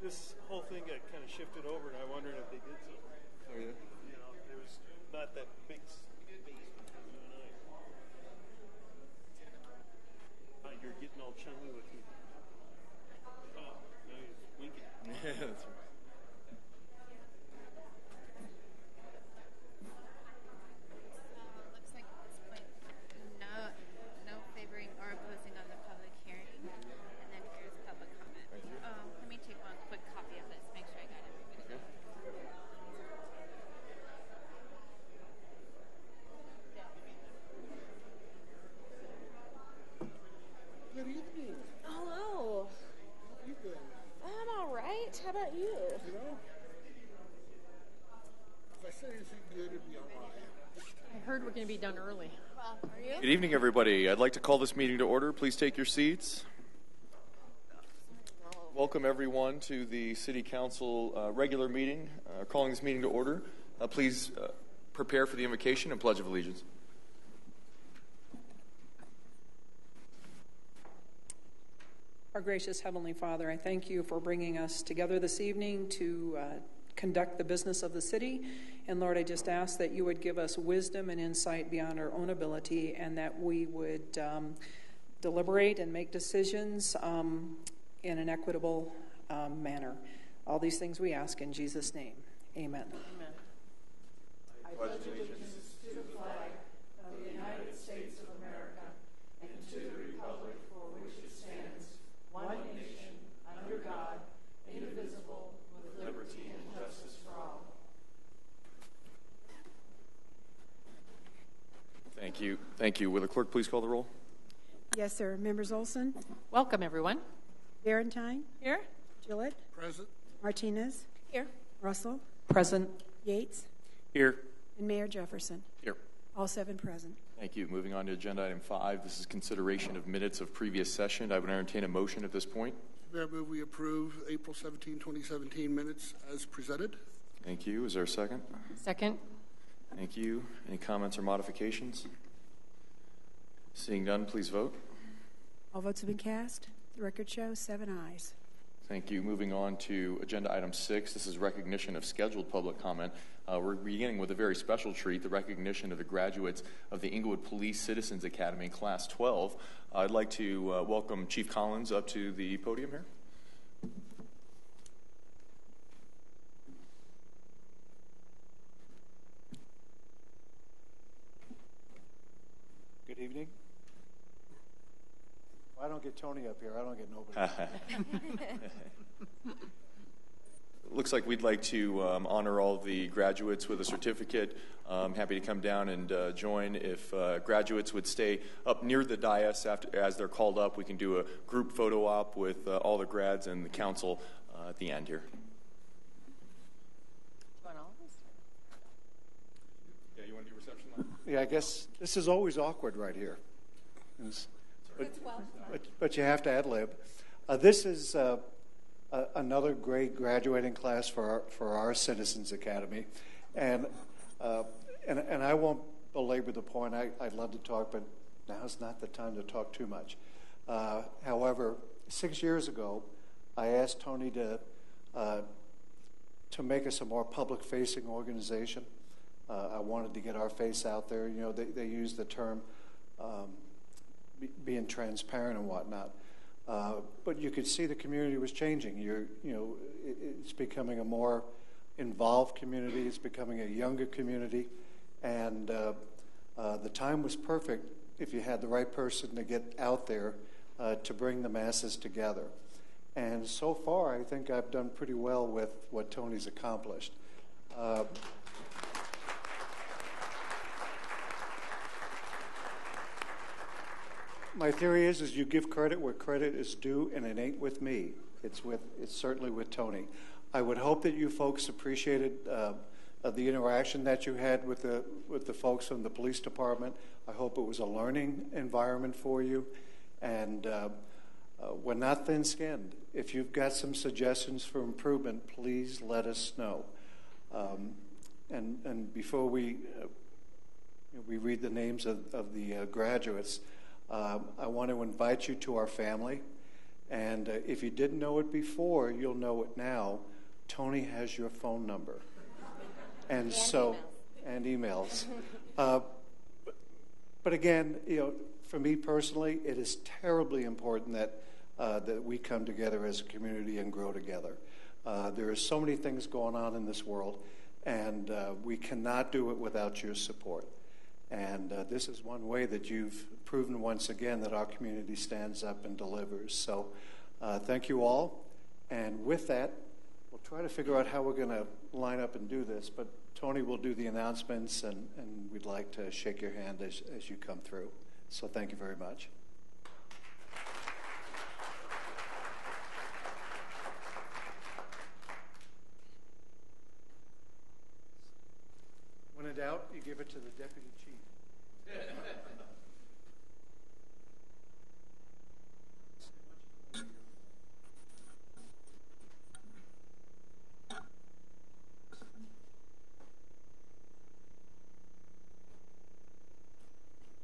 this whole thing got kind of shifted over, and I wondered if they did something. Oh, yeah? You know, there was not that big space between you and I. You're getting all chummy with me. Oh, now he's winking. Yeah, that's right. Looks like at this point, no favoring or opposing on the public hearing. And then here's public comment. Let me take one quick copy of this, make sure I got everybody. Good evening. Hello. How you doing? I'm all right. How about you? You know, if I say anything good, it'd be a lie. I heard we're going to be done early. Well, are you? Good evening, everybody. I'd like to call this meeting to order. Please take your seats. Welcome, everyone, to the City Council regular meeting. Calling this meeting to order. Please prepare for the invocation and Pledge of Allegiance. Our gracious Heavenly Father, I thank you for bringing us together this evening to conduct the business of the city. And Lord, I just ask that you would give us wisdom and insight beyond our own ability, and that we would deliberate and make decisions in an equitable manner. All these things we ask in Jesus' name. Amen. Amen. I pledge allegiance to the flag of the United States of America and to the republic for which it stands, one nation, under God, indivisible, with liberty and justice for all. Thank you. Thank you. Will the clerk please call the roll? Yes, sir. Members Olson, Welcome, everyone. Valentine, Here? Gillett, Present. Martinez, Here. Russell, Present. Yates, Here. and Mayor Jefferson. Here. All 7 present. Thank you. Moving on to agenda item 5. This is consideration of minutes of previous session. I would entertain a motion at this point. Mayor, move we approve April 17, 2017 minutes as presented. Thank you. Is there a second? Second. Thank you. Any comments or modifications? Seeing none, please vote. All votes have been cast. The record shows 7 ayes. Thank you. Moving on to agenda item 6. This is recognition of scheduled public comment. We're beginning with a very special treat, the recognition of the graduates of the Englewood Police Citizens Academy, Class 12. I'd like to welcome Chief Collins up to the podium here. Good evening. If I don't get Toni up here, I don't get nobody. Looks like we'd like to honor all the graduates with a certificate. I'm happy to come down and join. If graduates would stay up near the dais as they're called up, we can do a group photo op with all the grads and the council at the end here. Yeah, you want to do reception line? Yeah, I guess this is always awkward right here. But you have to ad-lib. This is another great graduating class for our Citizens Academy, and I won't belabor the point. I'd love to talk, but now's not the time to talk too much. However, 6 years ago, I asked Toni to make us a more public-facing organization. I wanted to get our face out there. You know, they use the term being transparent and whatnot. But you could see the community was changing. It's becoming a more involved community. It's becoming a younger community, and the time was perfect if you had the right person to get out there to bring the masses together. And so far, I think I've done pretty well with what Toni's accomplished. My theory is you give credit where credit is due, and it ain't with me. It's certainly with Toni. I would hope that you folks appreciated the interaction that you had with the folks from the police department. I hope it was a learning environment for you, and we're not thin-skinned. If you've got some suggestions for improvement, please let us know. And before we read the names of the graduates, I want to invite you to our family. And if you didn't know it before, you'll know it now. Toni has your phone number. And so, and emails. But again, for me personally, it is terribly important that we come together as a community and grow together. There are so many things going on in this world, and we cannot do it without your support. And this is one way that you've proven once again that our community stands up and delivers. So thank you all. And with that, we'll try to figure out how we're going to line up and do this. But Toni will do the announcements, and we'd like to shake your hand as you come through. So thank you very much. When in doubt, you give it to the deputy chief.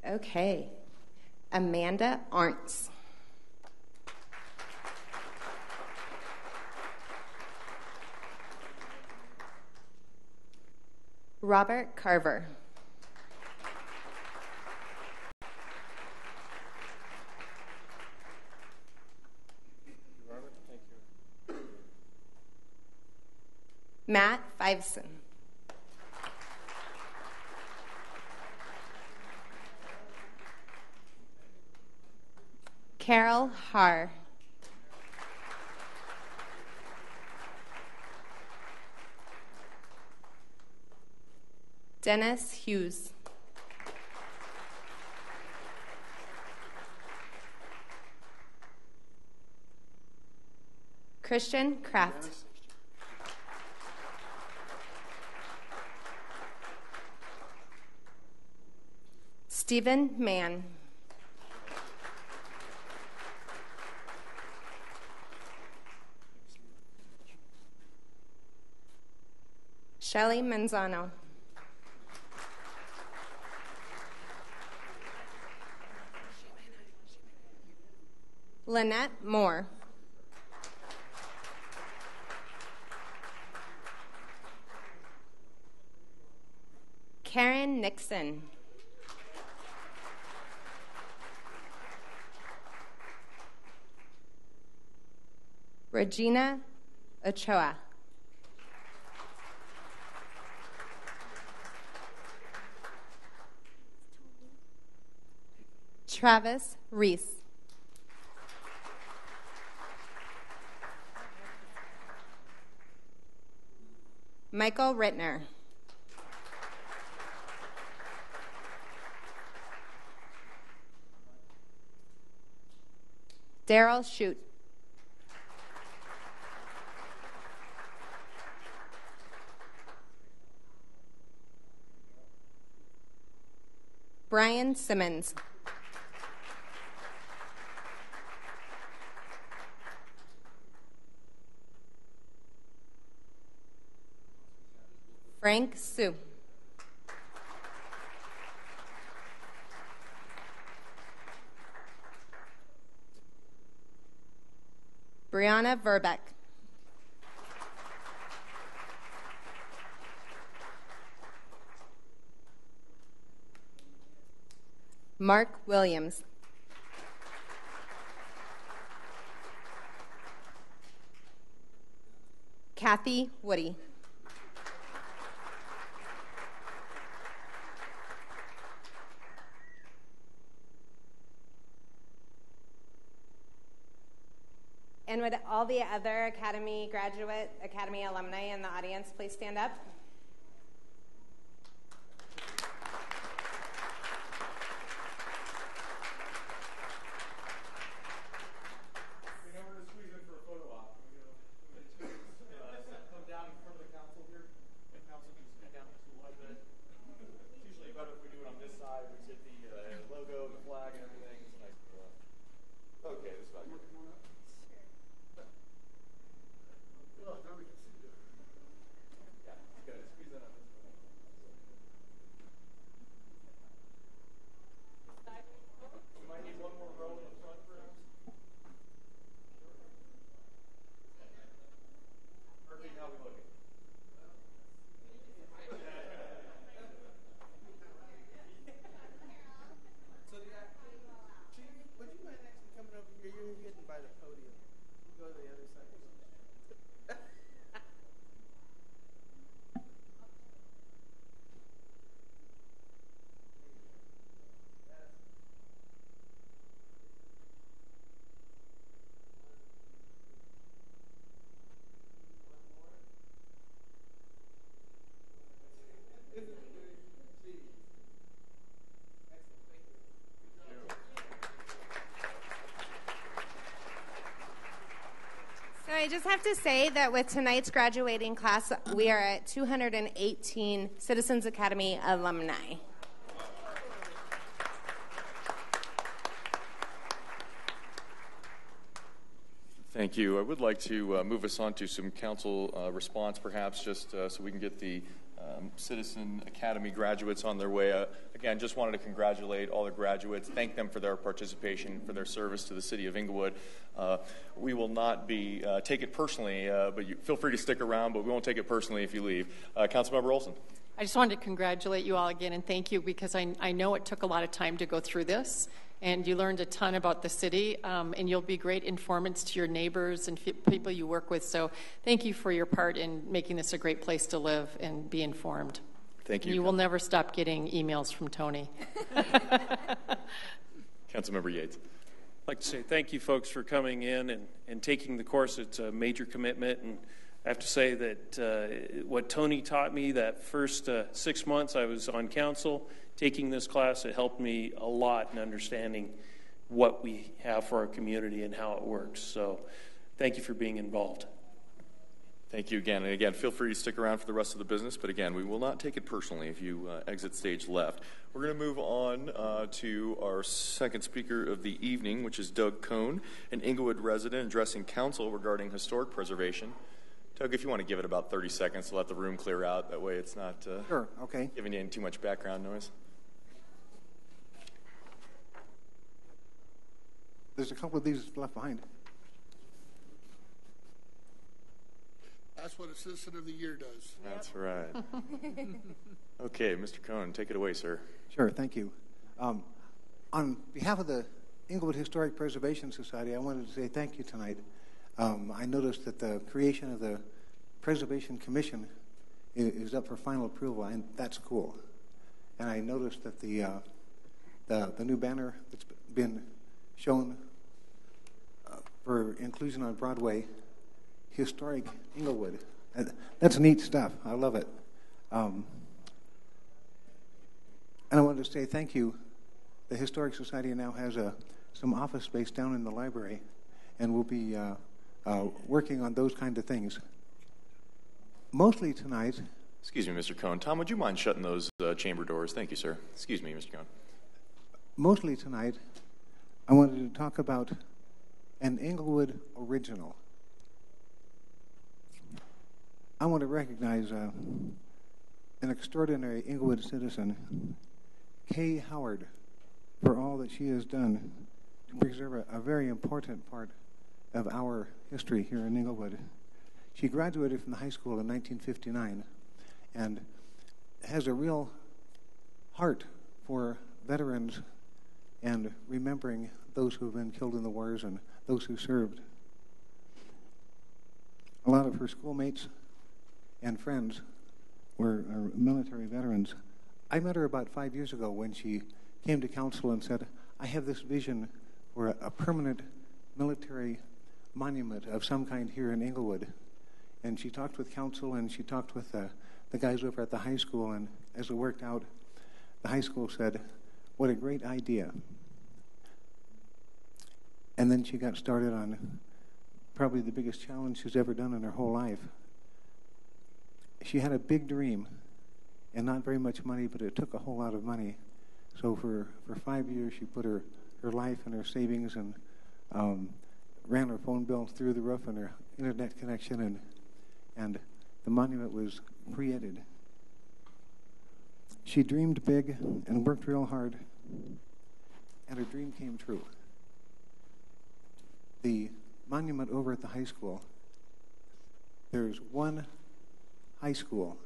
Okay. Amanda Arnce. Robert Carver. Robert, thank you. Matt Fiveson. Carol Haar. Dennis Hughes. Christian Kraft. Stephen Mann. Shelley Manzano. Lynette Moore. Karen Nixon. Regina Ochoa. Travis Reese. Michael Rittner. Daryl Shute. Brian Simmons. Frank Sue. Brianna Verbeck. Mark Williams. Kathy Woody. And would all the other Academy graduate, Academy alumni in the audience please stand up? Good. just have to say that with tonight's graduating class, we are at 218 Citizens Academy alumni. Thank you. I would like to move us on to some council response, perhaps, just so we can get the Citizen Academy graduates on their way. Again, just wanted to congratulate all the graduates, thank them for their participation, for their service to the city of Englewood. We will not take it personally, but you feel free to stick around, but we won't take it personally if you leave. Councilmember Olson. I just wanted to congratulate you all again and thank you because I know it took a lot of time to go through this. And you learned a ton about the city, and you'll be great informants to your neighbors and people you work with. So thank you for your part in making this a great place to live and be informed. Thank you. You will never stop getting emails from Toni. Councilmember Yates. I'd like to say thank you, folks, for coming in and taking the course. It's a major commitment, and I have to say that what Toni taught me that first 6 months I was on council, taking this class, it helped me a lot in understanding what we have for our community and how it works. So thank you for being involved. Thank you again. And again, feel free to stick around for the rest of the business. But again, we will not take it personally if you exit stage left. We're going to move on to our second speaker of the evening, which is Doug Cohn, an Englewood resident addressing council regarding historic preservation. Doug, if you want to give it about 30 seconds to let the room clear out, that way it's not sure, okay. giving you too much background noise. There's a couple of these left behind. That's what a Citizen of the Year does. That's right. Okay, Mr. Cohn, take it away, sir. Sure, thank you. On behalf of the Englewood Historic Preservation Society, I wanted to say thank you tonight. I noticed that the creation of the Preservation Commission is up for final approval, and that's cool. And I noticed that the new banner that's been shown for inclusion on Broadway, Historic Englewood. That's neat stuff. I love it. And I wanted to say thank you. The Historic Society now has some office space down in the library, and we'll be working on those kind of things. Mostly tonight. Excuse me, Mr. Cohn. Tom, would you mind shutting those chamber doors? Thank you, sir. Excuse me, Mr. Cohn. Mostly tonight, I wanted to talk about an Englewood original. I want to recognize an extraordinary Englewood citizen, Kay Howard, for all that she has done to preserve a very important part of our history here in Englewood. She graduated from the high school in 1959 and has a real heart for veterans and remembering those who have been killed in the wars and those who served. A lot of her schoolmates and friends were military veterans. I met her about 5 years ago when she came to council and said, I have this vision for a permanent military monument of some kind here in Englewood. And she talked with council and she talked with the guys over at the high school, and as it worked out, the high school said, what a great idea. And then she got started on probably the biggest challenge she's ever done in her whole life. She had a big dream and not very much money, but it took a whole lot of money. So for 5 years, she put her life and her savings and ran her phone bill through the roof and her internet connection, and the monument was created. She dreamed big and worked real hard, and her dream came true. The monument over at the high school, there's one high school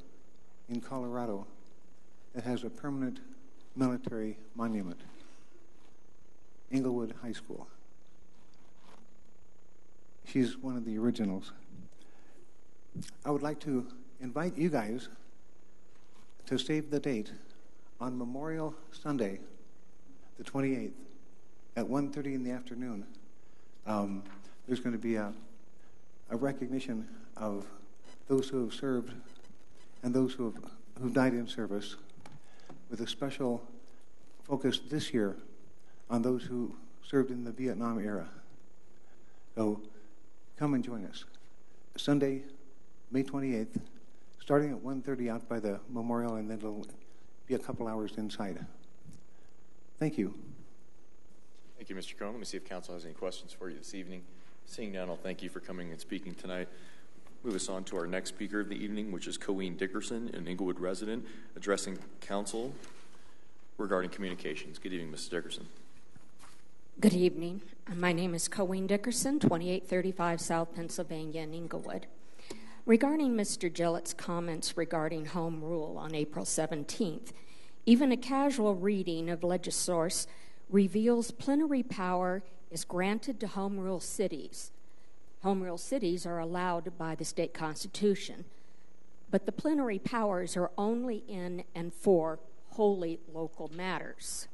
in Colorado that has a permanent military monument, Englewood High School. She's one of the originals. I would like to invite you guys to save the date on Memorial Sunday, the 28th, at 1:30 in the afternoon. There's going to be a recognition of those who have served and those who died in service, with a special focus this year on those who served in the Vietnam era. So come and join us. Sunday, May 28th, starting at 1:30 out by the memorial, and then it'll be a couple hours inside. Thank you. Thank you, Mr. Cohn. Let me see if council has any questions for you this evening. Seeing none, I'll thank you for coming and speaking tonight. Move us on to our next speaker of the evening, which is Coween Dickerson, an Englewood resident, addressing council regarding communications. Good evening, Mrs. Dickerson. Good evening. My name is Coween Dickerson, 2835 South Pennsylvania in Englewood. Regarding Mr. Gillett's comments regarding home rule on April 17th, even a casual reading of Legisource reveals plenary power is granted to home rule cities. Home rule cities are allowed by the state constitution, but the plenary powers are only in and for wholly local matters,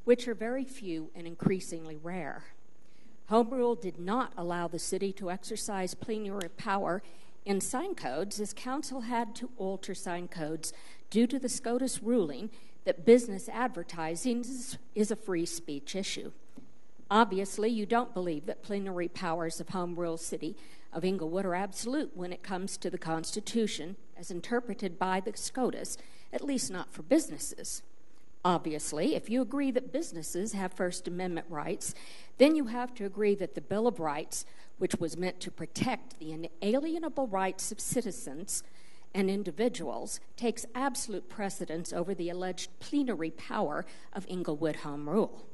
which are very few and increasingly rare. Home rule did not allow the city to exercise plenary power in sign codes, as council had to alter sign codes due to the SCOTUS ruling that business advertising is a free speech issue. Obviously, you don't believe that plenary powers of home rule city of Englewood are absolute when it comes to the Constitution as interpreted by the SCOTUS, at least not for businesses. Obviously, if you agree that businesses have First Amendment rights, then you have to agree that the Bill of Rights, which was meant to protect the inalienable rights of citizens and individuals, takes absolute precedence over the alleged plenary power of Englewood Home Rule.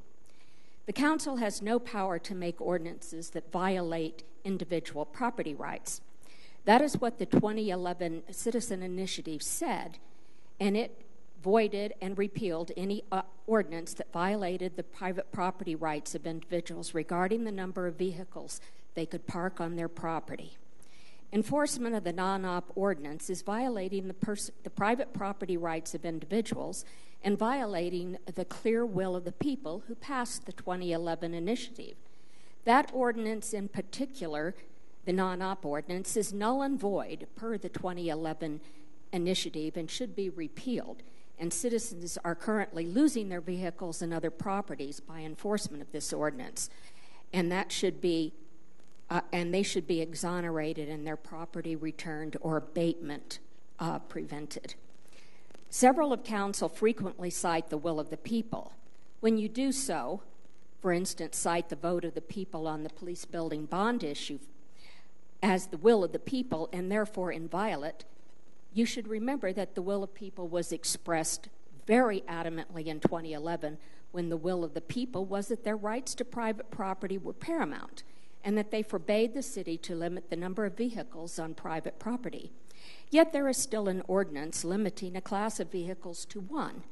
The council has no power to make ordinances that violate individual property rights. That is what the 2011 Citizen Initiative said, and it voided and repealed any ordinance that violated the private property rights of individuals regarding the number of vehicles they could park on their property. Enforcement of the non-op ordinance is violating the private property rights of individuals and violating the clear will of the people who passed the 2011 initiative. That ordinance in particular, the non-op ordinance, is null and void per the 2011 initiative and should be repealed. And citizens are currently losing their vehicles and other properties by enforcement of this ordinance. And that should be and they should be exonerated and their property returned or abatement prevented. Several of council frequently cite the will of the people. When you do so, for instance, cite the vote of the people on the police building bond issue as the will of the people and therefore inviolate, you should remember that the will of people was expressed very adamantly in 2011 when the will of the people was that their rights to private property were paramount and that they forbade the city to limit the number of vehicles on private property. Yet there is still an ordinance limiting a class of vehicles to one,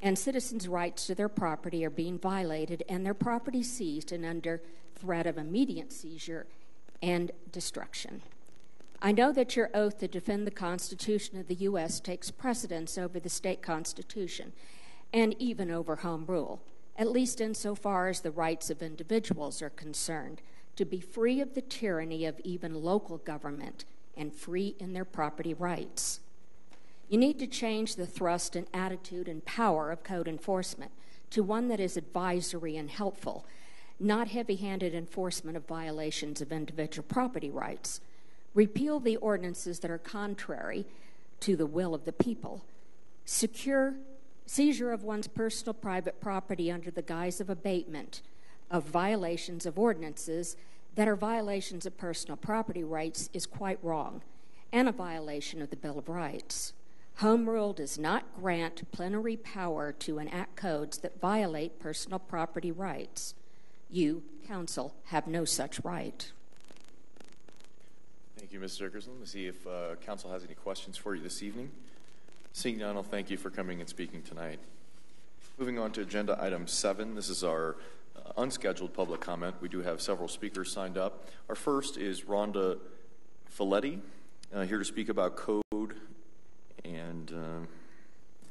and citizens' rights to their property are being violated and their property seized and under threat of immediate seizure and destruction. I know that your oath to defend the Constitution of the U.S. takes precedence over the state constitution and even over home rule, at least insofar as the rights of individuals are concerned, to be free of the tyranny of even local government and free in their property rights. You need to change the thrust and attitude and power of code enforcement to one that is advisory and helpful, not heavy-handed enforcement of violations of individual property rights. Repeal the ordinances that are contrary to the will of the people. Secure seizure of one's personal private property under the guise of abatement of violations of ordinances that are violations of personal property rights is quite wrong and a violation of the Bill of Rights. Home rule does not grant plenary power to enact codes that violate personal property rights. You, council, have no such right. Thank you, Ms. Dickerson. Let's see if council has any questions for you this evening. Seeing none, I'll thank you for coming and speaking tonight. Moving on to agenda item 7. This is our unscheduled public comment. We do have several speakers signed up. Our first is Rhonda Filetti, here to speak about code and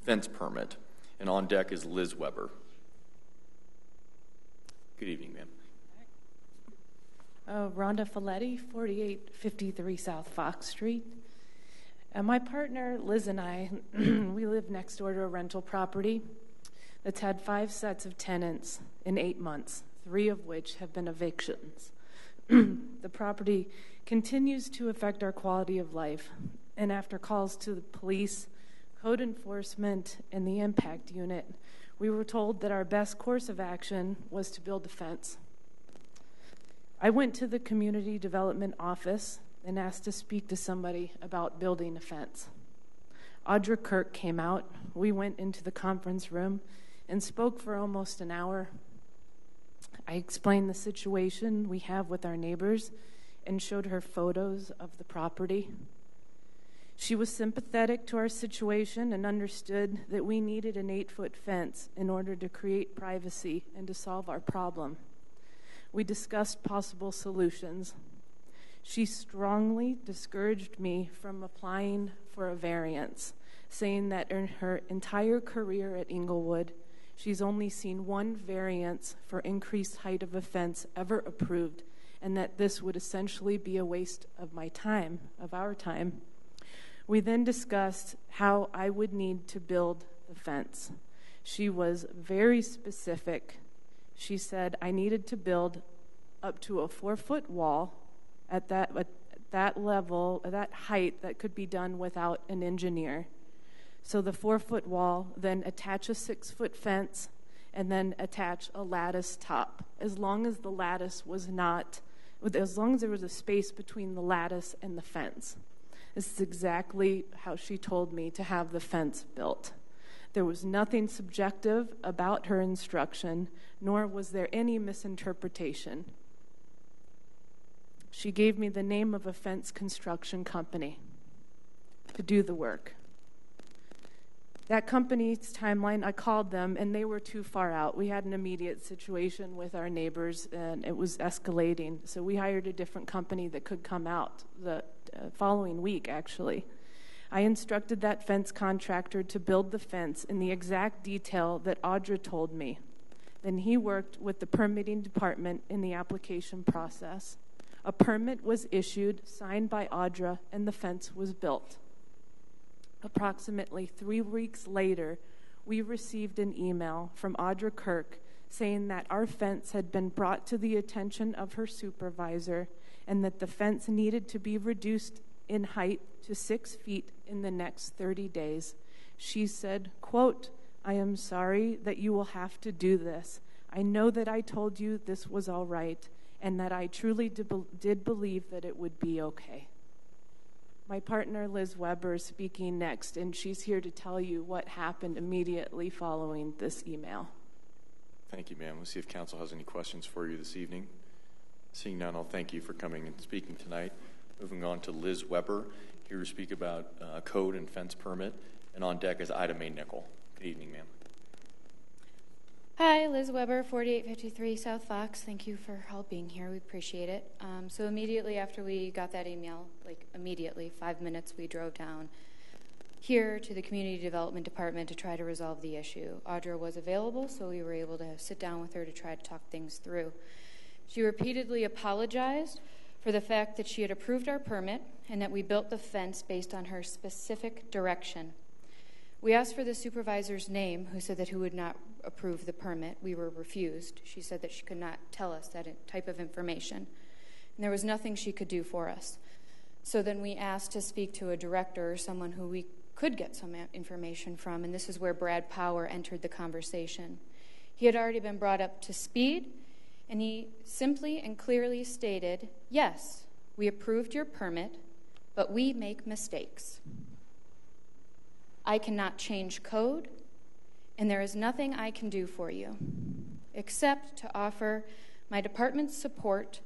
fence permit. And on deck is Liz Weber. Good evening, ma'am. Rhonda Filetti, 4853 South Fox Street. My partner, Liz, and I, we live next door to a rental property that's had 5 sets of tenants in 8 months, 3 of which have been evictions. The property continues to affect our quality of life, and after calls to the police, code enforcement, and the impact unit, we were told that our best course of action was to build a fence. I went to the community development office and asked to speak to somebody about building a fence. Audra Kirk came out. We went into the conference room and spoke for almost an hour. I explained the situation we have with our neighbors and showed her photos of the property. She was sympathetic to our situation and understood that we needed an 8-foot fence in order to create privacy and to solve our problem. We discussed possible solutions. She strongly discouraged me from applying for a variance, saying that in her entire career at Englewood, she's only seen one variance for increased height of a fence ever approved, and that this would essentially be a waste of my time, of our time. We then discussed how I would need to build the fence. She was very specific. She said I needed to build up to a 4-foot wall at that level, at that height, that could be done without an engineer. So the 4-foot wall, then attach a 6-foot fence, and then attach a lattice top, as long as there was a space between the lattice and the fence. This is exactly how she told me to have the fence built. There was nothing subjective about her instruction, nor was there any misinterpretation. She gave me the name of a fence construction company to do the work. That company's timeline, I called them, and they were too far out. We had an immediate situation with our neighbors, and it was escalating. So we hired a different company that could come out the following week, actually. I instructed that fence contractor to build the fence in the exact detail that Audra told me. Then he worked with the permitting department in the application process. A permit was issued, signed by Audra, and the fence was built. Approximately 3 weeks later, we received an email from Audra Kirk saying that our fence had been brought to the attention of her supervisor and that the fence needed to be reduced in height to 6 feet in the next 30 days. She said, quote, "I am sorry that you will have to do this. I know that I told you this was all right and that I truly did believe that it would be okay." My partner, Liz Weber, is speaking next, and she's here to tell you what happened immediately following this email. Thank you, ma'am. We'll see if council has any questions for you this evening. Seeing none, I'll thank you for coming and speaking tonight. Moving on to Liz Weber, here to speak about code and fence permit. And on deck is Ida Mae Nickel. Good evening, ma'am. Hi, Liz Weber, 4853 South Fox. Thank you for all being here. We appreciate it. So immediately after we got that email, like immediately, 5 minutes, we drove down here to the Community Development Department to try to resolve the issue. Audra was available, so we were able to sit down with her to try to talk things through. She repeatedly apologized for the fact that she had approved our permit and that we built the fence based on her specific direction. We asked for the supervisor's name, who said that he would not approve the permit. We were refused. She said that she could not tell us that type of information, and there was nothing she could do for us. So then we asked to speak to a director or someone who we could get some information from, and this is where Brad Power entered the conversation. He had already been brought up to speed, and he simply and clearly stated, "Yes, we approved your permit, but we make mistakes. I cannot change code, and there is nothing I can do for you except to offer my department's support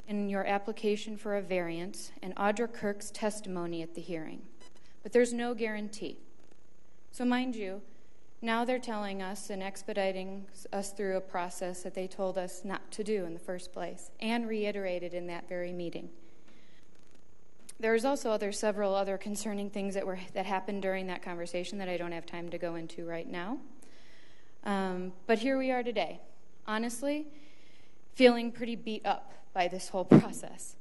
in your application for a variance and Audra Kirk's testimony at the hearing. But there's no guarantee." So mind you, now they're telling us and expediting us through a process that they told us not to do in the first place and reiterated in that very meeting. There's also several other concerning things that happened during that conversation that I don't have time to go into right now. But here we are today, honestly, feeling pretty beat up by this whole process.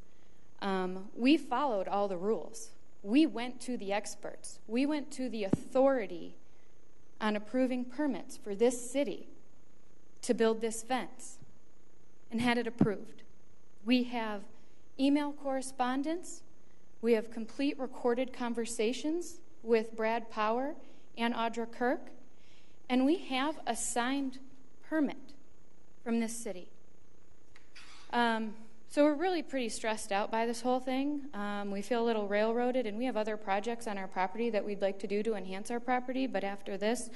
We followed all the rules. We went to the experts. We went to the authority on approving permits for this city to build this fence and had it approved. We have email correspondence. We have complete recorded conversations with Brad Power and Audra Kirk. And we have a signed permit from this city. So we're really pretty stressed out by this whole thing. We feel a little railroaded, and we have other projects on our property that we'd like to do to enhance our property, but after this,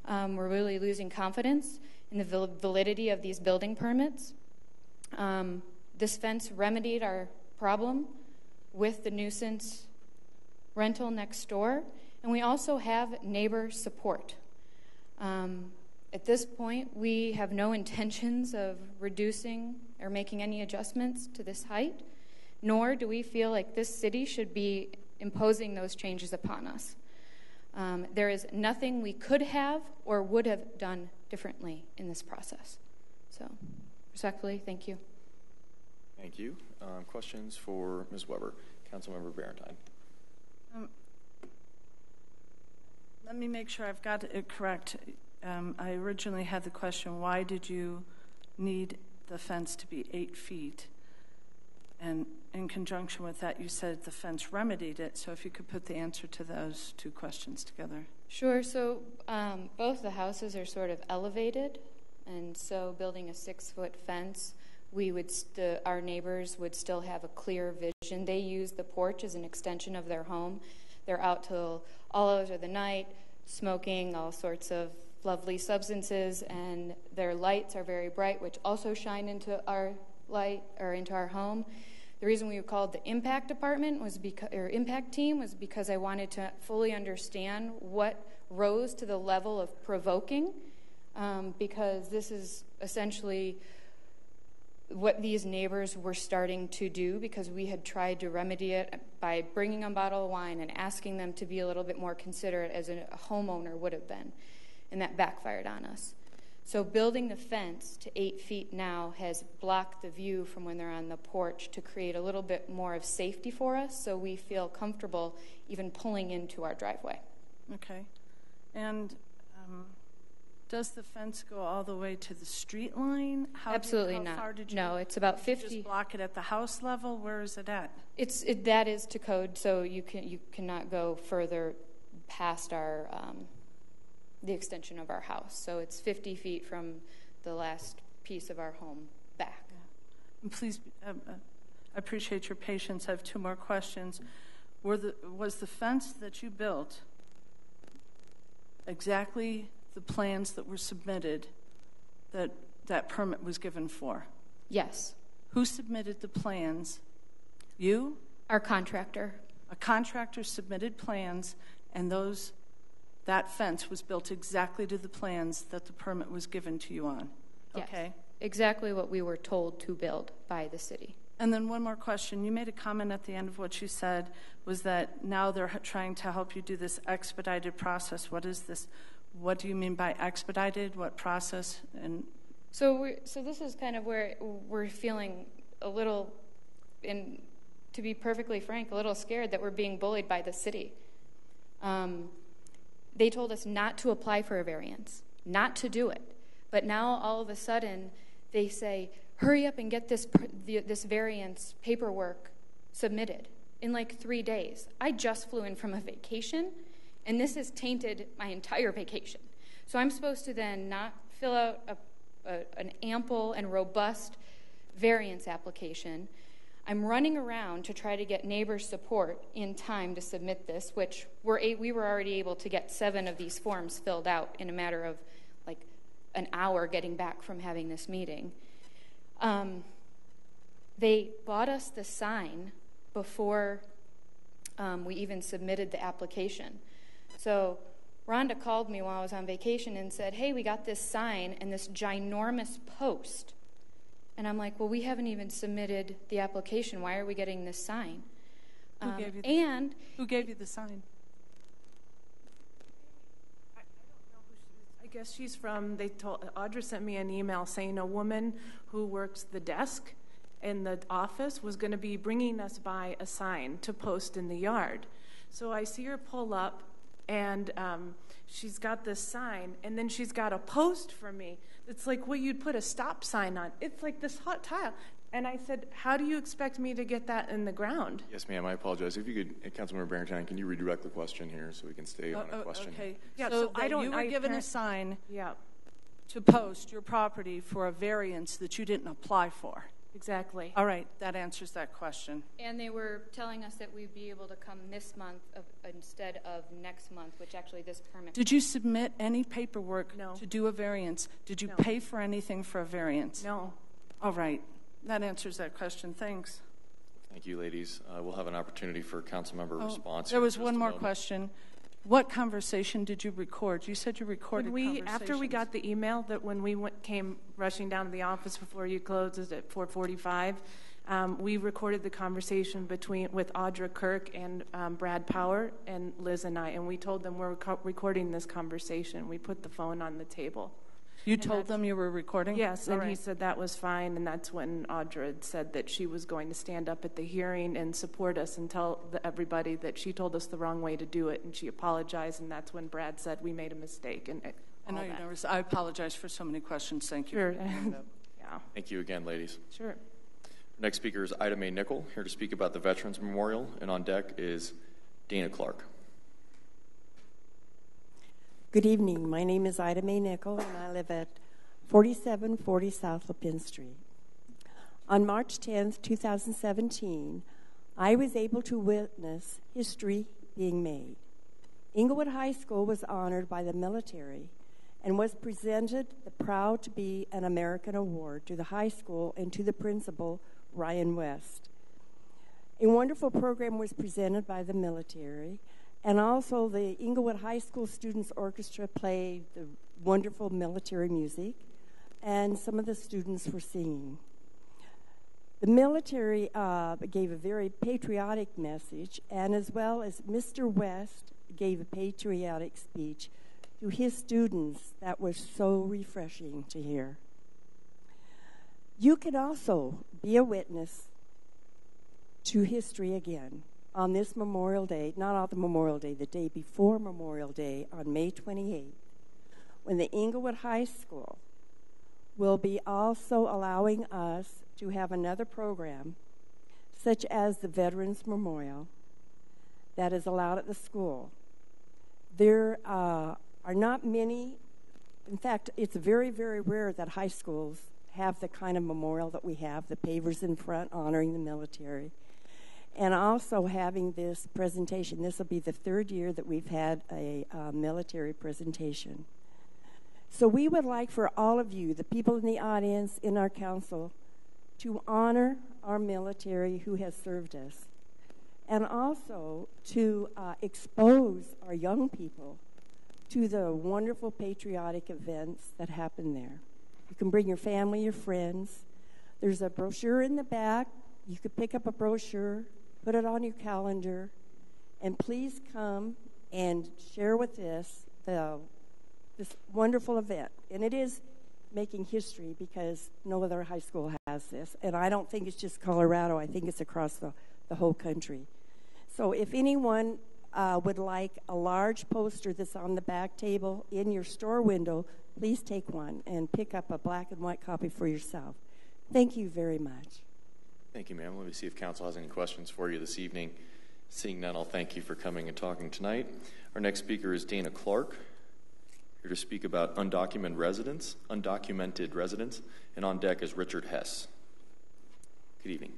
we're really losing confidence in the validity of these building permits. This fence remedied our problem with the nuisance rental next door, and we also have neighbor support. At this point, we have no intentions of reducing or making any adjustments to this height, nor do we feel like this city should be imposing those changes upon us. There is nothing we could have or would have done differently in this process. So, respectfully, thank you. Thank you. Questions for Ms. Weber? Councilmember Barentine. Let me make sure I've got it correct. I originally had the question, why did you need the fence to be 8 feet? And in conjunction with that, you said the fence remedied it. So if you could put the answer to those two questions together. Sure. So both the houses are sort of elevated. And so building a 6-foot fence, our neighbors would still have a clear vision. They use the porch as an extension of their home. They're out till all hours of the night, smoking all sorts of lovely substances, and their lights are very bright, which also shine into our light or into our home. The reason we called the impact department impact team was because I wanted to fully understand what rose to the level of provoking, because this is essentially what these neighbors were starting to do, because we had tried to remedy it by bringing a bottle of wine and asking them to be a little bit more considerate as a homeowner would have been, and that backfired on us. So building the fence to 8 feet now has blocked the view from when they're on the porch to create a little bit more of safety for us, so we feel comfortable even pulling into our driveway. Okay. And does the fence go all the way to the street line? Absolutely not. How far did you? No, it's about 50. Did you just block it at the house level? Where is it at? That is to code, so you cannot go further past our the extension of our house. So it's 50 feet from the last piece of our home back. And please, I appreciate your patience. I have 2 more questions. Was the fence that you built exactly the plans that were submitted that permit was given for? Yes. Who submitted the plans? You? Our contractor. A contractor submitted plans, and that fence was built exactly to the plans that the permit was given to you on. Yes. Okay. Exactly what we were told to build by the city. And then one more question. You made a comment at the end of what you said was that now they're trying to help you do this expedited process. What is this? What do you mean by expedited? What process? And so this is kind of where we're feeling a little, and to be perfectly frank, a little scared that we're being bullied by the city. They told us not to apply for a variance, not to do it. But now all of a sudden they say, hurry up and get this variance paperwork submitted in like 3 days. I just flew in from a vacation, and this has tainted my entire vacation. So I'm supposed to then not fill out an ample and robust variance application. I'm running around to try to get neighbor support in time to submit this, which we were already able to get 7 of these forms filled out in a matter of like an hour getting back from having this meeting. They bought us the sign before we even submitted the application. So Rhonda called me while I was on vacation and said, hey, we got this sign and this ginormous post. And I'm like, well, we haven't even submitted the application. Why are we getting this sign? Who gave you the sign? I guess she's from, Audra sent me an email saying a woman who works the desk in the office was going to be bringing us by a sign to post in the yard. So I see her pull up, and she's got this sign, and then she's got a post for me. It's like what you'd put a stop sign on. It's like this hot tile. And I said, how do you expect me to get that in the ground? Yes, ma'am. I apologize. If you could, Councilmember Barrington, can you redirect the question here so we can stay on a question? Okay. Yeah, so so I don't. You were given a sign Yeah. to post your property for a variance that you didn't apply for. Exactly. All right, that answers that question. And they were telling us that we'd be able to come this month instead of next month, which actually this permit. Did you submit any paperwork No. to do a variance? Did you No. pay for anything for a variance? No. All right, that answers that question. Thanks. Thank you, ladies. We'll have an opportunity for councilmember response. There was one more question. What conversation did you record? You said you recorded conversations. After we got the email that when we came rushing down to the office before you closed at 4:45, we recorded the conversation with Audra Kirk and Brad Power and Liz and I, and we told them we're recording this conversation. We put the phone on the table. You told them you were recording? Yes, and he said that was fine, and that's when Audra had said that she was going to stand up at the hearing and support us and tell everybody that she told us the wrong way to do it, and she apologized, and that's when Brad said we made a mistake. And I know you're nervous. I apologize for so many questions. Thank you. Sure. Yeah. Thank you again, ladies. Sure. Next speaker is Ida Mae Nickel, here to speak about the Veterans Memorial, and on deck is Dena Clarke. Good evening. My name is Ida Mae Nickel, and I live at 4740 South Lapin Street. On March 10th, 2017, I was able to witness history being made. Englewood High School was honored by the military and was presented the Proud to Be an American Award to the high school and to the principal, Ryan West. A wonderful program was presented by the military, and also the Englewood High School Students Orchestra played the wonderful military music, and some of the students were singing. The military gave a very patriotic message, and as well as Mr. West gave a patriotic speech to his students that was so refreshing to hear. You can also be a witness to history again on this Memorial Day, not on the Memorial Day, the day before Memorial Day on May 28th, when the Englewood High School will be also allowing us to have another program, such as the Veterans Memorial, that is allowed at the school. There are not many, in fact, it's very, very rare that high schools have the kind of memorial that we have, the pavers in front honoring the military. And also having this presentation. This will be the third year that we've had a military presentation. So we would like for all of you, the people in the audience, in our council, to honor our military who has served us, and also to expose our young people to the wonderful patriotic events that happen there. You can bring your family, your friends. There's a brochure in the back. You could pick up a brochure, put it on your calendar, and please come and share with us this wonderful event. And it is making history because no other high school has this. And I don't think it's just Colorado. I think it's across the whole country. So if anyone would like a large poster that's on the back table in your store window, please take one and pick up a black and white copy for yourself. Thank you very much. Thank you, ma'am. Let me see if council has any questions for you this evening. Seeing none, I'll thank you for coming and talking tonight. Our next speaker is Dena Clarke, here to speak about undocumented residents, and on deck is Richard Hess. Good evening.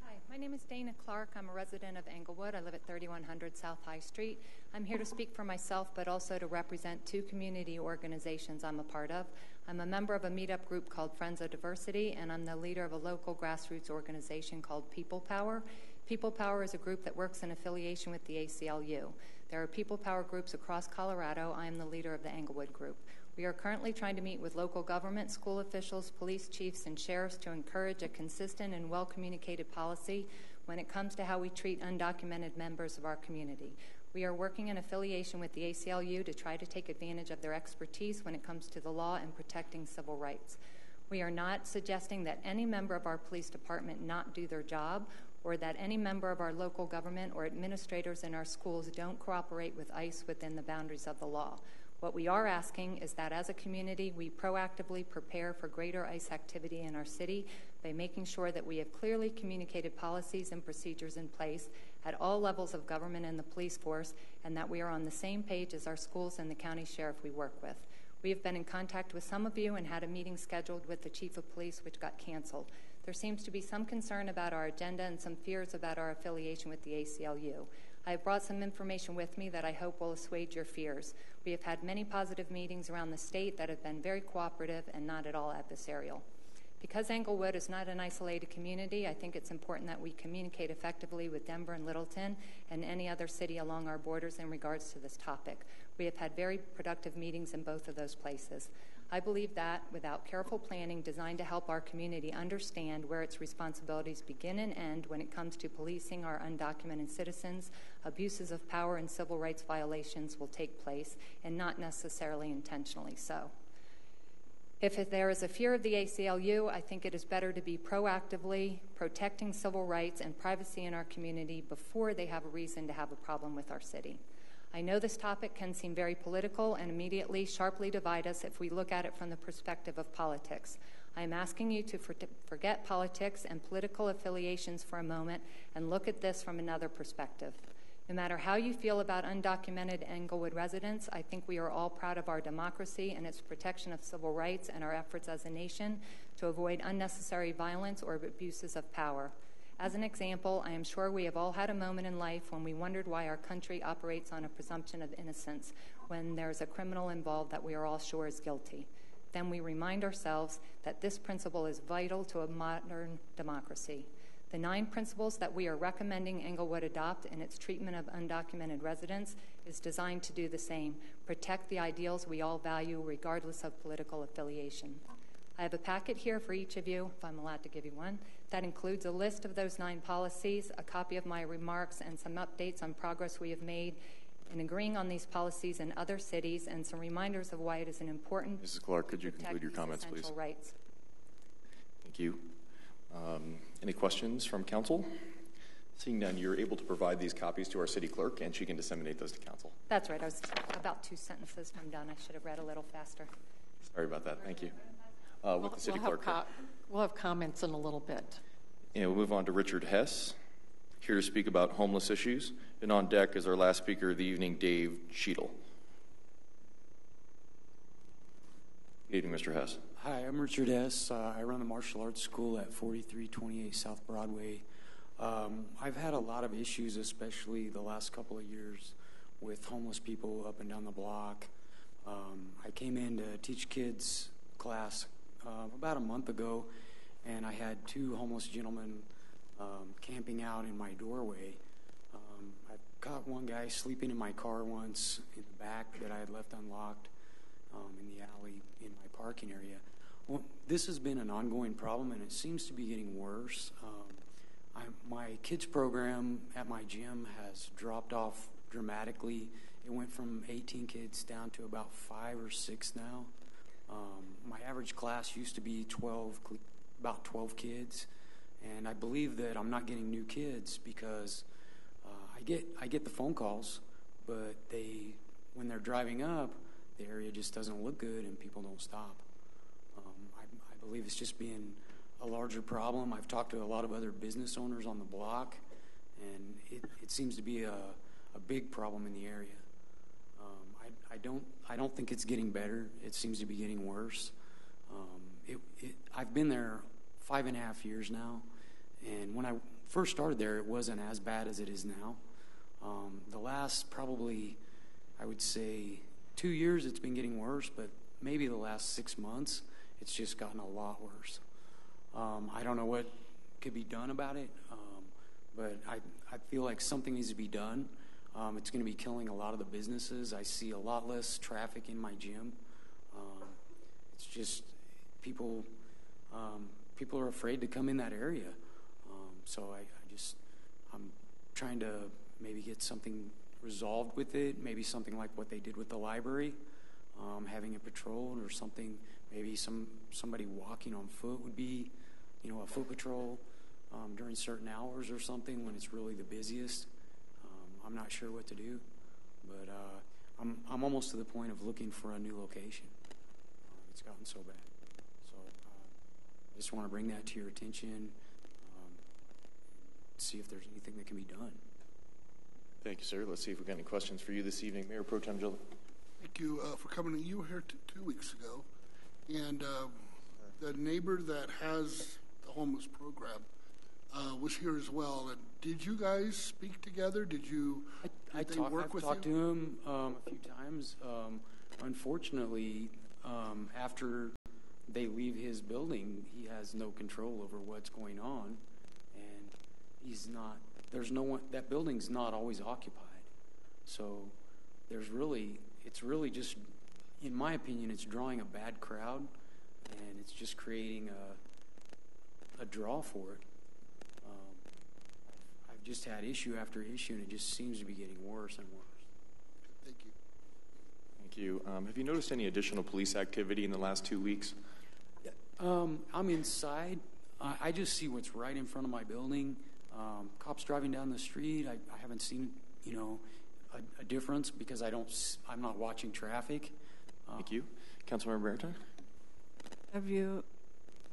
Hi, my name is Dena Clarke. I'm a resident of Englewood. I live at 3100 South High Street. I'm here to speak for myself, but also to represent two community organizations I'm a part of. I'm a member of a meetup group called Friends of Diversity, and I'm the leader of a local grassroots organization called People Power. People Power is a group that works in affiliation with the ACLU. There are People Power groups across Colorado. I am the leader of the Englewood group. We are currently trying to meet with local government, school officials, police chiefs, and sheriffs to encourage a consistent and well-communicated policy when it comes to how we treat undocumented members of our community. We are working in affiliation with the ACLU to try to take advantage of their expertise when it comes to the law and protecting civil rights. We are not suggesting that any member of our police department not do their job, or that any member of our local government or administrators in our schools don't cooperate with ICE within the boundaries of the law. What we are asking is that as a community, we proactively prepare for greater ICE activity in our city by making sure that we have clearly communicated policies and procedures in place at all levels of government and the police force, and that we are on the same page as our schools and the county sheriff we work with. We have been in contact with some of you and had a meeting scheduled with the chief of police, which got canceled. There seems to be some concern about our agenda and some fears about our affiliation with the ACLU. I have brought some information with me that I hope will assuage your fears. We have had many positive meetings around the state that have been very cooperative and not at all adversarial. Because Englewood is not an isolated community, I think it's important that we communicate effectively with Denver and Littleton and any other city along our borders in regards to this topic. We have had very productive meetings in both of those places. I believe that without careful planning designed to help our community understand where its responsibilities begin and end when it comes to policing our undocumented citizens, abuses of power and civil rights violations will take place, and not necessarily intentionally so. If there is a fear of the ACLU, I think it is better to be proactively protecting civil rights and privacy in our community before they have a reason to have a problem with our city. I know this topic can seem very political and immediately sharply divide us if we look at it from the perspective of politics. I am asking you to forget politics and political affiliations for a moment and look at this from another perspective. No matter how you feel about undocumented Englewood residents, I think we are all proud of our democracy and its protection of civil rights and our efforts as a nation to avoid unnecessary violence or abuses of power. As an example, I am sure we have all had a moment in life when we wondered why our country operates on a presumption of innocence when there's a criminal involved that we are all sure is guilty. Then we remind ourselves that this principle is vital to a modern democracy. The 9 principles that we are recommending Englewood adopt in its treatment of undocumented residents is designed to do the same, protect the ideals we all value regardless of political affiliation. I have a packet here for each of you, if I'm allowed to give you one, that includes a list of those 9 policies, a copy of my remarks, and some updates on progress we have made in agreeing on these policies in other cities, and some reminders of why it is an important Mrs. Clarke, could you conclude your comments, please? Rights. Thank you. Any questions from council? Seeing none, you're able to provide these copies to our city clerk, and she can disseminate those to council. That's right. I was about 2 sentences from done. I should have read a little faster. Sorry about that. Thank you. With the city clerk. We'll have comments in a little bit. And we'll move on to Richard Hess, here to speak about homeless issues. And on deck is our last speaker of the evening, Dave Cheadle. Good evening, Mr. Hess. Hi, I'm Richard Hess. I run the martial arts school at 4328 South Broadway. I've had a lot of issues, especially the last couple of years, with homeless people up and down the block. I came in to teach kids class about a month ago, and I had 2 homeless gentlemen camping out in my doorway. I caught one guy sleeping in my car once in the back that I had left unlocked in the alley in my parking area. Well, this has been an ongoing problem, and it seems to be getting worse. My kids program at my gym has dropped off dramatically. It went from 18 kids down to about 5 or 6 now. My average class used to be about 12 kids, and I believe that I'm not getting new kids because I get the phone calls, but when they're driving up, the area just doesn't look good and people don't stop. I believe it's just being a larger problem. I've talked to a lot of other business owners on the block, and it seems to be a big problem in the area. I don't think it's getting better. It seems to be getting worse. I've been there 5.5 years now, and when I first started there, it wasn't as bad as it is now. The last probably, I would say, 2 years, it's been getting worse, but maybe the last 6 months, it's just gotten a lot worse. I don't know what could be done about it, but I feel like something needs to be done. It's going to be killing a lot of the businesses. I see a lot less traffic in my gym. It's just people are afraid to come in that area. So I'm trying to maybe get something resolved with it, maybe something like what they did with the library, having it patrolled or something. Maybe somebody walking on foot would be, a foot patrol during certain hours or something when it's really the busiest. I'm not sure what to do, but I'm almost to the point of looking for a new location. It's gotten so bad. So I just want to bring that to your attention, see if there's anything that can be done. Thank you, sir. Let's see if we've got any questions for you this evening. Mayor Pro Tem Gillett. Thank you for coming. You were here 2 weeks ago, and the neighbor that has the homeless program was here as well. And did you guys speak together? Did I've talked to him a few times. Unfortunately, after they leave his building, he has no control over what's going on, and he's not. There's no one. That building's not always occupied, so it's really just, in my opinion, it's drawing a bad crowd, and it's just creating a draw for it. I've just had issue after issue, and it just seems to be getting worse and worse. Thank you. Thank you. Have you noticed any additional police activity in the last 2 weeks? I'm inside. I just see what's right in front of my building. Cops driving down the street. I haven't seen, a difference because I'm not watching traffic. Thank you. Councilmember Barrington?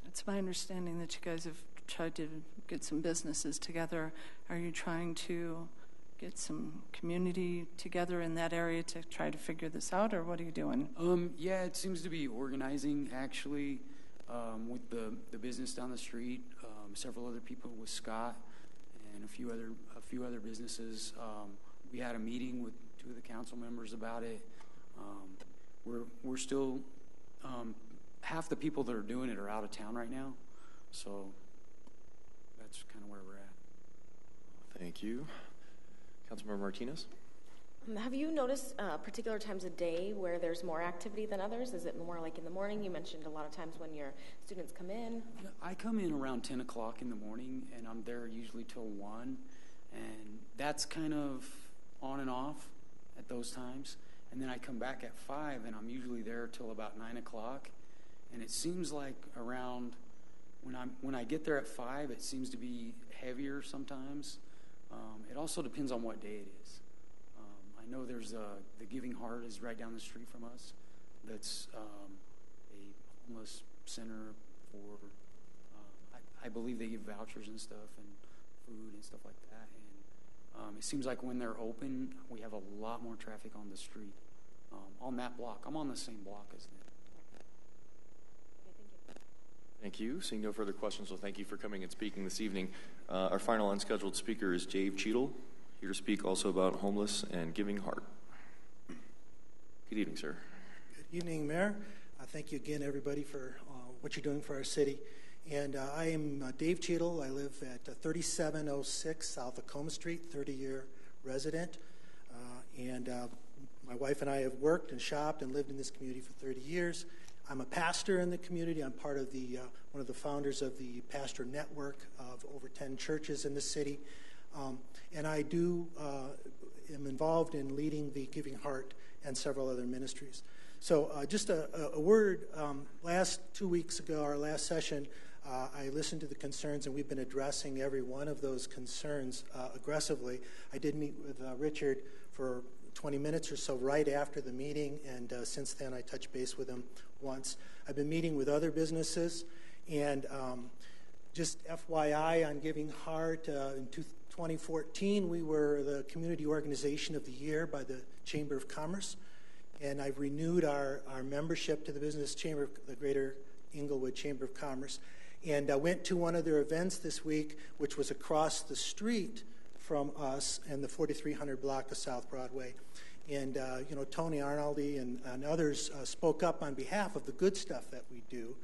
It's my understanding that you guys have tried to get some businesses together. Are you trying to get some community together in that area to try to figure this out, or what are you doing? Yeah, it seems to be organizing, actually, with the business down the street, several other people with Scott, and a few other businesses. We had a meeting with 2 of the council members about it. We're still half the people that are doing it are out of town right now, so that's kind of where we're at. Thank you. Councilmember Martinez? Have you noticed particular times of day where there's more activity than others? Is it more like in the morning? You mentioned a lot of times when your students come in. I come in around 10 o'clock in the morning, and I'm there usually till 1, and that's kind of on and off at those times. And then I come back at 5, and I'm usually there till about 9 o'clock. And it seems like around when I get there at 5, it seems to be heavier sometimes. It also depends on what day it is. I know there's the Giving Heart is right down the street from us. That's a homeless center for, I believe they give vouchers and stuff and food and stuff like that. And it seems like when they're open, we have a lot more traffic on the street. On that block. I'm on the same block as them. Thank you. Seeing no further questions, well, thank you for coming and speaking this evening. Our final unscheduled speaker is Cheadle, here to speak also about homeless and Giving Heart. Good evening, sir. Good evening, Mayor. Thank you again, everybody, for what you're doing for our city. And I am Dave Cheadle. I live at 3706 South of Cohn Street, 30-year resident. And my wife and I have worked and shopped and lived in this community for 30 years. I'm a pastor in the community. I'm part of one of the founders of the pastor network of over 10 churches in the city. And I am involved in leading the Giving Heart and several other ministries. So just a word, last 2 weeks ago, our last session, I listened to the concerns, and we've been addressing every one of those concerns aggressively. I did meet with Richard for 20 minutes or so right after the meeting, and since then I touched base with him once. I've been meeting with other businesses, and just FYI on Giving Heart, in 2014 we were the Community Organization of the Year by the Chamber of Commerce, and I've renewed our membership to the Business Chamber, the Greater Englewood Chamber of Commerce, and I went to one of their events this week, which was across the street from us in the 4300 block of South Broadway. And, Toni, Arnoldy, and others spoke up on behalf of the good stuff that we do.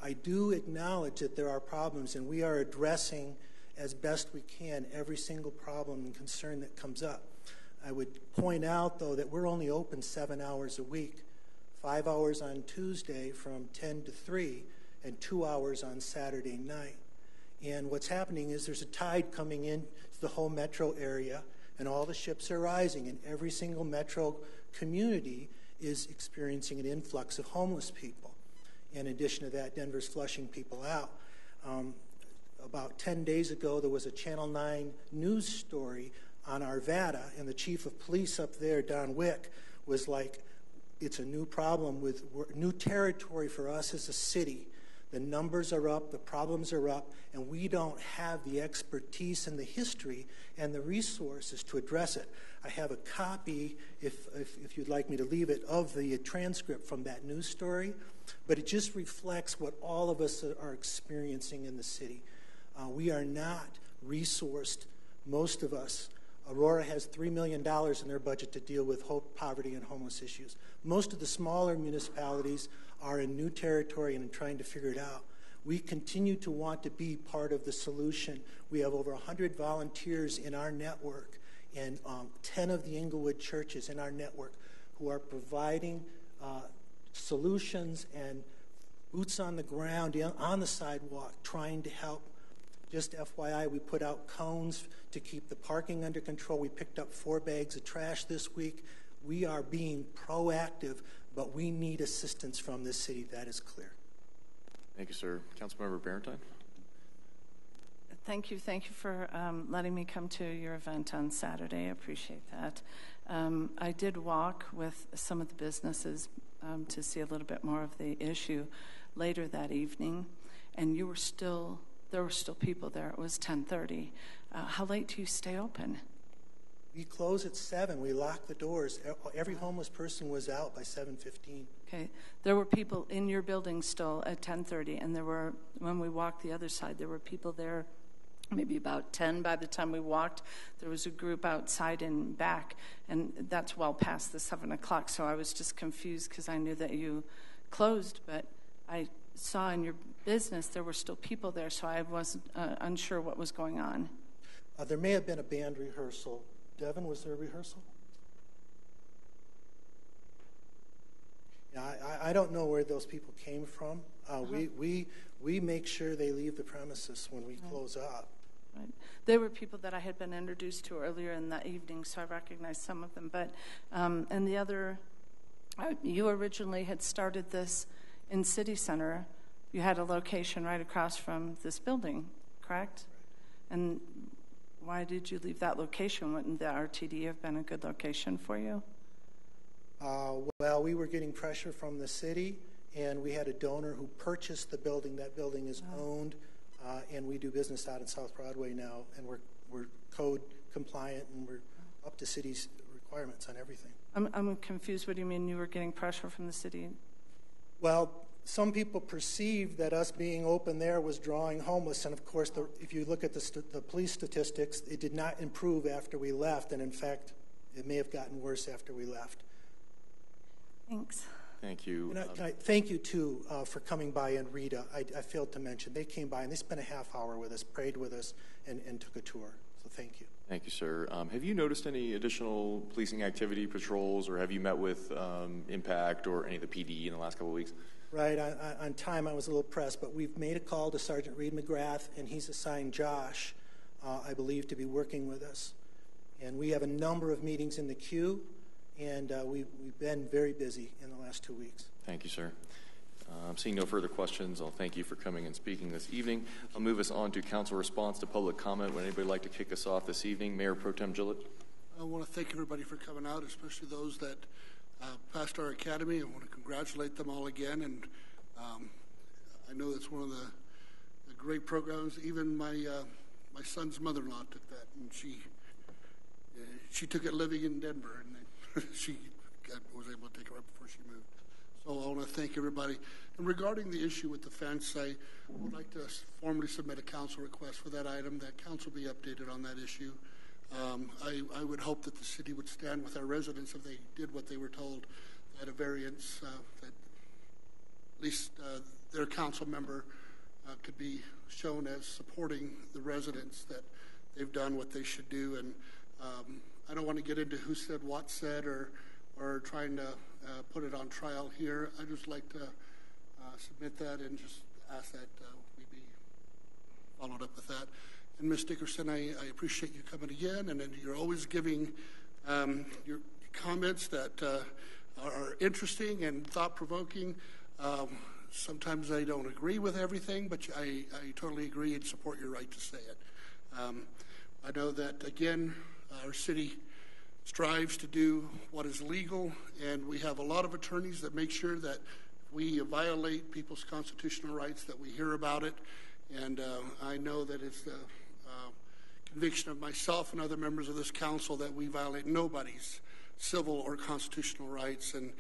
I do acknowledge that there are problems, and we are addressing as best we can every single problem and concern that comes up. I would point out, though, that we're only open 7 hours a week, 5 hours on Tuesday from 10 to 3, and 2 hours on Saturday night. And what's happening is there's a tide coming in to the whole metro area, and all the ships are rising, and every single metro community is experiencing an influx of homeless people. In addition to that, Denver's flushing people out. About 10 days ago, there was a Channel 9 news story on Arvada, and the chief of police up there, Don Wick, was like, it's a new problem with new territory for us as a city. The numbers are up, the problems are up, and we don't have the expertise and the history and the resources to address it. I have a copy, if you'd like me to leave it, of the transcript from that news story, but it just reflects what all of us are experiencing in the city. We are not resourced, most of us. Aurora has $3 million in their budget to deal with poverty and homeless issues. Most of the smaller municipalities are in new territory and trying to figure it out. We continue to want to be part of the solution. We have over 100 volunteers in our network and 10 of the Englewood churches in our network who are providing solutions and boots on the ground, on the sidewalk, trying to help. Just FYI, we put out cones to keep the parking under control. We picked up 4 bags of trash this week. We are being proactive, but we need assistance from this city. That is clear. Thank you, sir. Councilmember Barentine. Thank you for letting me come to your event on Saturday. I appreciate that. I did walk with some of the businesses to see a little bit more of the issue later that evening, and there were still people there. It was 10:30. How late do you stay open? We close at 7. We lock the doors. Every homeless person was out by 7:15. Okay. There were people in your building still at 10:30, and when we walked the other side, there were people there, maybe about 10 by the time we walked. There was a group outside and back, and that's well past the 7 o'clock, so I was just confused because I knew that you closed, but I saw in your business there were still people there, so I wasn't unsure what was going on. There may have been a band rehearsal. Devin, was there a rehearsal? Yeah, I don't know where those people came from. We make sure they leave the premises when we close up. Right. There were people that I had been introduced to earlier in the evening, so I recognized some of them. But and the other, you originally had started this in City Center. You had a location right across from this building, correct? And why did you leave that location? Wouldn't the RTD have been a good location for you? Well, we were getting pressure from the city, and we had a donor who purchased the building. That building is owned, and we do business out in South Broadway now, and we're code compliant, and we're up to city's requirements on everything. I'm confused. What do you mean you were getting pressure from the city? Well, some people perceived that us being open there was drawing homeless, and of course, if you look at the police statistics, it did not improve after we left, and in fact, it may have gotten worse after we left. Thanks. Thank you. And thank you, too, for coming by, and Rita, I failed to mention. They came by, and they spent a half hour with us, prayed with us, and took a tour, so thank you. Thank you, sir. Have you noticed any additional policing activity, patrols, or have you met with Impact or any of the PD in the last couple of weeks? Right. On time, I was a little pressed, but we've made a call to Sergeant Reed McGrath, and he's assigned Josh, I believe, to be working with us. And we have a number of meetings in the queue, and we've been very busy in the last 2 weeks. Thank you, sir. Seeing no further questions, I'll thank you for coming and speaking this evening. I'll move us on to council response to public comment. Would anybody like to kick us off this evening? Mayor Pro Tem Gillett. I want to thank everybody for coming out, especially those that passed our academy. I want to congratulate them all again, and I know it's one of the great programs. Even my son's mother-in-law took that, and she took it living in Denver, and she was able to take it right before she moved. So I want to thank everybody. And regarding the issue with the fence, I would like to formally submit a council request for that item, that council be updated on that issue. I would hope that the city would stand with our residents if they did what they were told, that a variance, that at least their council member could be shown as supporting the residents, that they've done what they should do. And I don't want to get into who said what said or trying to put it on trial here. I just like to submit that and just ask that we be followed up with that. And Ms. Dickerson, I appreciate you coming again, and you're always giving your comments that are interesting and thought-provoking. Sometimes I don't agree with everything, but I totally agree and support your right to say it. I know that, again, our city strives to do what is legal, and we have a lot of attorneys that make sure that we violate people's constitutional rights, that we hear about it. And I know that it's the conviction of myself and other members of this council that we violate nobody's civil or constitutional rights. And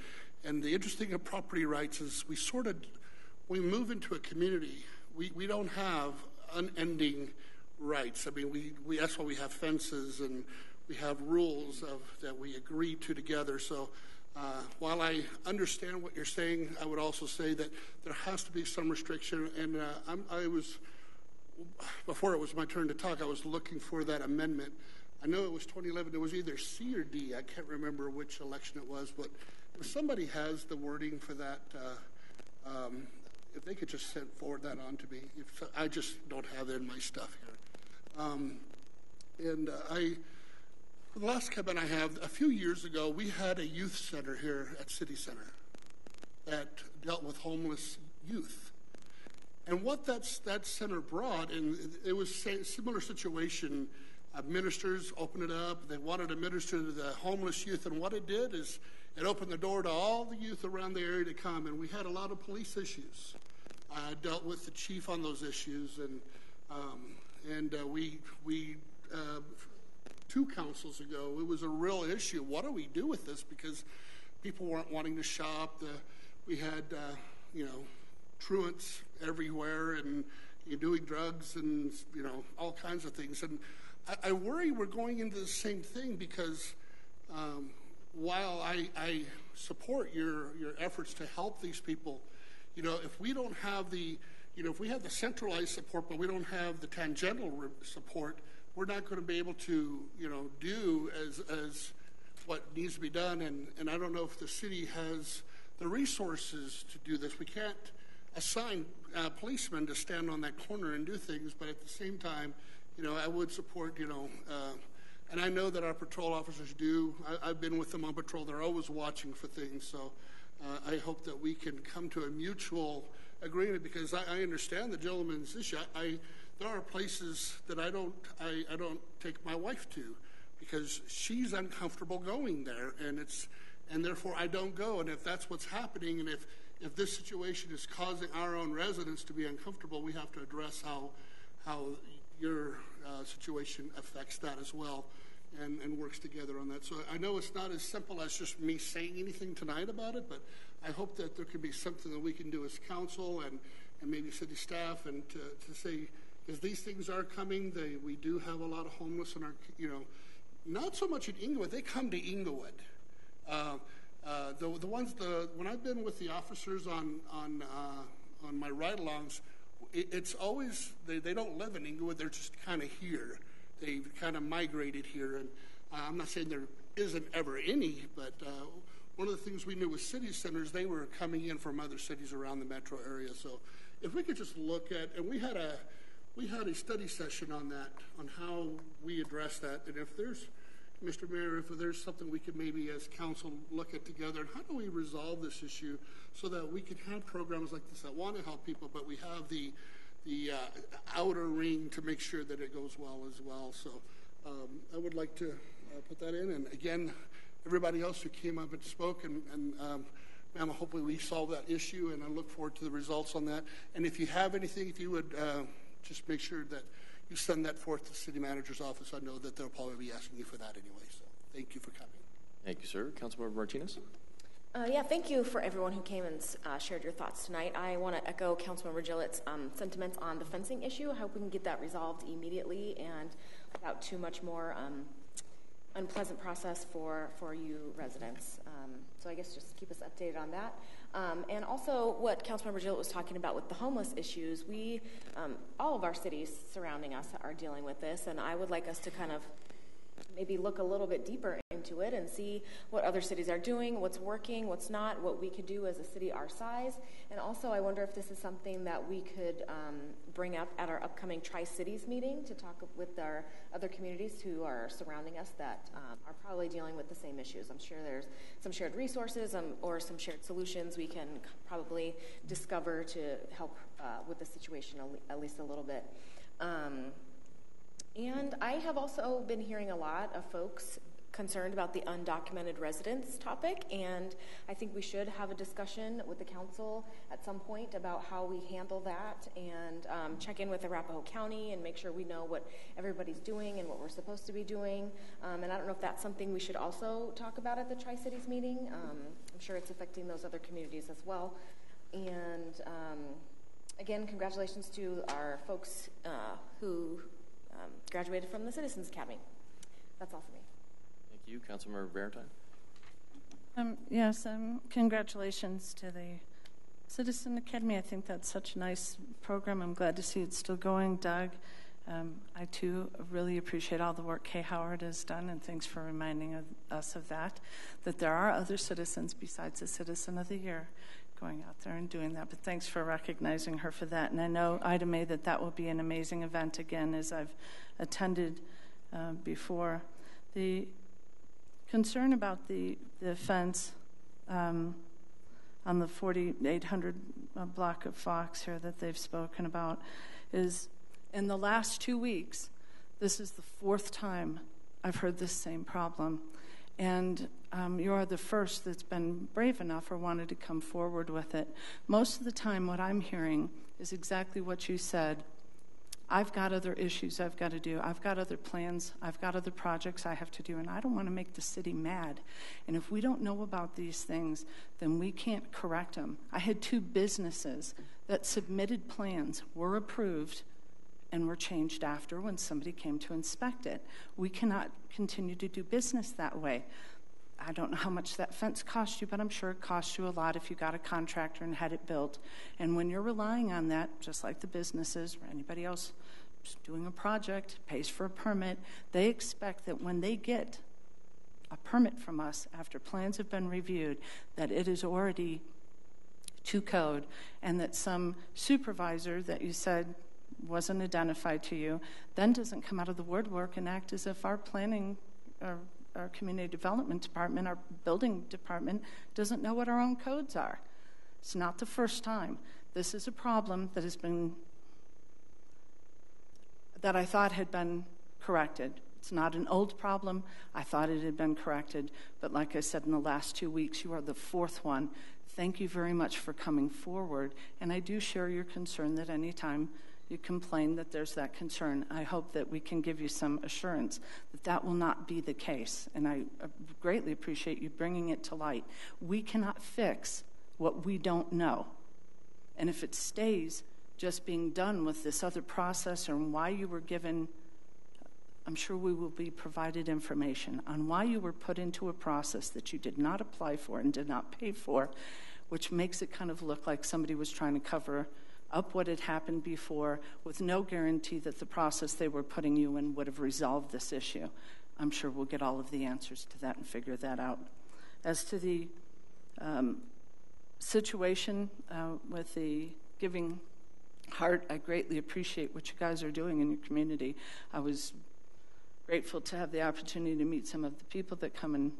the interesting of property rights is we move into a community, we don't have unending rights. I mean, that's why we have fences and we have rules that we agree to together. So while I understand what you're saying, I would also say that there has to be some restriction. And before it was my turn to talk, I was looking for that amendment. I know it was 2011. It was either C or D. I can't remember which election it was, but if somebody has the wording for that, if they could just send forward that on to me. I just don't have it in my stuff here. For the last comment I have, a few years ago, we had a youth center here at City Center that dealt with homeless youth. And what that center brought, and it was a similar situation, ministers opened it up. They wanted to minister to the homeless youth, and what it did is it opened the door to all the youth around the area to come, and we had a lot of police issues. I dealt with the chief on those issues, and we 2 councils ago, it was a real issue. What do we do with this? Because people weren't wanting to shop. We had, truants everywhere, and you're doing drugs and, all kinds of things. And I worry we're going into the same thing because while I support your efforts to help these people, if we don't have if we have the centralized support, but we don't have the tangential support, we're not going to be able to, do as what needs to be done. And I don't know if the city has the resources to do this. We can't assign policemen to stand on that corner and do things, but at the same time, I would support, and I know that our patrol officers do. I've been with them on patrol. They're always watching for things. So I hope that we can come to a mutual agreement, because I understand the gentleman's issue. There are places that I don't take my wife to because she's uncomfortable going there, and therefore I don't go. And if that's what's happening, and if this situation is causing our own residents to be uncomfortable, we have to address how your situation affects that as well, and works together on that. So I know it's not as simple as just me saying anything tonight about it, but I hope that there could be something that we can do as council and maybe city staff, and to say, because these things are coming. We do have a lot of homeless in our, not so much in Englewood. They come to Englewood. When I've been with the officers on my ride-alongs, it's always they don't live in Englewood. They're just kind of here. They've kind of migrated here, and I'm not saying there isn't ever any, but one of the things we knew with city centers, they were coming in from other cities around the metro area. So if we could just look at, and we had a study session on that, on how we address that, and if there's, Mr. Mayor, if there's something we could maybe as council look at together, and how do we resolve this issue so that we can have programs like this that want to help people, but we have the outer ring to make sure that it goes well as well. So I would like to put that in. And again, everybody else who came up and spoke, and ma'am, hopefully we solve that issue, and I look forward to the results on that. And if you have anything, if you would just make sure that you send that forth to the city manager's office. I know that they'll probably be asking you for that anyway. So thank you for coming. Thank you, sir. Councilmember Martinez. Thank you for everyone who came and shared your thoughts tonight. I want to echo Councilmember Gillett's sentiments on the fencing issue. I hope we can get that resolved immediately and without too much more unpleasant process for you residents. So I guess just keep us updated on that. And also what Councilmember Gillett was talking about with the homeless issues, all of our cities surrounding us are dealing with this, and I would like us to kind of maybe look a little bit deeper into it and see what other cities are doing, what's working, what's not, what we could do as a city our size. And also I wonder if this is something that we could bring up at our upcoming Tri-Cities meeting to talk with our other communities who are surrounding us that are probably dealing with the same issues. I'm sure there's some shared resources or some shared solutions we can probably discover to help with the situation at least a little bit. And I have also been hearing a lot of folks concerned about the undocumented residents topic, and I think we should have a discussion with the council at some point about how we handle that, and check in with Arapahoe County and make sure we know what everybody's doing and what we're supposed to be doing. And I don't know if that's something we should also talk about at the Tri-Cities meeting. I'm sure it's affecting those other communities as well. And again, congratulations to our folks who graduated from the Citizens Academy. That's all for me. Thank you. Councilmember Valentine. Yes, congratulations to the Citizen Academy. I think that's such a nice program. I'm glad to see it's still going. Doug, I too really appreciate all the work Kay Howard has done, and thanks for reminding us of that there are other citizens besides the Citizen of the Year going out there and doing that. But thanks for recognizing her for that. And I know, Ida May, that will be an amazing event again, as I've attended before. The concern about the fence on the 4800 block of Fox here that they've spoken about is, in the last 2 weeks, this is the fourth time I've heard this same problem. And you are the first that's been brave enough or wanted to come forward with it. Most of the time what I'm hearing is exactly what you said. I've got other issues I've got to do. I've got other plans. I've got other projects I have to do, and I don't want to make the city mad. And if we don't know about these things, then we can't correct them. I had 2 businesses that submitted plans, were approved, and were changed after when somebody came to inspect it. We cannot continue to do business that way. I don't know how much that fence cost you, but I'm sure it cost you a lot if you got a contractor and had it built. And when you're relying on that, just like the businesses or anybody else doing a project, pays for a permit, they expect that when they get a permit from us after plans have been reviewed, that it is already to code, and that some supervisor that you said wasn't identified to you then doesn't come out of the woodwork and act as if our planning or our community development department, our building department, doesn't know what our own codes are. It's not the first time. This is a problem that I thought had been corrected. It's not an old problem. I thought it had been corrected. But like I said, in the last 2 weeks, you are the fourth one. Thank you very much for coming forward. And I do share your concern that anytime you complain that there's that concern. I hope that we can give you some assurance that that will not be the case. And I greatly appreciate you bringing it to light. We cannot fix what we don't know. And if it stays just being done with this other process and why you were given, I'm sure we will be provided information on why you were put into a process that you did not apply for and did not pay for, which makes it kind of look like somebody was trying to cover up what had happened before with no guarantee that the process they were putting you in would have resolved this issue. I'm sure we'll get all of the answers to that and figure that out. As to the situation with the Giving Heart, I greatly appreciate what you guys are doing in your community. I was grateful to have the opportunity to meet some of the people that come and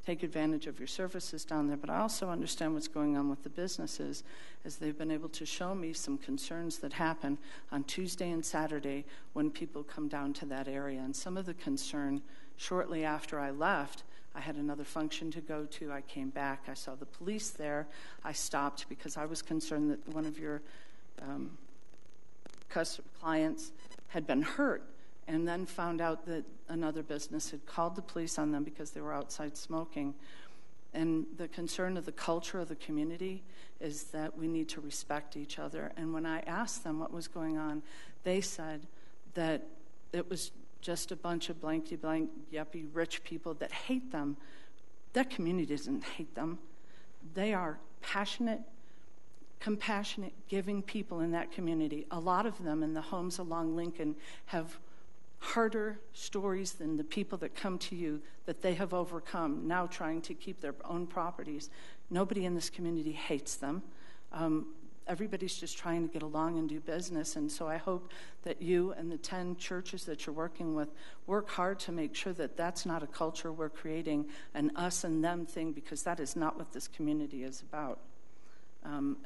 take advantage of your services down there, but I also understand what's going on with the businesses, as they've been able to show me some concerns that happen on Tuesday and Saturday when people come down to that area. And some of the concern, shortly after I left, I had another function to go to. I came back. I saw the police there. I stopped because I was concerned that one of your clients had been hurt, and then found out that another business had called the police on them because they were outside smoking. And the concern of the culture of the community is that we need to respect each other. And when I asked them what was going on, they said that it was just a bunch of blankety-blank, yuppie, rich people that hate them. That community doesn't hate them. They are passionate, compassionate, giving people in that community. A lot of them in the homes along Lincoln have harder stories than the people that come to you that they have overcome, now trying to keep their own properties. Nobody in this community hates them. Everybody's just trying to get along and do business. And so I hope that you and the 10 churches that you're working with work hard to make sure that that's not a culture we're creating, an us and them thing, because that is not what this community is about.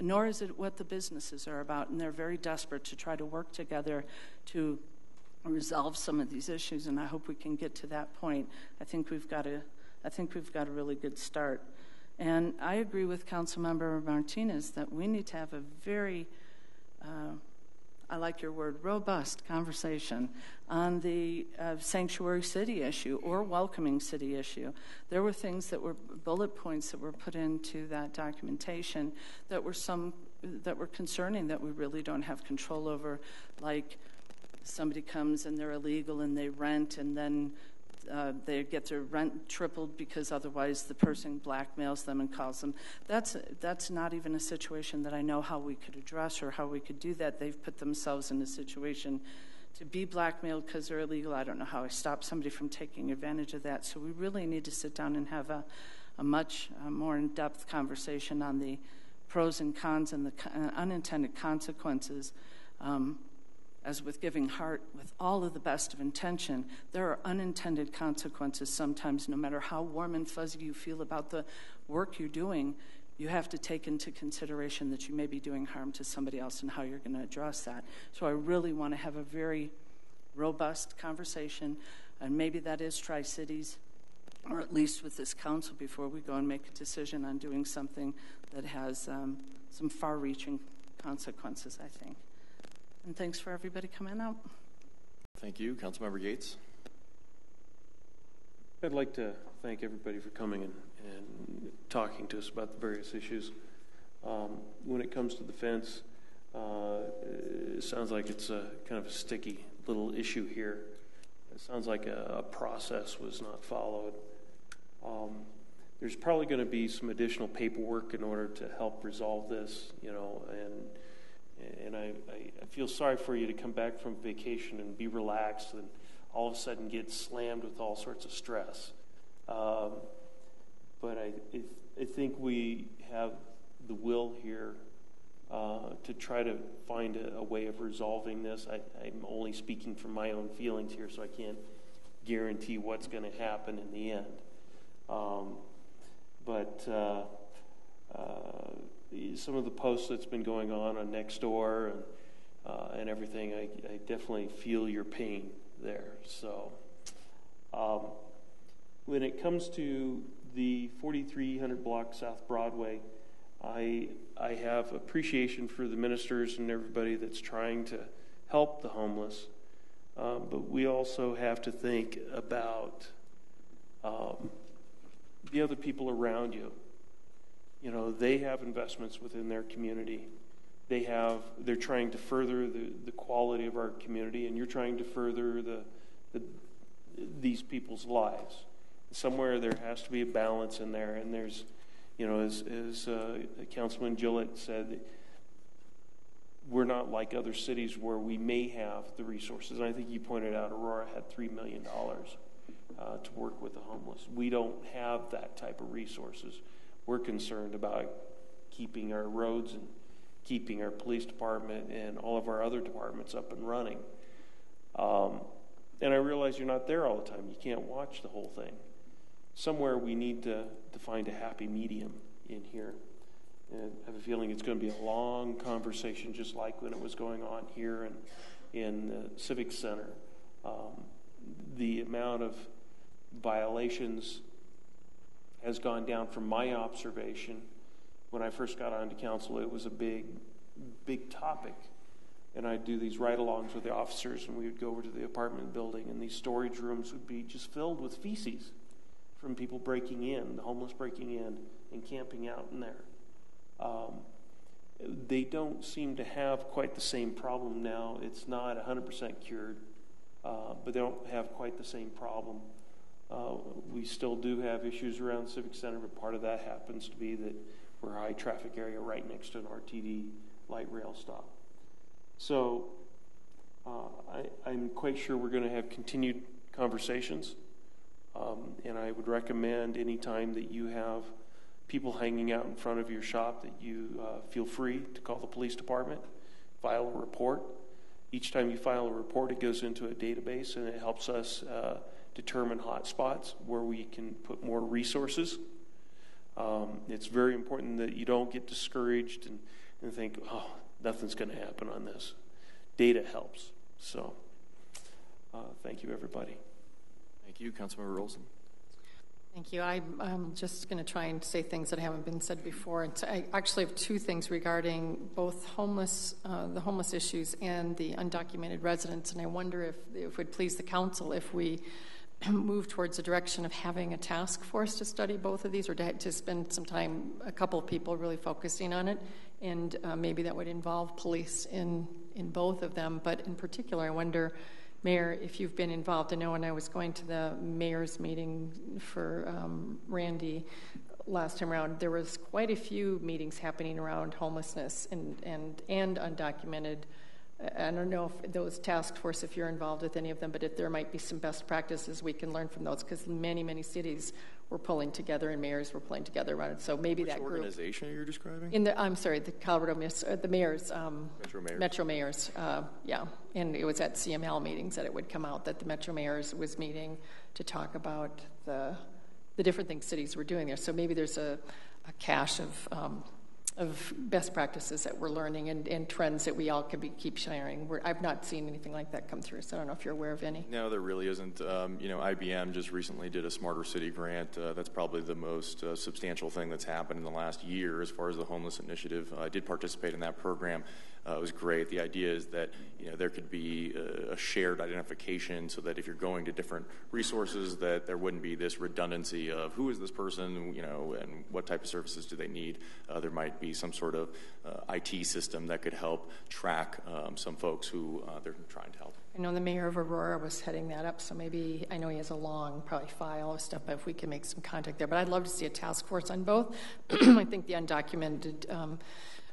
Nor is it what the businesses are about. And they're very desperate to try to work together to resolve some of these issues, and I hope we can get to that point. I think we've got a really good start. And I agree with Councilmember Martinez that we need to have a very, I like your word, robust conversation on the sanctuary city issue or welcoming city issue. There were things that were bullet points that were put into that documentation that were concerning that we really don't have control over, like somebody comes and they're illegal and they rent and then they get their rent tripled because otherwise the person blackmails them and calls them. That's not even a situation that I know how we could address or how we could do that. They've put themselves in a situation to be blackmailed because they're illegal. I don't know how I stop somebody from taking advantage of that. So we really need to sit down and have a much more in-depth conversation on the pros and cons and the unintended consequences. As with giving heart with all of the best of intention, there are unintended consequences sometimes. No matter how warm and fuzzy you feel about the work you're doing, you have to take into consideration that you may be doing harm to somebody else and how you're going to address that. So I really want to have a very robust conversation, and maybe that is Tri-Cities, or at least with this council before we go and make a decision on doing something that has some far-reaching consequences, I think. And thanks for everybody coming out. Thank you. Councilmember Gates. I'd like to thank everybody for coming and talking to us about the various issues. When it comes to the fence, it sounds like it's a kind of a sticky little issue here. It sounds like a process was not followed. There's probably going to be some additional paperwork in order to help resolve this, and I feel sorry for you to come back from vacation and be relaxed and all of a sudden get slammed with all sorts of stress. But I think we have the will here to try to find a way of resolving this. I'm only speaking from my own feelings here, so I can't guarantee what's going to happen in the end. But some of the posts that's been going on Nextdoor and everything, I definitely feel your pain there. So when it comes to the 4300 block South Broadway, I have appreciation for the ministers and everybody that's trying to help the homeless, but we also have to think about the other people around you. They have investments within their community. They're trying to further the quality of our community, and you're trying to further these people's lives. Somewhere there has to be a balance in there, and there's, as Councilman Gillett said, we're not like other cities where we may have the resources. And I think you pointed out Aurora had $3 million to work with the homeless. We don't have that type of resources. We're concerned about keeping our roads and keeping our police department and all of our other departments up and running. And I realize you're not there all the time. You can't watch the whole thing. Somewhere we need to find a happy medium in here. And I have a feeling it's going to be a long conversation, just like when it was going on here in the Civic Center. The amount of violations has gone down from my observation. When I first got onto council, it was a big topic. And I'd do these ride-alongs with the officers, and we would go over to the apartment building, and these storage rooms would be just filled with feces from people breaking in, the homeless breaking in and camping out in there. They don't seem to have quite the same problem now. It's not 100% cured, but they don't have quite the same problem. We still do have issues around the Civic Center, but part of that happens to be that we're a high-traffic area right next to an RTD light rail stop. So I'm quite sure we're going to have continued conversations, and I would recommend any time that you have people hanging out in front of your shop that you feel free to call the police department, file a report. Each time you file a report, it goes into a database, and it helps us determine hot spots where we can put more resources. It's very important that you don't get discouraged and think, oh, nothing's going to happen on this. Data helps. So Thank you, everybody. Thank you, Councilmember Olson. Thank you. I'm just going to try and say things that haven't been said before. And I actually have two things regarding both the homeless issues and the undocumented residents. And I wonder if it would please the council if we move towards the direction of having a task force to study both of these, or to spend some time, a couple of people really focusing on it. And maybe that would involve police in both of them. But in particular, I wonder, Mayor, if you've been involved. I know when I was going to the mayor's meeting for Randy last time around, there was quite a few meetings happening around homelessness and undocumented. I don't know if those task force, if you're involved with any of them, but if there might be some best practices we can learn from those, because many cities were pulling together and mayors were pulling together around it. So maybe that group. Which organization are you describing? I'm sorry, the Colorado the mayors. Metro mayors. Yeah, and it was at CML meetings that it would come out that the Metro mayors was meeting to talk about the different things cities were doing there. So maybe there's a cache of best practices that we're learning and trends that we all could keep sharing. I've not seen anything like that come through, so I don't know if you're aware of any. No, there really isn't. IBM just recently did a Smarter City grant. That's probably the most substantial thing that's happened in the last year as far as the homeless initiative. I did participate in that program. It was great. The idea is that there could be a shared identification so that if you're going to different resources, that there wouldn't be this redundancy of who is this person, and what type of services do they need. There might be some sort of IT system that could help track some folks who they're trying to help. I know the mayor of Aurora was heading that up, so maybe, I know he has a long, probably file of stuff, but if we can make some contact there. But I'd love to see a task force on both. I think the undocumented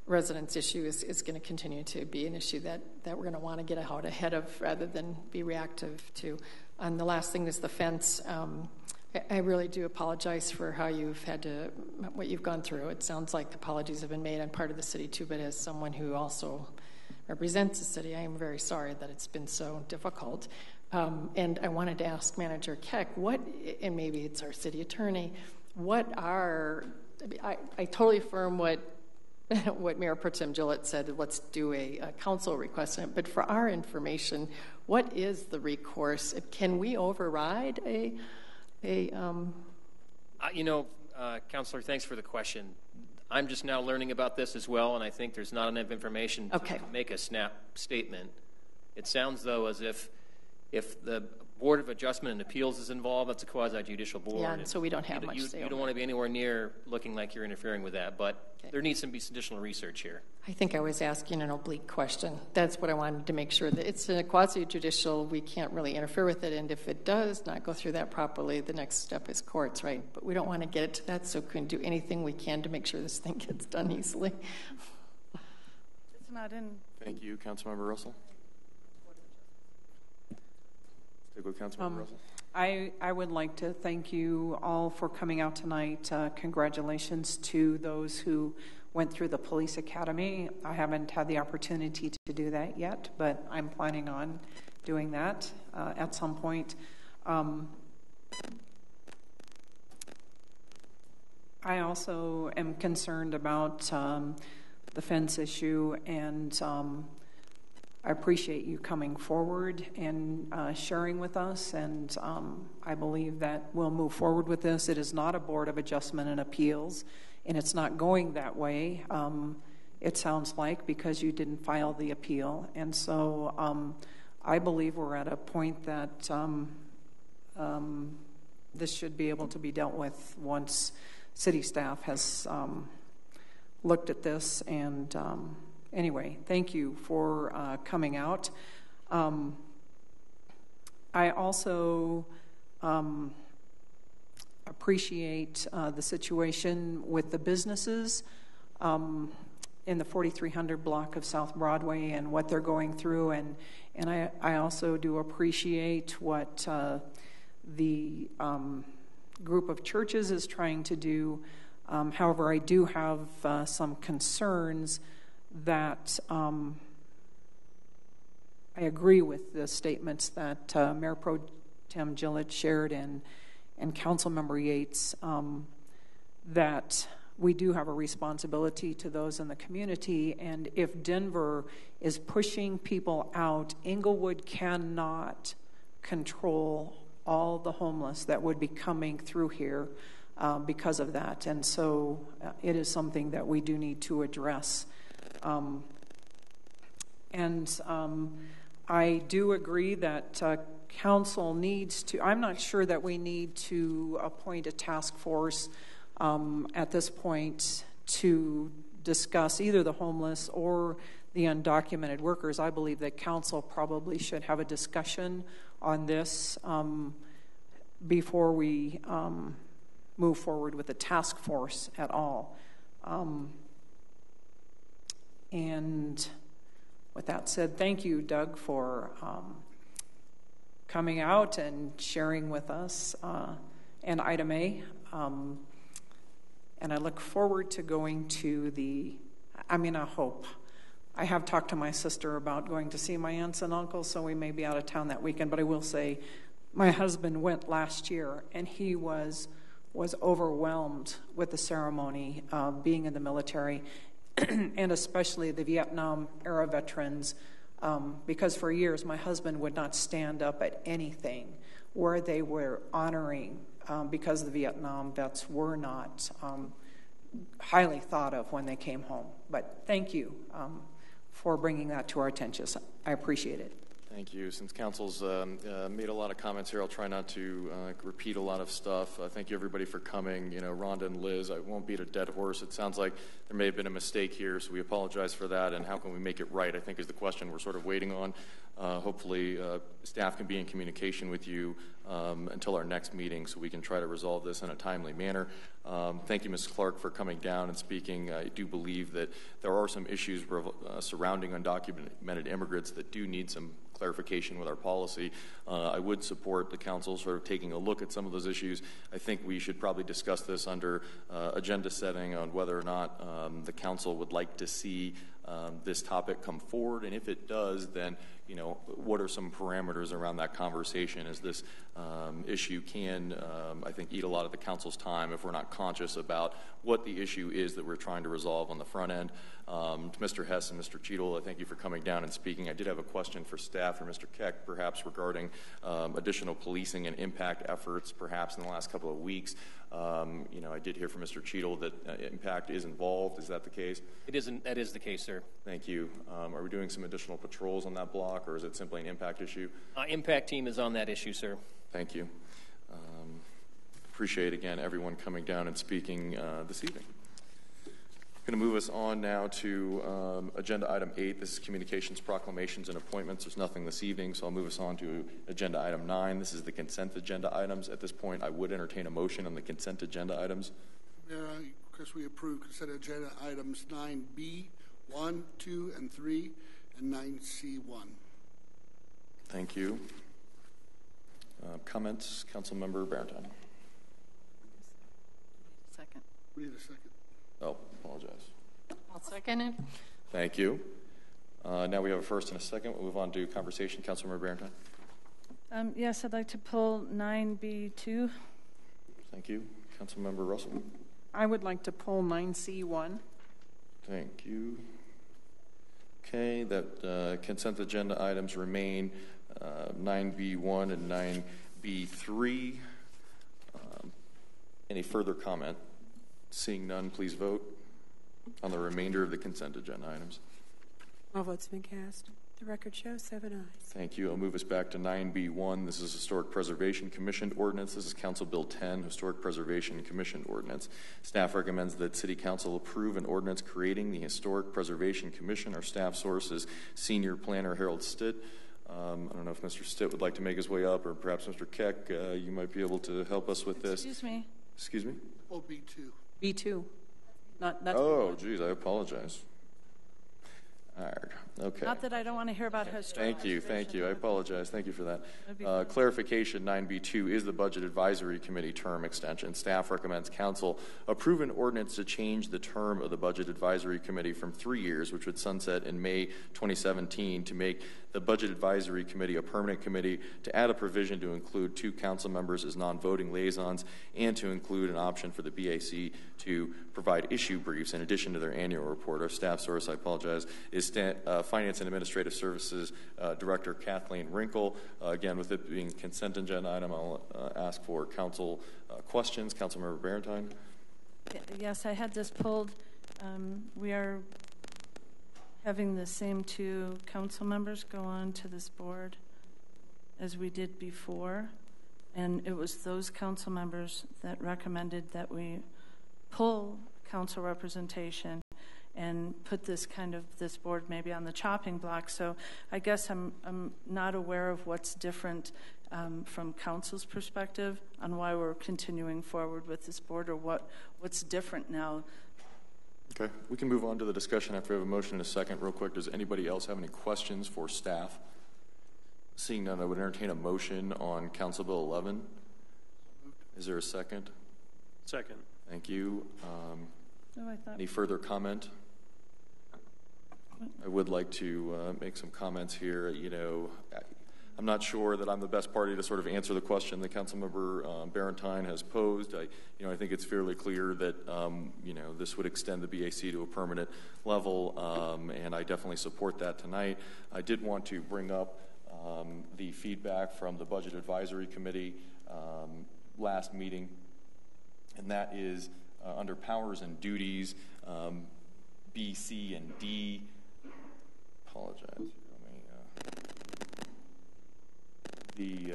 residents issue is going to continue to be an issue that we're going to want to get out ahead of rather than be reactive to. And the last thing is the fence. I really do apologize for how what you've gone through. It sounds like apologies have been made on part of the city too, but as someone who also represents the city, I am very sorry that it's been so difficult. And I wanted to ask Manager Keck, and maybe it's our city attorney, I totally affirm what Mayor Pro Tem Gillette said, let's do a council request on it. But for our information, what is the recourse? Can we override Counselor, thanks for the question. I'm just now learning about this as well, and I think there's not enough information to make a snap statement. It sounds, though, as if the Board of Adjustment and Appeals is involved, that's a quasi-judicial board. Yeah, and so we don't have much say. You don't want to be anywhere near looking like you're interfering with that, but there needs to be some additional research here. I think I was asking an oblique question. That's what I wanted to make sure that it's a quasi-judicial, we can't really interfere with it, and if it does not go through that properly, the next step is courts, right? But we don't want to get it to that, so we can do anything we can to make sure this thing gets done easily. It's not in. Thank you, Councilmember Russell. Stick with Councilmember Russell. I would like to thank you all for coming out tonight. Congratulations to those who went through the police academy. I haven't had the opportunity to do that yet, but I'm planning on doing that at some point. I also am concerned about the fence issue, and I appreciate you coming forward and sharing with us, and I believe that we'll move forward with this. It is not a Board of Adjustment and Appeals, and it's not going that way, it sounds like, because you didn't file the appeal. And so I believe we're at a point that this should be able to be dealt with once city staff has looked at this. And anyway, thank you for coming out. I also appreciate the situation with the businesses in the 4300 block of South Broadway and what they're going through. And I also do appreciate what the group of churches is trying to do. However, I do have some concerns that I agree with the statements that Mayor Pro Tem Gillette shared and Councilmember Yates, that we do have a responsibility to those in the community, and if Denver is pushing people out, Englewood cannot control all the homeless that would be coming through here because of that. And so it is something that we do need to address. I do agree that council needs to, I'm not sure that we need to appoint a task force at this point to discuss either the homeless or the undocumented workers. I believe that council probably should have a discussion on this before we move forward with the task force at all. And with that said, thank you, Doug, for coming out and sharing with us and item A. And I look forward to going to I hope. I have talked to my sister about going to see my aunts and uncles, so we may be out of town that weekend. But I will say, my husband went last year, and he was overwhelmed with the ceremony, being in the military, and especially the Vietnam-era veterans, because for years my husband would not stand up at anything where they were honoring, because the Vietnam vets were not highly thought of when they came home. But thank you for bringing that to our attention. I appreciate it. Thank you. Since council's made a lot of comments here, I'll try not to repeat a lot of stuff. Thank you, everybody, for coming. Rhonda and Liz, I won't beat a dead horse. It sounds like there may have been a mistake here, so we apologize for that. And how can we make it right, I think, is the question we're sort of waiting on. Hopefully, staff can be in communication with you until our next meeting so we can try to resolve this in a timely manner. Thank you, Ms. Clarke, for coming down and speaking. I do believe that there are some issues surrounding undocumented immigrants that do need some clarification with our policy. I would support the council sort of taking a look at some of those issues. I think we should probably discuss this under agenda setting on whether or not the council would like to see this topic come forward, and if it does, then what are some parameters around that conversation, as this issue can, I think, eat a lot of the council's time if we're not conscious about what the issue is that we're trying to resolve on the front end. To Mr. Hess and Mr. Cheadle, I thank you for coming down and speaking. I did have a question for staff, or Mr. Keck, perhaps regarding additional policing and impact efforts, perhaps in the last couple of weeks. I did hear from Mr. Cheadle that impact is involved. Is that the case? That is the case, sir. Thank you. Are we doing some additional patrols on that block, or is it simply an impact issue? Impact team is on that issue, sir. Thank you. Appreciate, again, everyone coming down and speaking this evening. I'm going to move us on now to agenda item 8. This is communications, proclamations, and appointments. There's nothing this evening, so I'll move us on to agenda item 9. This is the consent agenda items. At this point, I would entertain a motion on the consent agenda items. Mayor, I request we approve consent agenda items 9B, 1, 2, and 3, and 9C1. Thank you. Comments? Councilmember Barrington. Second. We need a second. Oh, apologize. I'll second it. Thank you. Now we have a first and a second. We'll move on to conversation. Councilmember Barrington. Yes, I'd like to pull 9B2. Thank you. Councilmember Russell. I would like to pull 9C1. Thank you. Okay, that consent agenda items remain 9B1 and 9B3. Any further comment? Seeing none, please vote on the remainder of the consent agenda items. All votes have been cast. The record shows 7 ayes. Thank you. I'll move us back to 9B1. This is Historic Preservation Commission ordinance. This is Council Bill 10, Historic Preservation Commission ordinance. Staff recommends that City Council approve an ordinance creating the Historic Preservation Commission. Our staff source is Senior Planner Harold Stitt. I don't know if Mr. Stitt would like to make his way up, or perhaps Mr. Keck, you might be able to help us with this. Excuse me. Excuse me? Oh, B2. B2. That's oh, geez, I apologize. All right. Okay. Not that I don't want to hear about historic. Thank you. I apologize. Thank you for that. Clarification, 9B2 is the Budget Advisory Committee term extension. Staff recommends council approve an ordinance to change the term of the Budget Advisory Committee from 3 years, which would sunset in May 2017, to make the Budget Advisory Committee a permanent committee, to add a provision to include 2 council members as non-voting liaisons, and to include an option for the BAC to provide issue briefs in addition to their annual report. Our staff source, I apologize, is Finance and Administrative Services Director Kathleen Wrinkle. Again, with it being consent agenda item, I'll ask for council questions. Councilmember Barentine. Yes, I had this pulled. We are having the same two council members go on to this board as we did before, and it was those council members that recommended that we pull council representation and put this board maybe on the chopping block. So I guess I'm not aware of what's different from council's perspective on why we're continuing forward with this board, or what's different now. Okay, we can move on to the discussion after we have a motion and a second. Real quick, does anybody else have any questions for staff? Seeing none, I would entertain a motion on Council Bill 11. Is there a second? Second. Thank you. Any further comment? I would like to make some comments here. You know, I'm not sure that I'm the best party to sort of answer the question that Councilmember Barentine has posed. I think it's fairly clear that this would extend the BAC to a permanent level, and I definitely support that tonight. I did want to bring up the feedback from the Budget Advisory Committee last meeting, and that is under powers and duties, B, C, and D. Apologize. The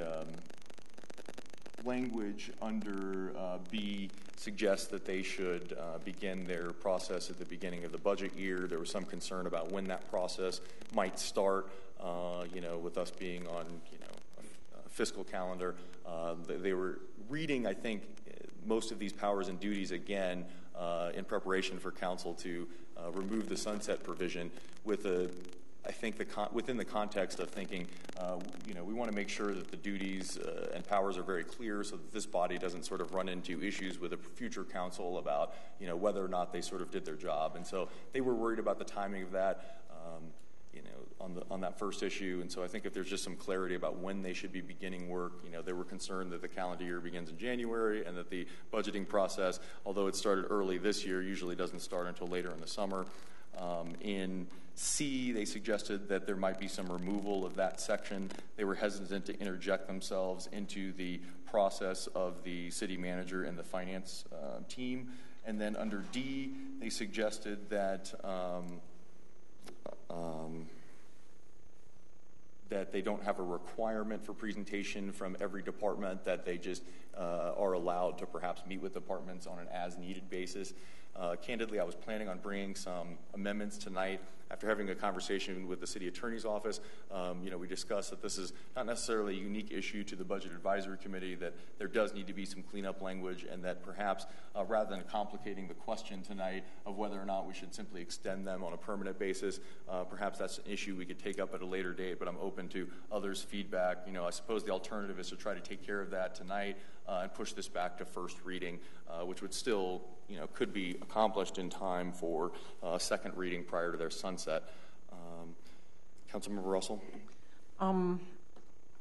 language under B suggests that they should begin their process at the beginning of the budget year. There was some concern about when that process might start, with us being on, a fiscal calendar. They were reading, I think, most of these powers and duties again in preparation for council to remove the sunset provision with I think within the context of thinking, we want to make sure that the duties and powers are very clear so that this body doesn't sort of run into issues with a future council about, whether or not they sort of did their job. And so they were worried about the timing of that, on that first issue. And so I think if there's just some clarity about when they should be beginning work, they were concerned that the calendar year begins in January and that the budgeting process, although it started early this year, usually doesn't start until later in the summer. In C, they suggested that there might be some removal of that section. They were hesitant to interject themselves into the process of the city manager and the finance team. And then under D, they suggested that that they don't have a requirement for presentation from every department, that they just are allowed to perhaps meet with departments on an as-needed basis. Candidly, I was planning on bringing some amendments tonight. After having a conversation with the city attorney's office, we discussed that this is not necessarily a unique issue to the Budget Advisory Committee, that there does need to be some cleanup language, and that perhaps rather than complicating the question tonight of whether or not we should simply extend them on a permanent basis, perhaps that's an issue we could take up at a later date, but I'm open to others' feedback. I suppose the alternative is to try to take care of that tonight and push this back to first reading, which would still, could be accomplished in time for second reading prior to their sunset. Councilmember Russell?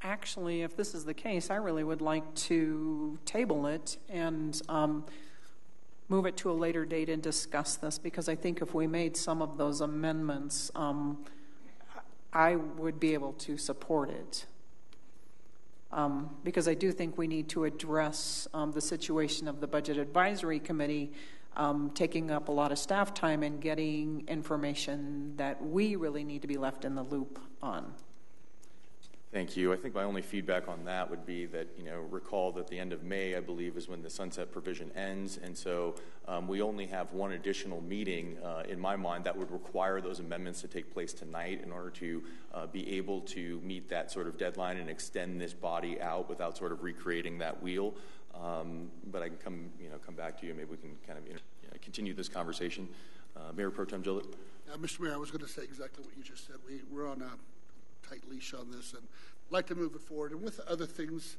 Actually, if this is the case, I really would like to table it and move it to a later date and discuss this, because I think if we made some of those amendments, I would be able to support it. Because I do think we need to address the situation of the Budget Advisory Committee taking up a lot of staff time and getting information that we really need to be left in the loop on. Thank you. I think my only feedback on that would be that, recall that the end of May, I believe, is when the sunset provision ends. And so we only have one additional meeting, in my mind, that would require those amendments to take place tonight in order to be able to meet that sort of deadline and extend this body out without sort of recreating that wheel. But I can come back to you, and maybe we can kind of continue this conversation. Mayor Pro Tem Gillett. Mr. Mayor, I was going to say exactly what you just said. We're on a tight leash on this, and I'd like to move it forward. And with other things,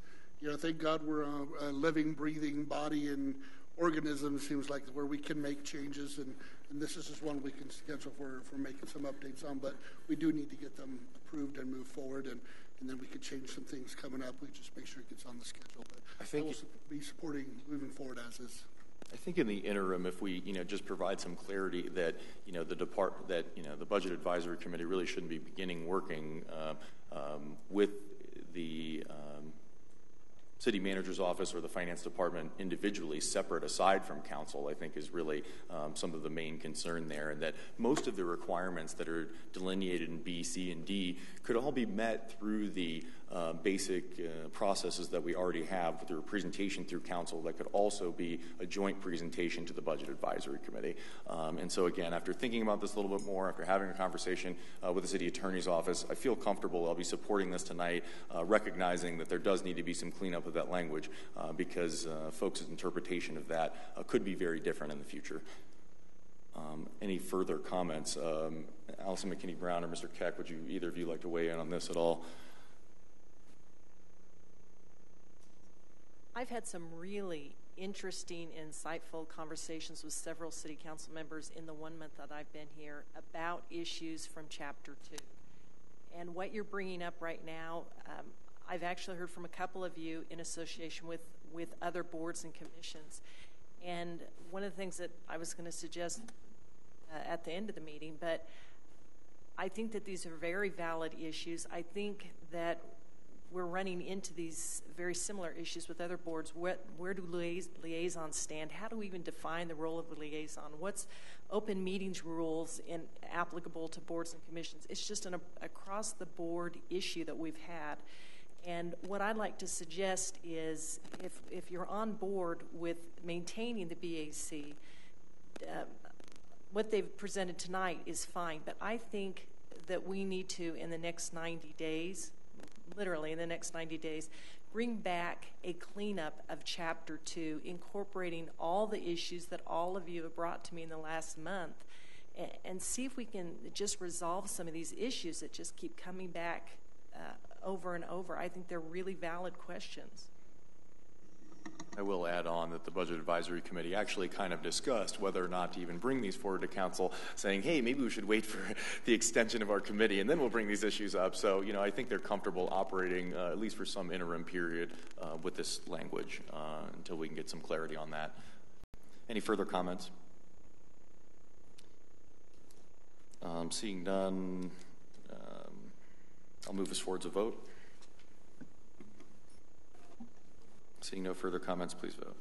thank God we're a living, breathing body and organism, it seems like, where we can make changes, and this is just one we can schedule for making some updates on, but we do need to get them approved and move forward, and then we could change some things coming up. We just make sure it gets on the schedule. But I think we'll be supporting moving forward as is. I think in the interim, if we, just provide some clarity that, the Budget Advisory Committee really shouldn't be beginning working with the city manager's office or the finance department individually, separate aside from council, I think is really some of the main concern there, and that most of the requirements that are delineated in B, C, and D could all be met through the basic processes that we already have through a presentation through council that could also be a joint presentation to the Budget Advisory Committee. And so again, after thinking about this a little bit more, after having a conversation with the city attorney's office, I feel comfortable I'll be supporting this tonight, recognizing that there does need to be some cleanup of that language because folks' interpretation of that could be very different in the future. Any further comments? Allison McKinney-Brown or Mr. Keck, would you either of you like to weigh in on this at all? I've had some really interesting, insightful conversations with several city council members in the 1 month that I've been here about issues from Chapter 2. And what you're bringing up right now, I've actually heard from a couple of you in association with other boards and commissions. And one of the things that I was going to suggest at the end of the meeting, but I think that these are very valid issues. I think that we're running into these very similar issues with other boards. Where do liaisons stand? How do we even define the role of a liaison? What's open meetings rules applicable to boards and commissions? It's just an across-the-board issue that we've had. And what I'd like to suggest is if you're on board with maintaining the BAC, what they've presented tonight is fine. But I think that we need to, in the next 90 days, literally in the next 90 days, bring back a cleanup of Chapter 2, incorporating all the issues that all of you have brought to me in the last month, and see if we can just resolve some of these issues that just keep coming back over and over. I think they're really valid questions. I will add on that the Budget Advisory Committee actually kind of discussed whether or not to even bring these forward to council, saying, hey, maybe we should wait for the extension of our committee and then we'll bring these issues up. So, I think they're comfortable operating, at least for some interim period, with this language until we can get some clarity on that. Any further comments? Seeing none, I'll move us towards a vote. Seeing no further comments, please vote.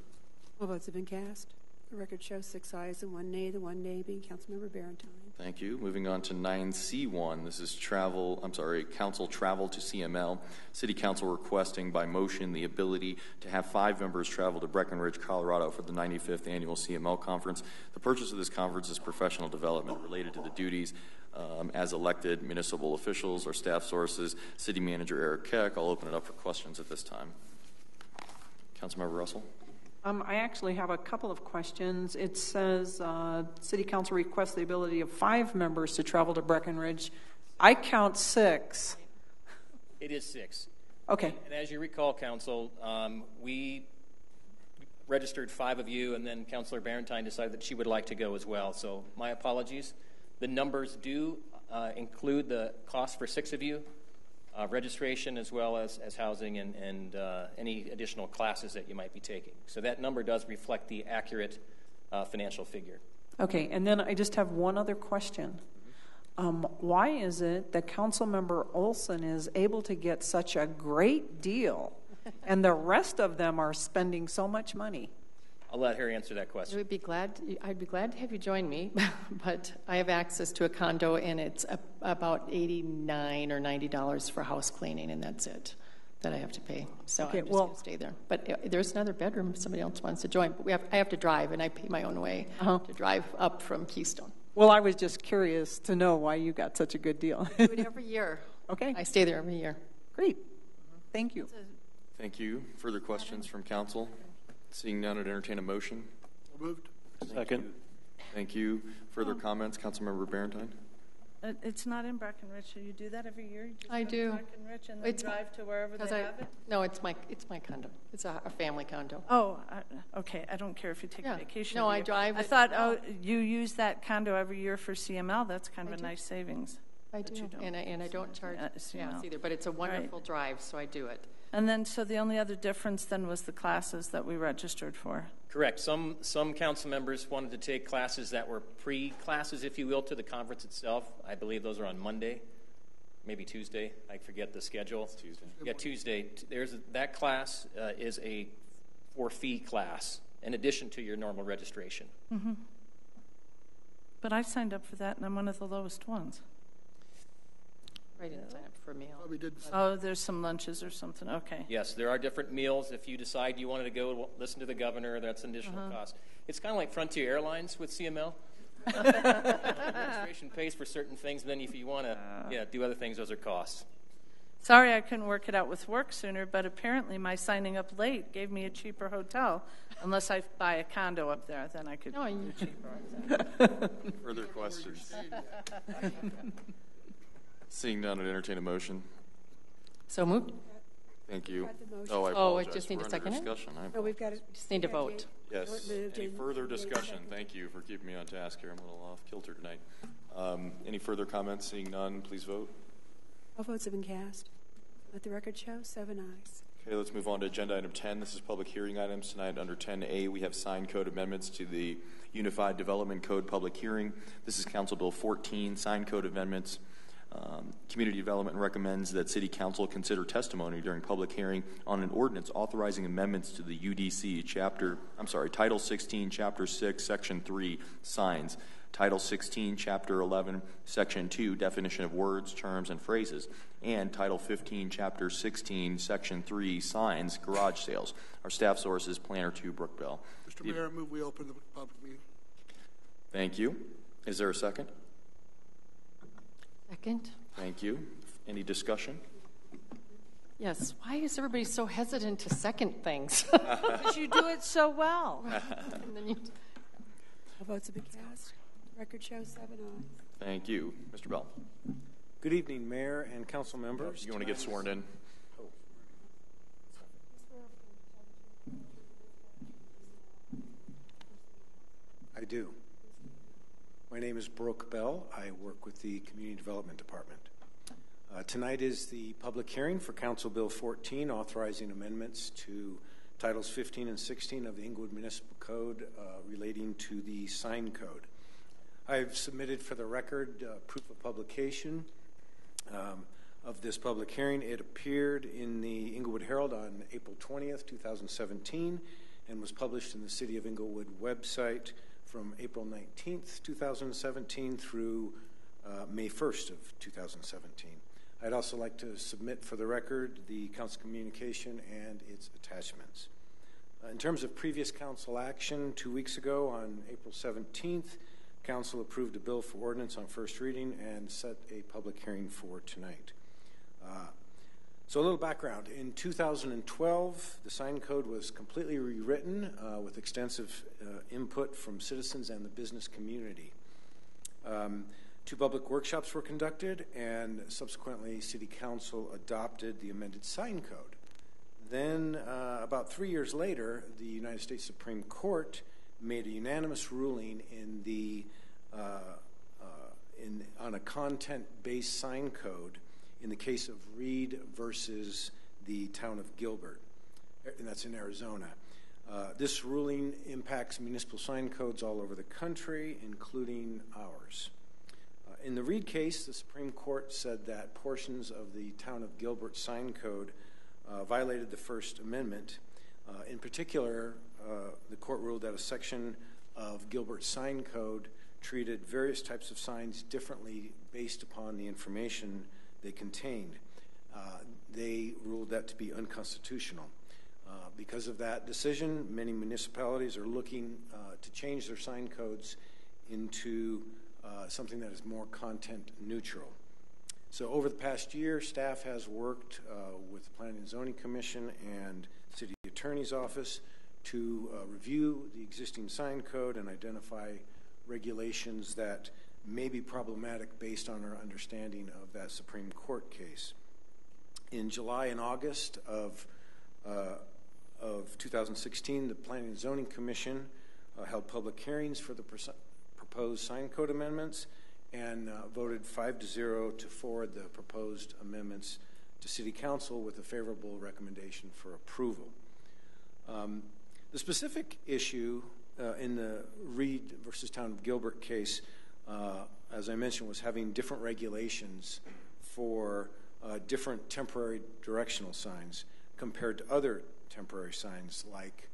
All votes have been cast. The record shows 6 ayes and 1 nay, the 1 nay being Councilmember Barentine. Thank you. Moving on to 9C1. This is council travel to CML. City Council requesting by motion the ability to have 5 members travel to Breckenridge, Colorado for the 95th Annual CML Conference. The purpose of this conference is professional development related to the duties as elected municipal officials or staff sources. City Manager Eric Keck. I'll open it up for questions at this time. Councilmember Russell. I actually have a couple of questions. It says City Council requests the ability of 5 members to travel to Breckenridge. I count 6. It is 6. Okay. And as you recall, Council, we registered 5 of you, and then Councilor Barentine decided that she would like to go as well. So my apologies. The numbers do include the cost for 6 of you. Registration as well as housing and any additional classes that you might be taking. So that number does reflect the accurate financial figure. Okay, and then I just have one other question. Why is it that Councilmember Olson is able to get such a great deal and the rest of them are spending so much money? I'll let her answer that question. I'd be glad to have you join me, but I have access to a condo, and it's about $89 or $90 for house cleaning, and that's it that I have to pay. So okay, I'm just going to stay there. But there's another bedroom if somebody else wants to join. But I have to drive, and I pay my own way to drive up from Keystone. Well, I was just curious to know why you got such a good deal. I do it every year. Okay. I stay there every year. Great. Thank you. Thank you. Further questions from council? Seeing none, I'd entertain a motion. Moved. Second. Thank you. Further comments? Councilmember Barentine? It's not in Breckenridge. So you do that every year? You just I go do. To Breckenridge and then drive to wherever they have it? No, it's my condo. It's a family condo. Oh, okay. I don't care if you take a vacation. No, I drive. I thought, you use that condo every year for CML. That's kind of a nice savings. I do, and I don't charge gas either, but it's a wonderful drive, so I do it. And then, so the only other difference then was the classes that we registered for. Correct. Some council members wanted to take classes that were pre-classes, if you will, to the conference itself. I believe those are on Monday, maybe Tuesday. I forget the schedule. It's Tuesday. Yeah, Tuesday. That class is a for-fee class in addition to your normal registration. Mm-hmm. But I signed up for that, and I'm one of the lowest ones. I didn't sign up for a meal. Oh, there's some lunches or something. Okay. Yes, there are different meals. If you decide you wanted to go listen to the governor, that's an additional cost. It's kind of like Frontier Airlines with CML. Administration pays for certain things, and then if you want to do other things, those are costs. Sorry I couldn't work it out with work sooner, but apparently my signing up late gave me a cheaper hotel. Unless I buy a condo up there, then I could do cheaper. Further questions? Seeing none, I'd entertain a motion. So moved. Thank you. Oh, I apologize. I just need We're a second. under discussion. No, we've got to just need to vote. Yes. Any further discussion? Thank you for keeping me on task here. I'm a little off kilter tonight. Any further comments? Seeing none, please vote. All votes have been cast. Let the record show 7 ayes. Okay, let's move on to agenda item 10. This is public hearing items. Tonight under 10A, we have signed code amendments to the Unified Development Code public hearing. This is Council Bill 14, signed code amendments. Community Development recommends that City Council consider testimony during public hearing on an ordinance authorizing amendments to the UDC Title 16, Chapter 6, Section 3, signs, Title 16, Chapter 11, Section 2, definition of words, terms, and phrases, and Title 15, Chapter 16, Section 3, signs, garage sales. Our staff source is Planner 2, Brookbell. Mr. Mayor, I move we open the public meeting. Thank you. Is there a second? Second. Thank you. Any discussion? Yes. Why is everybody so hesitant to second things? Because you do it so well. And then All votes have been cast. Record shows 7 ayes. Thank you. Mr. Bell. Good evening, Mayor and council members. You want to get sworn in? I do. My name is Brooke Bell. I work with the Community Development Department. Tonight is the public hearing for Council Bill 14, authorizing amendments to Titles 15 and 16 of the Englewood Municipal Code relating to the sign code. I've submitted for the record proof of publication of this public hearing. It appeared in the Englewood Herald on April 20th, 2017, and was published in the City of Englewood website from April 19th, 2017 through May 1st of 2017. I'd also like to submit for the record the council communication and its attachments. In terms of previous council action, 2 weeks ago on April 17th, council approved a bill for ordinance on first reading and set a public hearing for tonight. So a little background. In 2012, the sign code was completely rewritten with extensive input from citizens and the business community. 2 public workshops were conducted, and subsequently City Council adopted the amended sign code. Then, about 3 years later, the United States Supreme Court made a unanimous ruling in the on a content-based sign code in the case of Reed versus the town of Gilbert, and that's in Arizona. This ruling impacts municipal sign codes all over the country, including ours. In the Reed case, the Supreme Court said that portions of the town of Gilbert sign code violated the First Amendment. In particular, the court ruled that a section of Gilbert's sign code treated various types of signs differently based upon the information they contained. They ruled that to be unconstitutional. Because of that decision, many municipalities are looking to change their sign codes into something that is more content neutral. So over the past year, staff has worked with the Planning and Zoning Commission and City Attorney's Office to review the existing sign code and identify regulations that may be problematic based on our understanding of that Supreme Court case. In July and August of 2016, the Planning and Zoning Commission held public hearings for the proposed sign code amendments and voted 5-0 to forward the proposed amendments to City Council with a favorable recommendation for approval. The specific issue in the Reed versus Town of Gilbert case, as I mentioned, was having different regulations for different temporary directional signs compared to other temporary signs like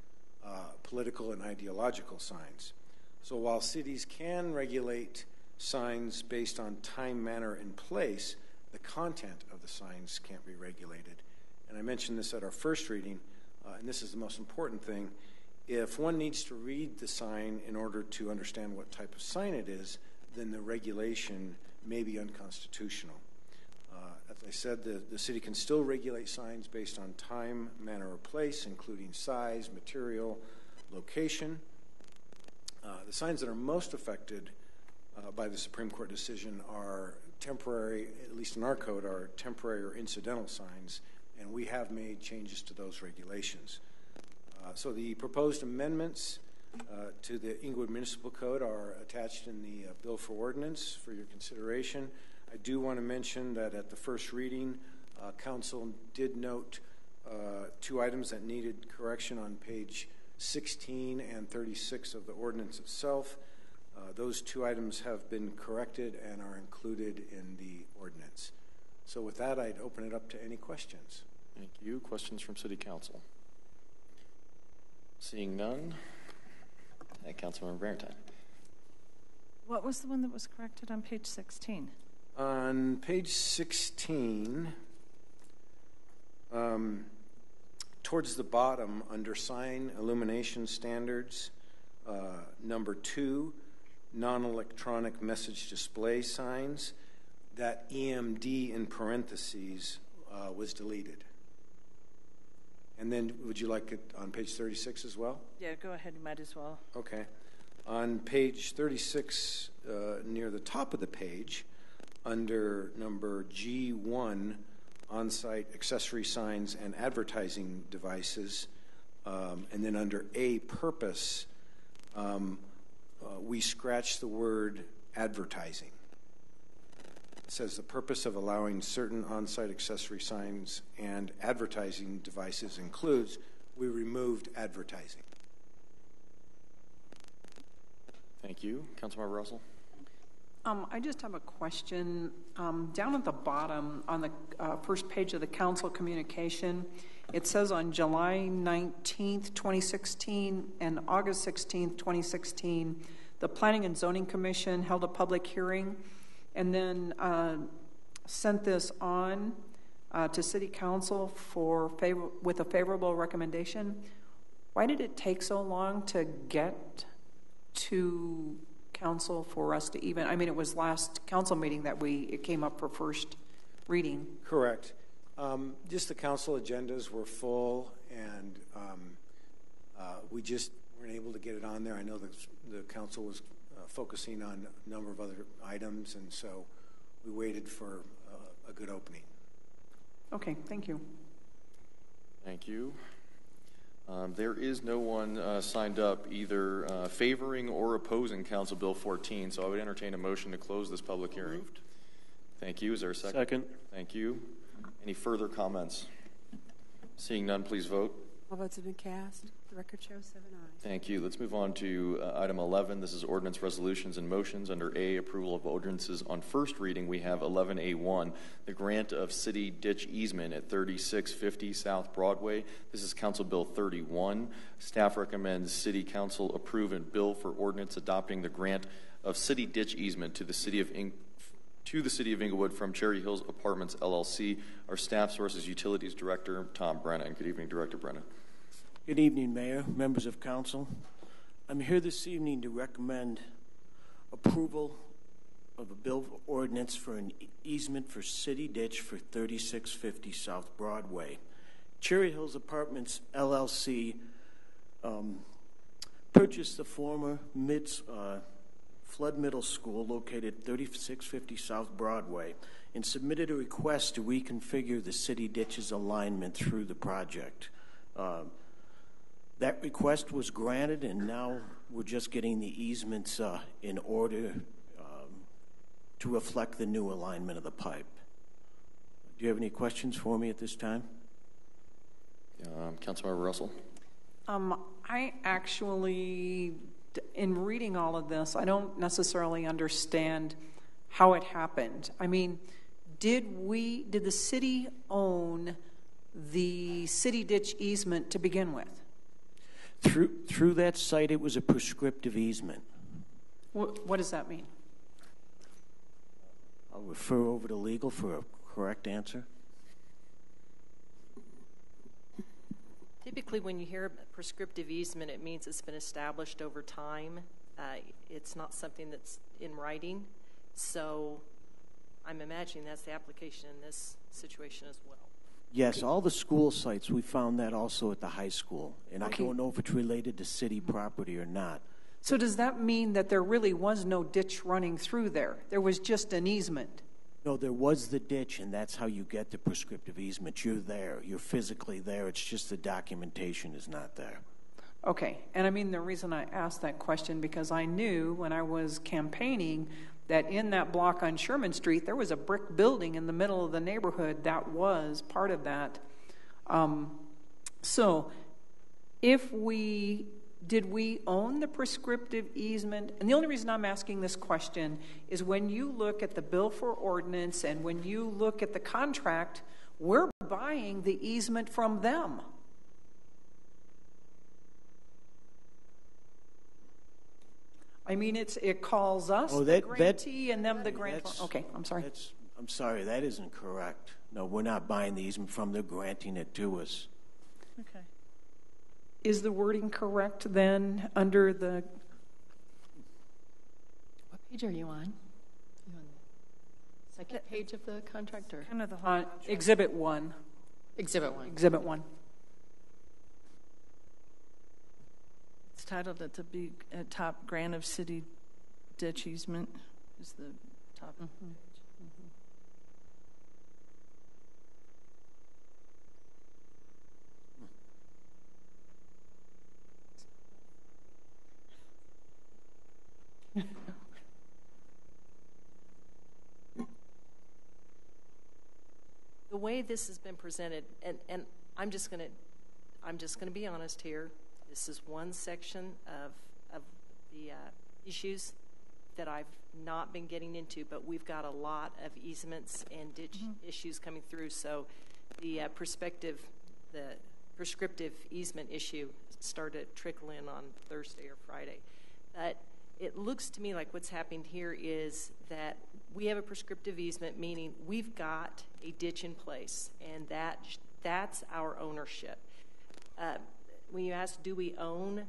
political and ideological signs. So while cities can regulate signs based on time, manner, and place, the content of the signs can't be regulated. And I mentioned this at our first reading, and this is the most important thing. If one needs to read the sign in order to understand what type of sign it is, then the regulation may be unconstitutional. As I said, the city can still regulate signs based on time, manner, or place, including size, material, location. The signs that are most affected by the Supreme Court decision are temporary, at least in our code, are temporary or incidental signs, and we have made changes to those regulations. So the proposed amendments to the Englewood Municipal Code are attached in the bill for ordinance for your consideration. I do want to mention that at the first reading, Council did note two items that needed correction on page 16 and 36 of the ordinance itself. Those two items have been corrected and are included in the ordinance. So with that, I'd open it up to any questions. Thank you. Questions from City Council? Seeing none, Councilmember Barentine. What was the one that was corrected on page 16? On page 16, towards the bottom, under sign illumination standards, number 2, non-electronic message display signs, that EMD in parentheses was deleted. And then would you like it on page 36 as well? Yeah, go ahead, you might as well. Okay. On page 36, near the top of the page, under number G1, on-site accessory signs and advertising devices, and then under A, purpose, we scratch the word advertising. It says the purpose of allowing certain on-site accessory signs and advertising devices includes, we removed advertising. Thank you. Councilmember Russell? I just have a question. Down at the bottom on the first page of the council communication, it says on July 19th, 2016 and August 16th, 2016, the Planning and Zoning Commission held a public hearing and then sent this on to City Council with a favorable recommendation. Why did it take so long to get to Council for us to even, I mean, it was last council meeting that it came up for first reading. Correct. Just the council agendas were full, and we just weren't able to get it on there. I know the council was focusing on a number of other items, and so we waited for a good opening. Okay, thank you. Thank you. There is no one signed up either favoring or opposing Council Bill 14, so I would entertain a motion to close this public hearing. Moved. Thank you. Is there a second? Second. Thank you. Any further comments? Seeing none, please vote. All votes have been cast. The record shows 7 ayes. Thank you. Let's move on to item 11. This is ordinance resolutions and motions. Under A, approval of ordinances on first reading, we have 11A1, the grant of city ditch easement at 3650 South Broadway. This is Council Bill 31. Staff recommends City Council approve and bill for ordinance adopting the grant of city ditch easement to the City of Englewood from Cherry Hills Apartments, LLC. Our Staff Sources Utilities Director, Tom Brennan. Good evening, Director Brennan. Good evening, Mayor, members of council. I'm here this evening to recommend approval of a bill of ordinance for an easement for city ditch for 3650 South Broadway. Cherry Hills Apartments, LLC purchased the former Flood Middle School located 3650 South Broadway and submitted a request to reconfigure the city ditch's alignment through the project. That request was granted, and now we're just getting the easements in order to reflect the new alignment of the pipe. you have any questions for me at this time? Councilmember Russell. I actually, in reading all of this, I don't necessarily understand how it happened. I mean, did the city own the city ditch easement to begin with? Through that site, it was a prescriptive easement. What does that mean? I'll refer over to legal for a correct answer. Typically, when you hear prescriptive easement, it means it's been established over time. It's not something that's in writing. So I'm imagining that's the application in this situation as well. Yes, all the school sites, we found that also at the high school. And okay. I don't know if it's related to city property or not. So does that mean that there really was no ditch running through there? There was just an easement? No, there was the ditch, and that's how you get the prescriptive easement. You're there. You're physically there. It's just the documentation is not there. Okay. And I mean, the reason I asked that question, because I knew when I was campaigning that in that block on Sherman Street, there was a brick building in the middle of the neighborhood that was part of that. So did we own the prescriptive easement? And the only reason I'm asking this question is when you look at the bill for ordinance and when you look at the contract, we're buying the easement from them. I mean, it calls us the grantee and them the grantor. Okay, I'm sorry. I'm sorry, that isn't correct. No, we're not buying the easement from them, granting it to us. Okay. Is the wording correct then under the... What page are you on? You on the second page of the contract? Or? Kind of the Exhibit 1. Exhibit 1. Exhibit 1. It's titled at the big top, grant of city ditch easement is the top. Mm-hmm. The way this has been presented, and I'm just going to be honest here. This is one section of the issues that I've not been getting into, but we've got a lot of easements and ditch issues coming through. So the prescriptive easement issue started trickling on Thursday or Friday. But it looks to me like what's happened here is that we have a prescriptive easement, meaning we've got a ditch in place, and that's our ownership. When you ask, do we own?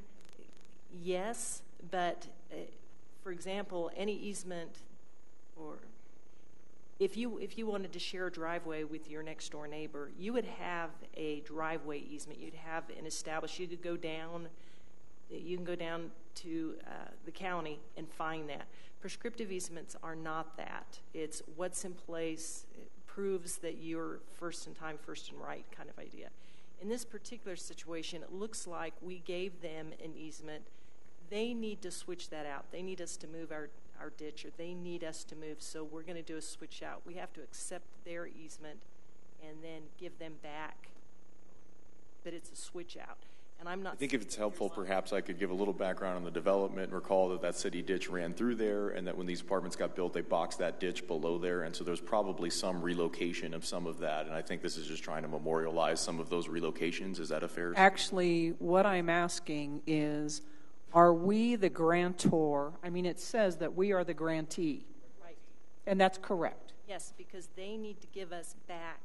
Yes, but for example, any easement, or if you wanted to share a driveway with your next door neighbor, you would have a driveway easement. You'd have an established. You could go down. You can go down to the county and find that. Prescriptive easements are not that. It's what's in place. It proves that you're first in time, first in right kind of idea. In this particular situation, it looks like we gave them an easement. They need to switch that out. They need us to move our ditch, or they need us to move, so we're going to do a switch out. We have to accept their easement and then give them back, but it's a switch out. And I'm not. I think if it's helpful, perhaps I could give a little background on the development. Recall that city ditch ran through there, and that when these apartments got built, they boxed that ditch below there, and so there's probably some relocation of some of that. And I think this is just trying to memorialize some of those relocations. Is that a fair? Actually, what I'm asking is, are we the grantor? I mean, it says that we are the grantee, right? And that's correct. Yes, because they need to give us back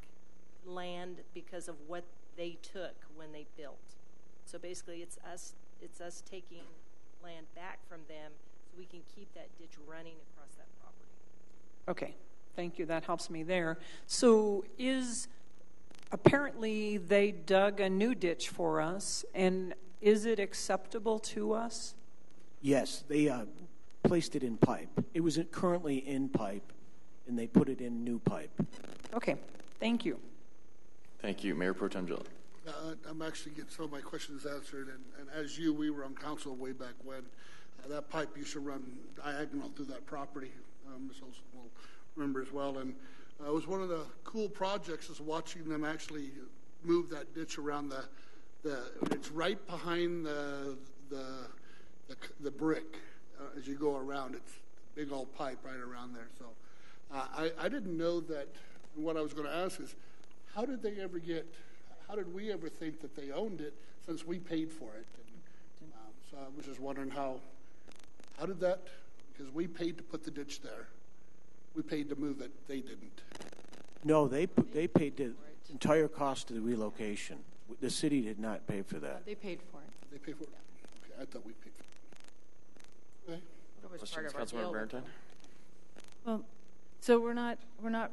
land because of what they took when they built. So basically, it's us taking land back from them so we can keep that ditch running across that property. Okay, thank you. That helps me there. So apparently they dug a new ditch for us, and is it acceptable to us? Yes, they placed it in pipe. It was currently in pipe, and they put it in new pipe. Okay, thank you. Thank you. Mayor Pro Tem Gillett. I'm actually getting some of my questions answered, and as we were on council way back when. That pipe used to run diagonal through that property. Ms. Olson will remember as well. And It was one of the cool projects is watching them actually move that ditch around it's right behind the brick as you go around. It's a big old pipe right around there. So I didn't know that. What I was going to ask is, how did we ever think that they owned it since we paid for it? And, so I was just wondering how did that, because we paid to put the ditch there. We paid to move it. They didn't. No, they paid the entire cost of the relocation. The city did not pay for that. They paid for it. They paid for it? Okay, I thought we paid for it. Okay. Questions, Councilmember Barrington? Well, so we're not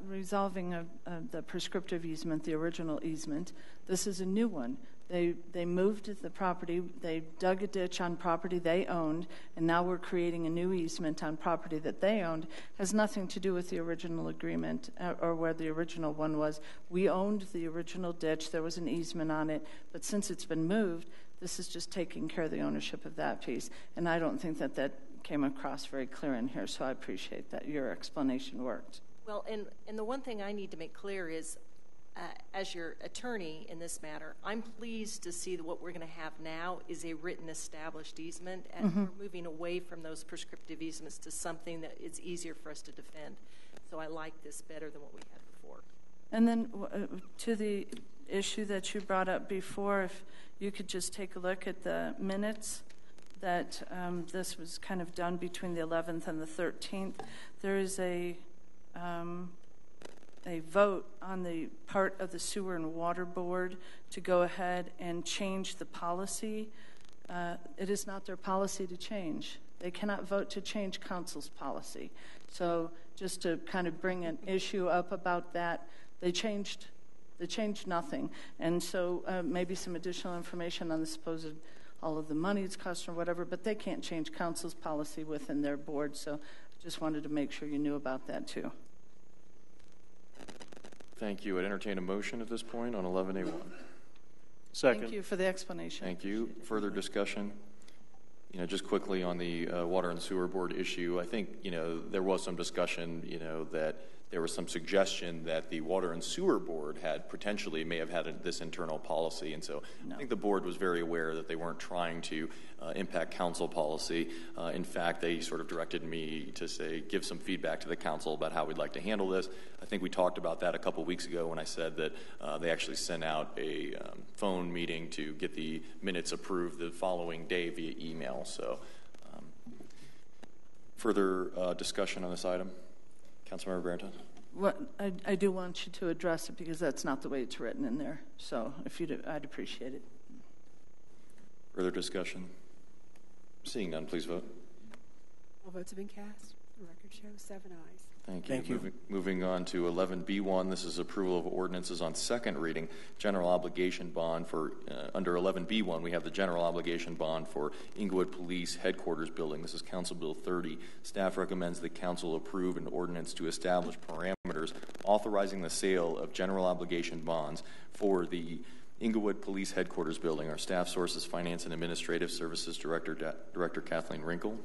resolving the prescriptive easement, the original easement. This is a new one. They moved the property. They dug a ditch on property they owned, and now we're creating a new easement on property that they owned. Has nothing to do with the original agreement or where the original one was. We owned the original ditch. There was an easement on it, but since it's been moved, this is just taking care of the ownership of that piece. And I don't think that came across very clear in here, so I appreciate that your explanation worked. Well, and the one thing I need to make clear is, as your attorney in this matter, I'm pleased to see that what we're going to have now is a written established easement, and we're moving away from those prescriptive easements to something that is easier for us to defend. So I like this better than what we had before. And then to the issue that you brought up before, if you could just take a look at the minutes that this was kind of done between the 11th and the 13th. There is a vote on the part of the Sewer and Water Board to go ahead and change the policy. It is not their policy to change. They cannot vote to change council's policy. So just to kind of bring an issue up about that, they changed nothing. And so maybe some additional information on the supposed all of the money it's cost or whatever, but they can't change council's policy within their board. So just wanted to make sure you knew about that too. Thank you. I'd entertain a motion at this point on 11A1. Second. Thank you for the explanation. Thank you. Further discussion? Just quickly on the Water and Sewer Board issue, I think, there was some discussion, that there was some suggestion that the Water and Sewer Board may have had this internal policy. And so I think the board was very aware that they weren't trying to impact council policy. In fact, they sort of directed me to give some feedback to the council about how we'd like to handle this. I think we talked about that a couple weeks ago when I said that they actually sent out a phone meeting to get the minutes approved the following day via email. So further discussion on this item? Councilmember Barrington. Well, I do want you to address it because that's not the way it's written in there. So if you do, I'd appreciate it. Further discussion? Seeing none, please vote. All votes have been cast. The record shows 7 ayes. Thank you. Moving on to 11B1, this is approval of ordinances on second reading. General obligation bond for, under 11B1, we have the general obligation bond for Englewood Police Headquarters Building. This is Council Bill 30. Staff recommends the council approve an ordinance to establish parameters authorizing the sale of general obligation bonds for the Englewood Police Headquarters Building. Our staff source is Finance and Administrative Services Director Kathleen Rinkle.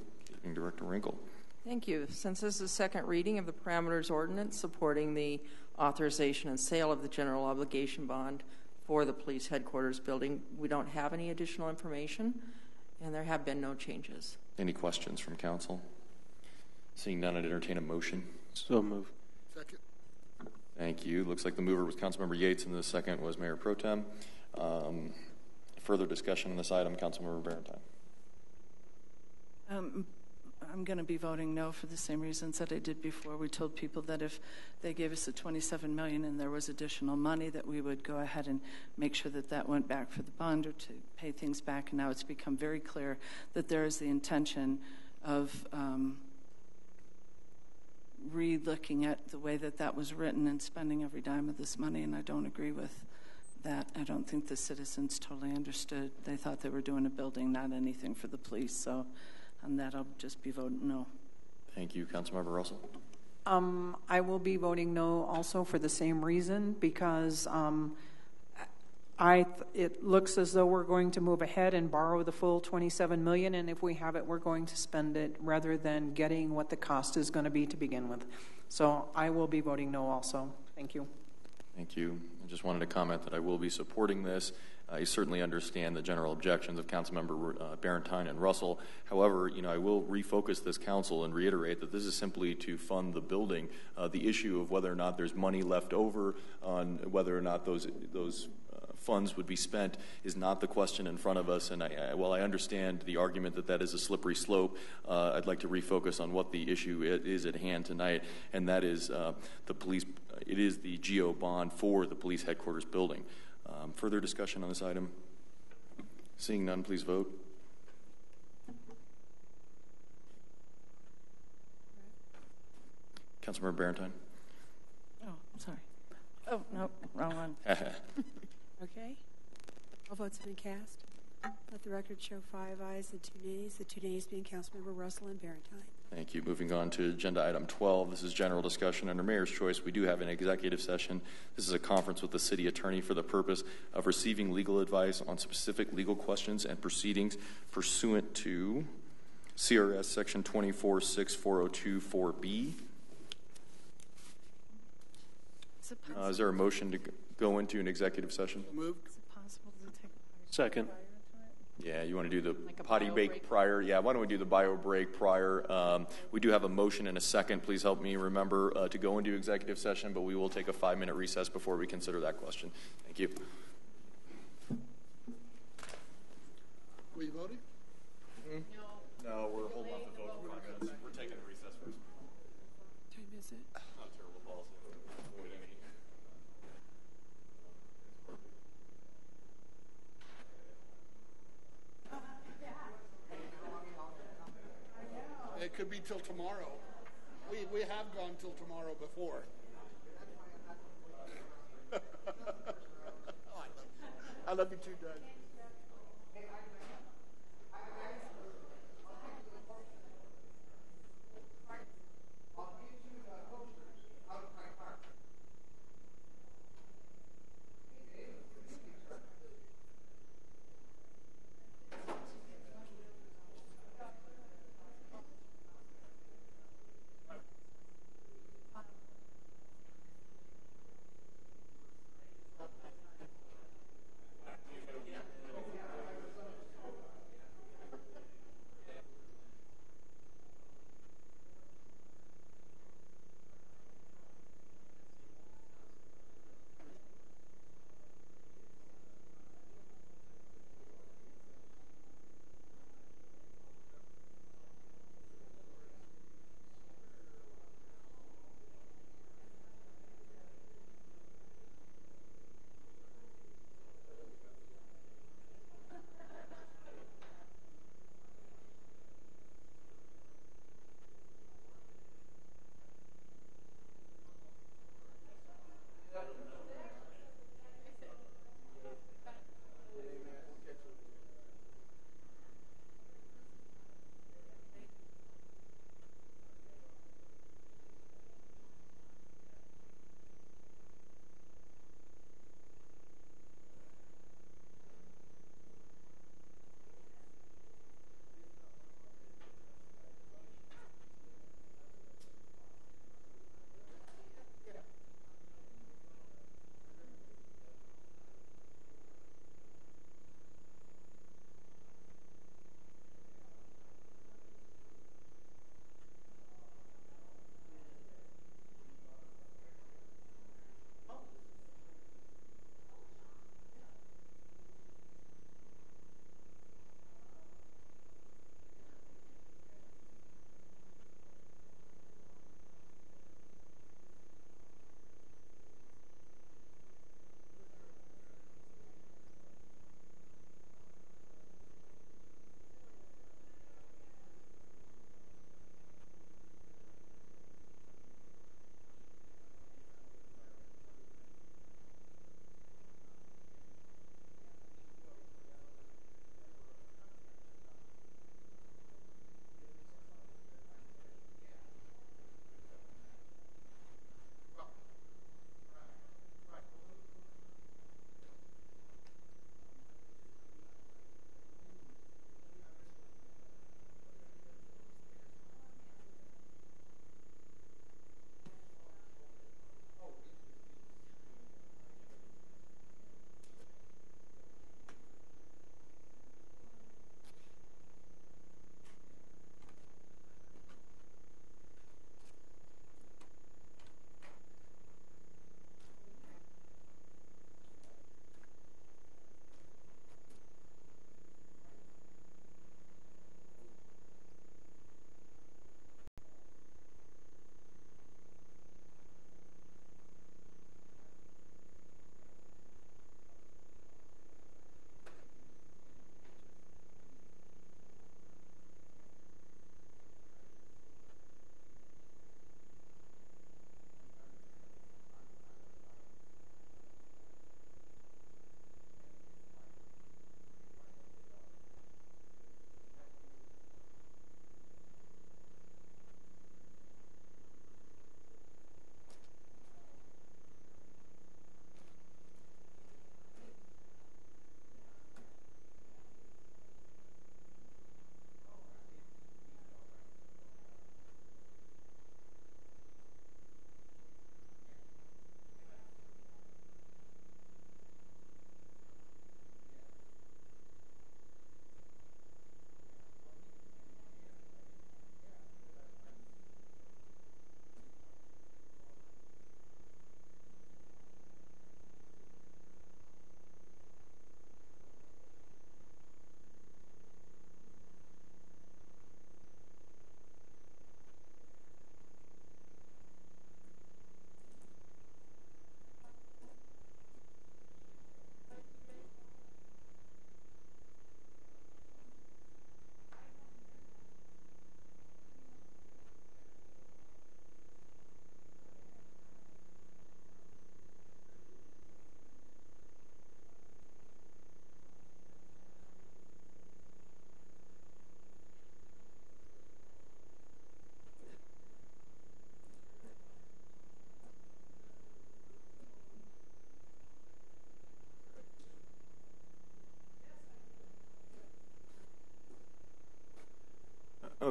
Director Rinkle. Thank you. Since this is second reading of the parameters ordinance supporting the authorization and sale of the general obligation bond for the police headquarters building, we don't have any additional information, and there have been no changes. Any questions from council? Seeing none, I'd entertain a motion. So move. Second. Thank you. Looks like the mover was Councilmember Yates, and the second was Mayor Pro Tem. Further discussion on this item, Councilmember Barrington. I'm going to be voting no for the same reasons that I did before. We told people that if they gave us the $27 million and there was additional money, that we would go ahead and make sure that that went back for the bond or to pay things back. And now it's become very clear that there is the intention of re-looking at the way that that was written and spending every dime of this money, and I don't agree with that. I don't think the citizens totally understood. They thought they were doing a building, not anything for the police. So on that, I'll just be voting no. Thank you. Councilmember Russell. I will be voting no also for the same reason, because It looks as though we're going to move ahead and borrow the full $27 million, and if we have it, we're going to spend it rather than getting what the cost is going to be to begin with. So I will be voting no also. Thank you. Thank you. I just wanted to comment that I will be supporting this. I certainly understand the general objections of Councilmember Barentine and Russell. However, I will refocus this council and reiterate that this is simply to fund the building. The issue of whether or not there's money left over on whether or not those funds would be spent is not the question in front of us. And while I understand the argument that that is a slippery slope, I'd like to refocus on what the issue is at hand tonight, and that is the police. It is the GO bond for the police headquarters building. Further discussion on this item? Seeing none, please vote. Councilmember Barentine. Oh, sorry. Oh, no, wrong one. Okay. All votes have been cast. Let the record show 5 ayes and 2 nays. The 2 nays being Councilmember Russell and Barentine. Thank you. Moving on to agenda item 12. This is general discussion under Mayor's choice. We do have an executive session. This is a conference with the city attorney for the purpose of receiving legal advice on specific legal questions and proceedings pursuant to CRS section 246402-4B. Is there a motion to go into an executive session? Moved. Is it possible to take Second. Yeah, you want to do the potty break prior? Yeah, why don't we do the bio break prior? We do have a motion and a second. Please help me remember to go into executive session, but we will take a 5-minute recess before we consider that question. Thank you. Were you voting? No, we're holding off the vote for 5 minutes. We're taking a recess first. What time is it? Not a terrible policy. Avoid any. It could be till tomorrow. We have gone till tomorrow before. I love you too, Doug.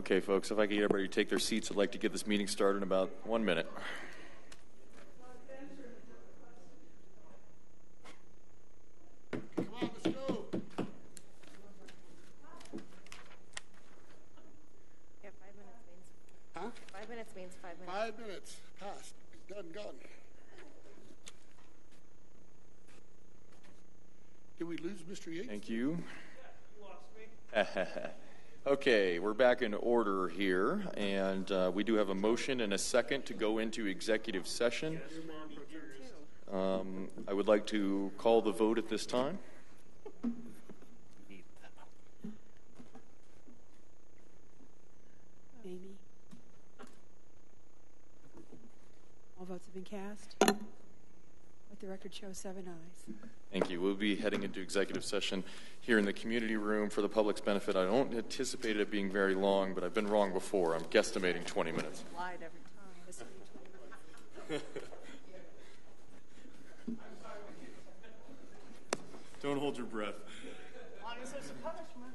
Okay, folks, if I could get everybody to take their seats, I'd like to get this meeting started in about 1 minute. Come on, let's go. Yeah, 5 minutes means. Huh? 5 minutes means 5 minutes. 5 minutes passed. Done, gone. Did we lose Mr. Yates? Thank you. Okay, we're back in order here, and we do have a motion and a second to go into executive session. I would like to call the vote at this time. Amy? All votes have been cast. Let the record show 7 ayes. Thank you. We'll be heading into executive session here in the community room for the public's benefit. I don't anticipate it being very long, but I've been wrong before. I'm guesstimating 20 minutes. Lied every time. Don't hold your breath. As long as there's a punishment.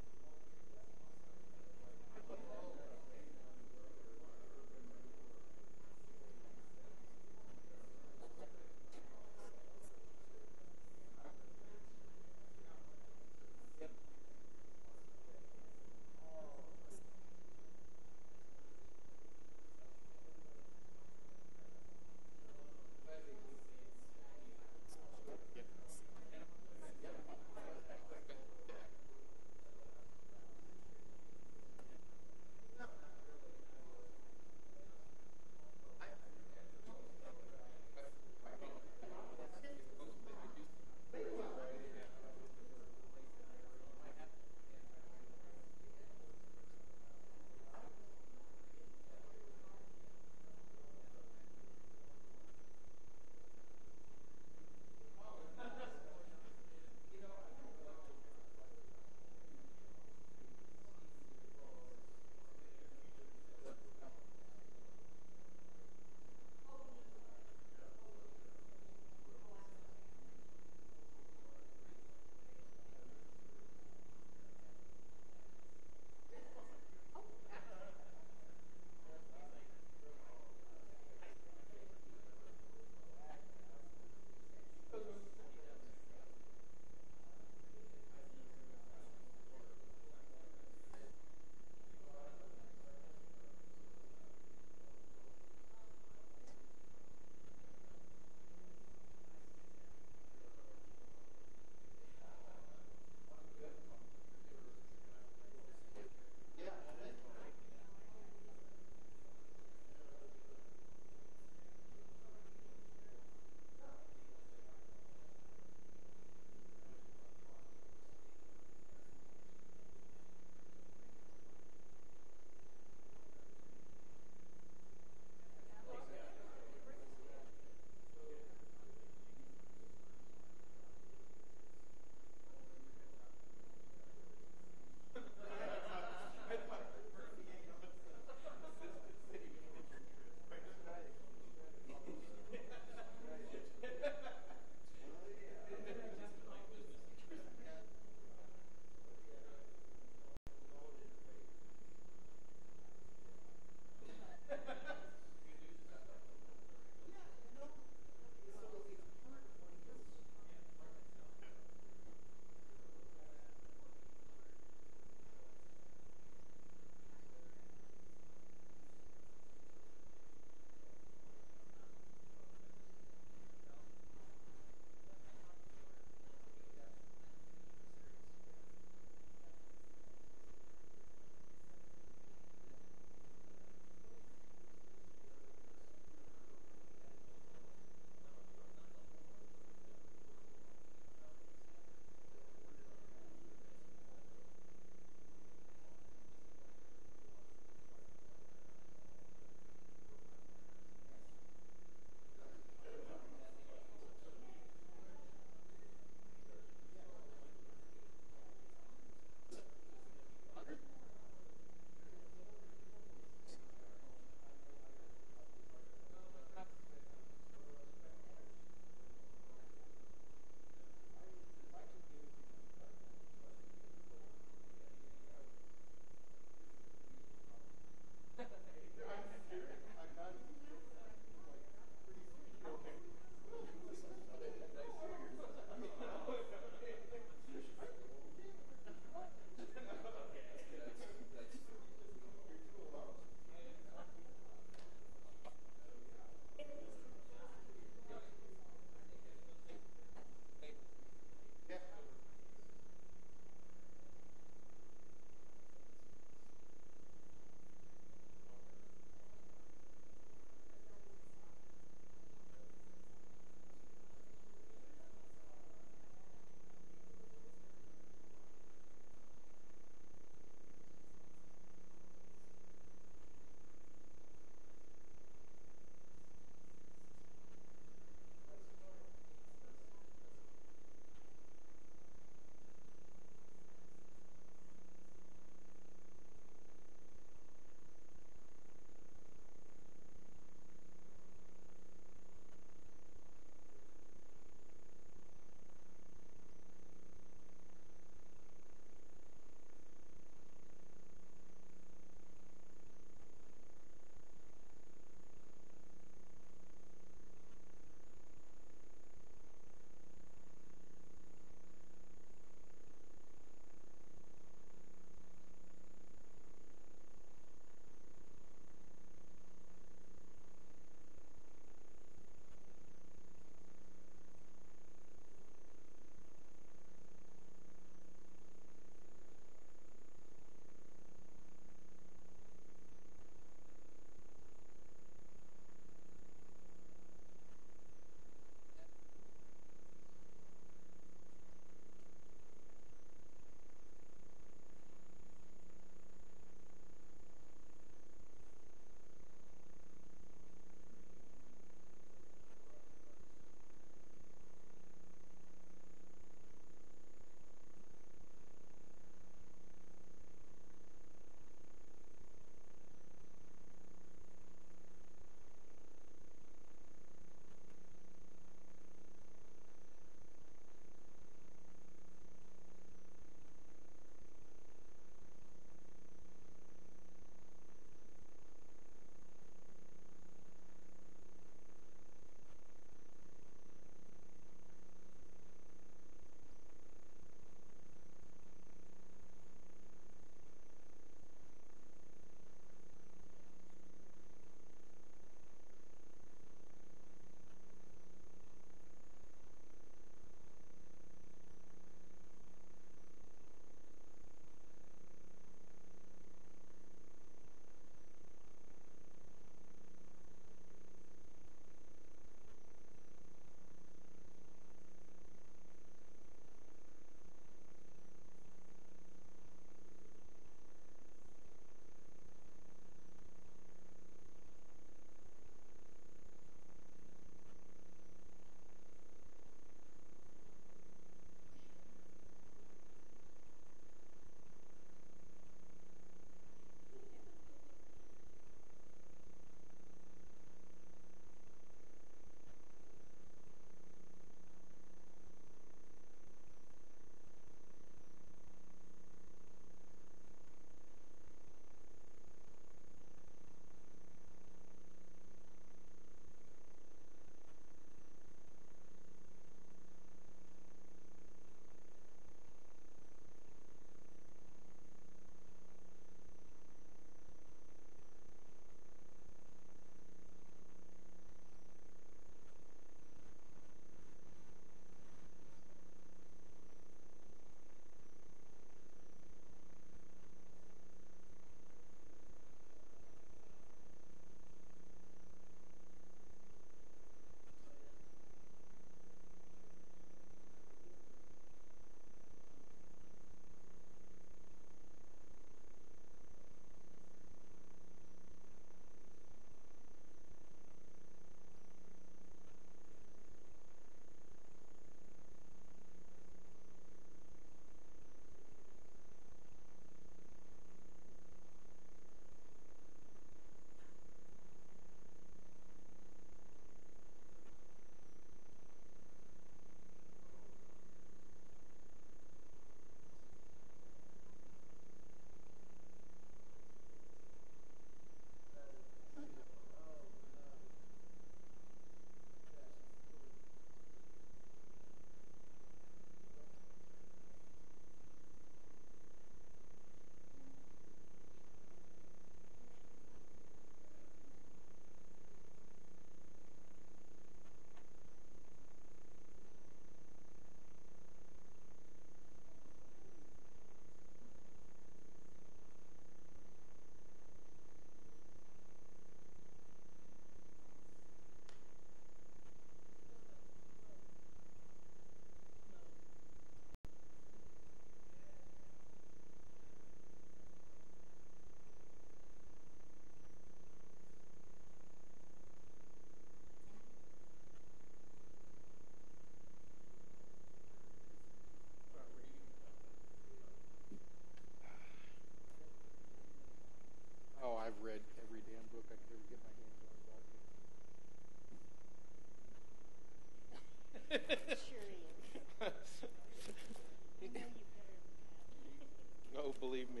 believe me,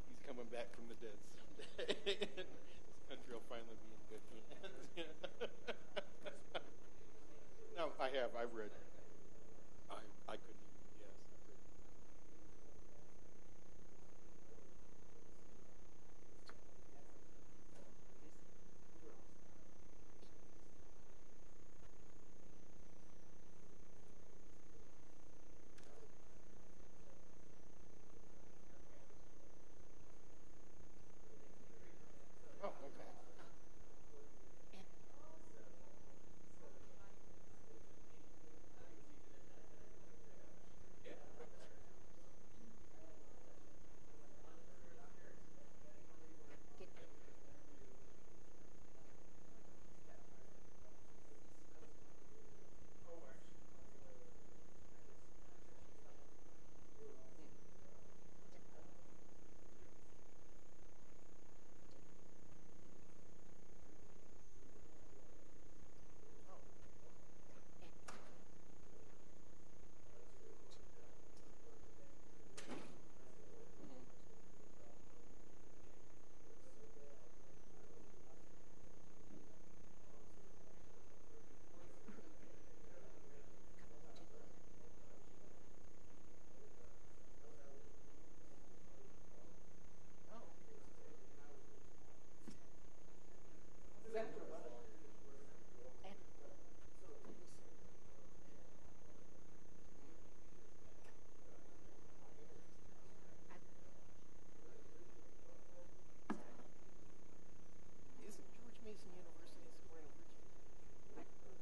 he's coming back from the dead someday. This country will finally be in good hands. No, I have. I've read. I couldn't even guess. I've read. Oh, okay.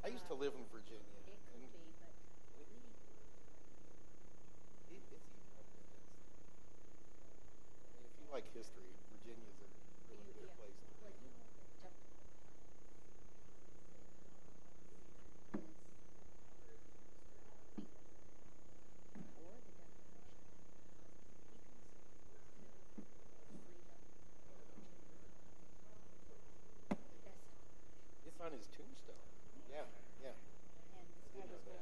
I used to live in Virginia. And it's even up there. I mean, if you like history, Virginia is a really good place to be. It's on his tombstone. Yeah, yeah. Didn't know that.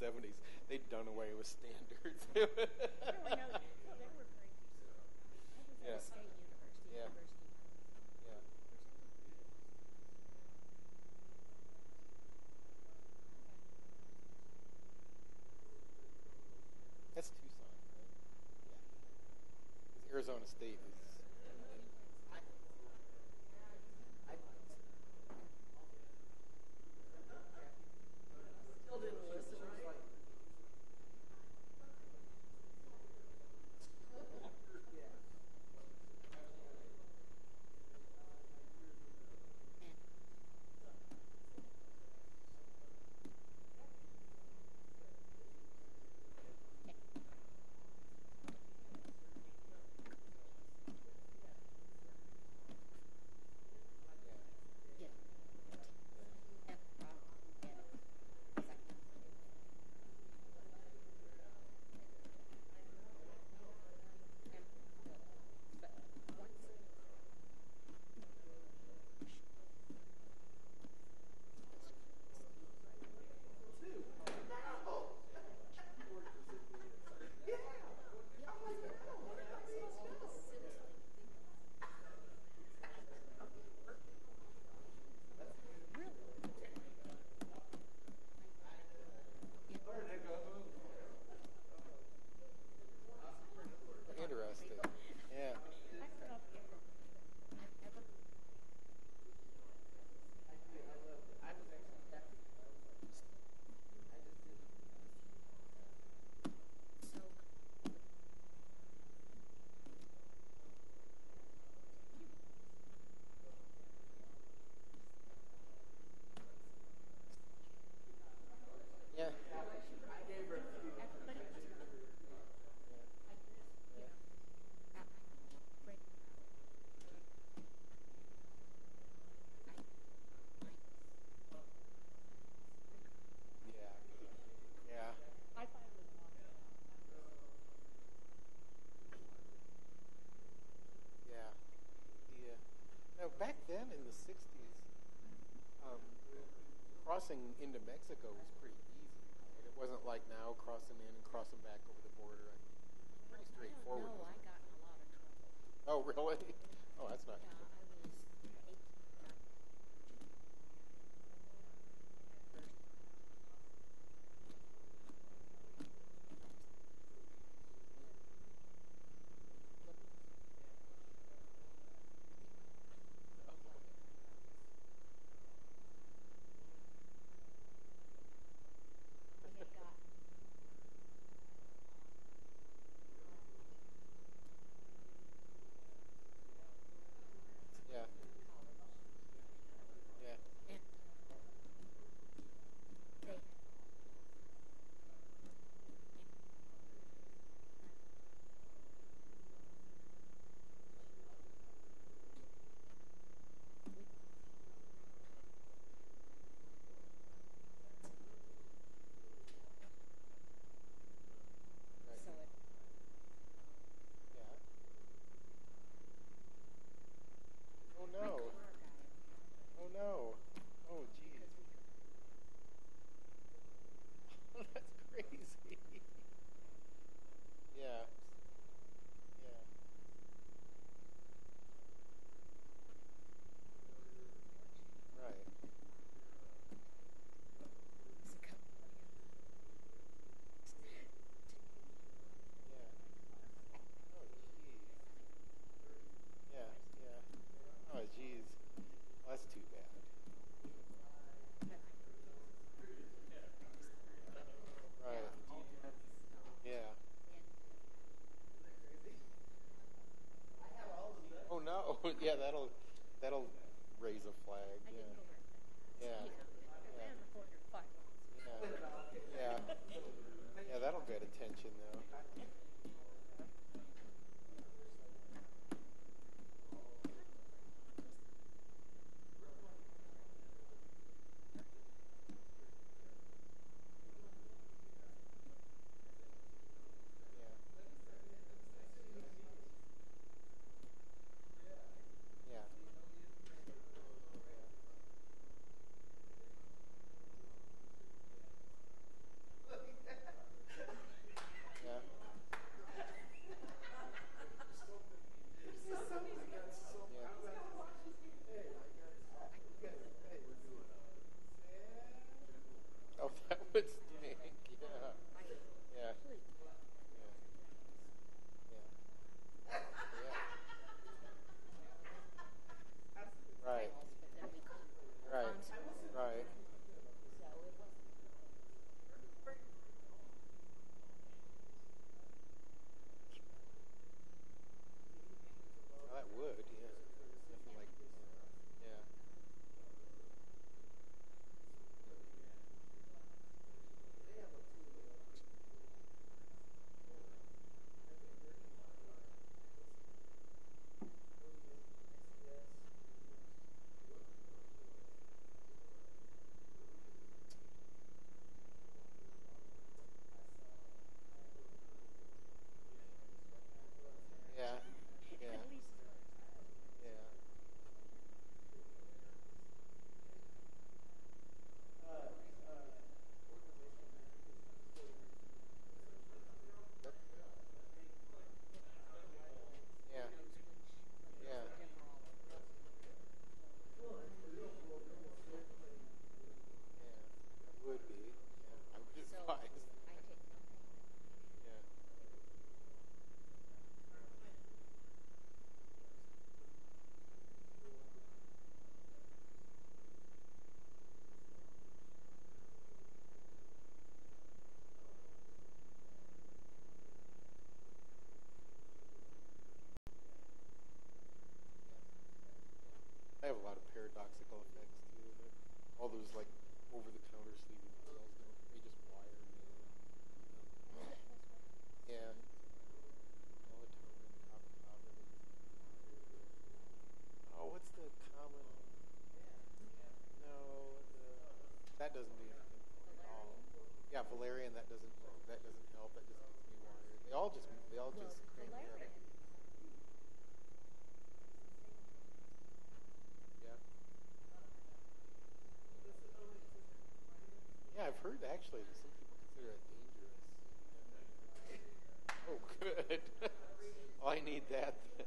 70s. They'd done away with standards. Yeah. Yeah. Yeah. That's Tucson, right? Yeah. Because Arizona State is. Still didn't listen, right? Interesting. Yeah. Yeah. Yeah. Yeah. Now, back then in the 60s, crossing into Mexico was pretty easy. Right? It wasn't like now crossing in and crossing back over the border. It's pretty straightforward. No, I got in a lot of trouble. Oh, really? Oh, that's not good. Yeah. Yeah. Oh no. Oh no. Oh geez. That's crazy. Yeah. Yeah. Right. Yeah. Oh geez. Yeah. Yeah. Oh geez. Well, that's too bad. Right. Yeah. Oh no. Yeah, that'll raise a flag. Yeah. Yeah. Yeah. Yeah, that'll get attention though. Yeah. Yeah. paradoxical effects too. But all those like over-the-counter sleeping pills, they just wire me. Yeah. Melatonin, copper. Oh, what's the common? No, that doesn't do anything for me at all. Yeah, valerian. That doesn't help. That just gets me wired. They all just crank me up. Yeah, I've heard actually that some people consider it dangerous. Oh, good. Well, I need that then.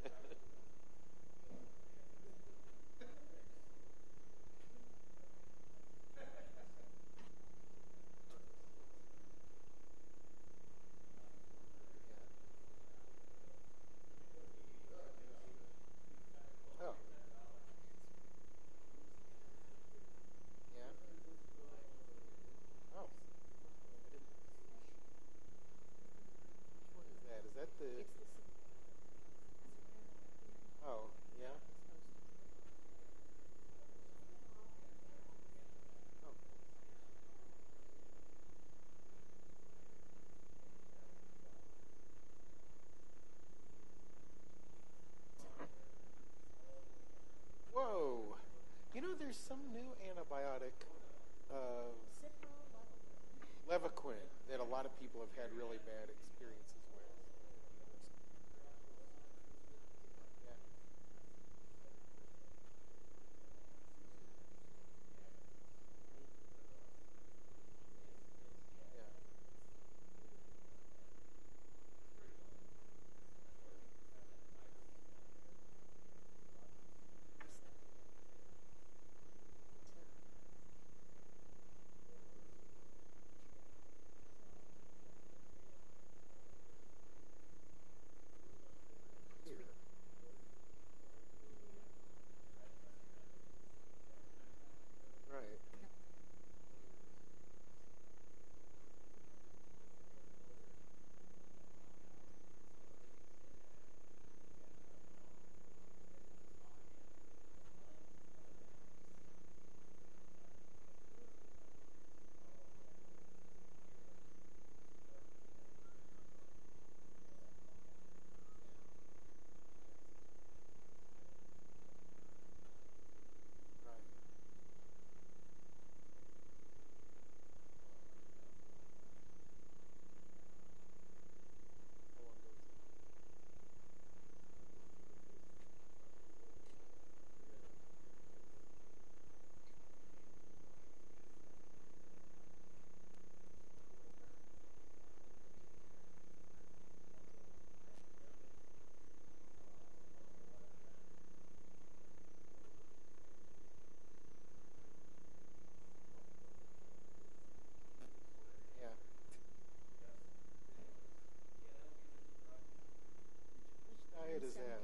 Oh. Yeah. Oh. Which one is that? Is that the... Oh, yeah? Oh. Whoa. You know, there's some new antibiotic, Levaquin, that a lot of people have had really bad experiences with. Yeah. Yeah. Right. Right. How long goes it? Yeah. Which diet is that?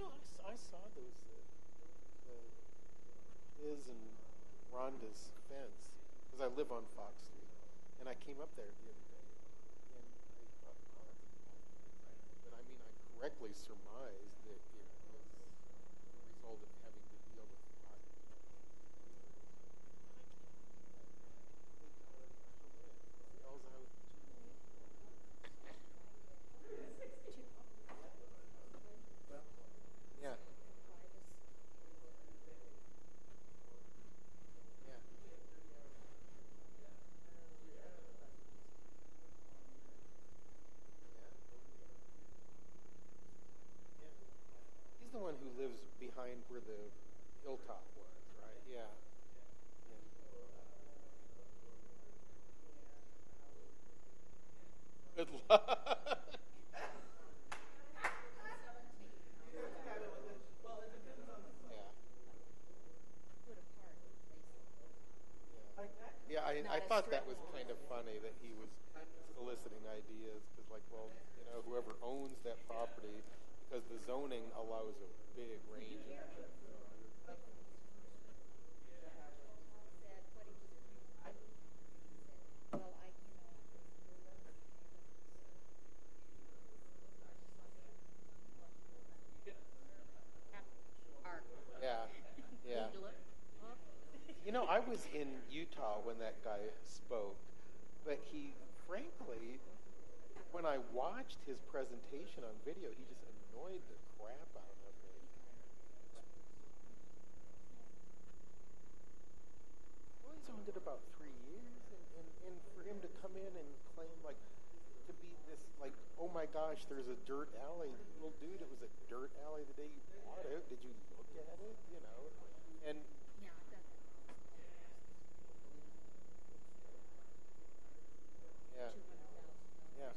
You know, I saw those, his and Rhonda's fence, because I live on Fox Street, and I came up there the other day, and I thought, oh, that's important. But I mean, I correctly surmised that it was the result of having to deal with rotten. Yeah. Yeah. He's the one who lives behind where the hilltop was, right? Yeah. Good luck. Yeah. I thought that was kind of funny that he was soliciting ideas because, like, well, you know, whoever owns that property, because the zoning allows a big range. Yeah. You know, I was in Utah when that guy spoke, but he, frankly, when I watched his presentation on video, he just annoyed the crap out of me. Well, he's owned it about 3 years, and for him to come in and claim, like, to be this, like, oh my gosh, there's a dirt alley. Well, dude, it was a dirt alley the day you bought it. Did you look at it? You know? And yeah. Yeah. Yeah.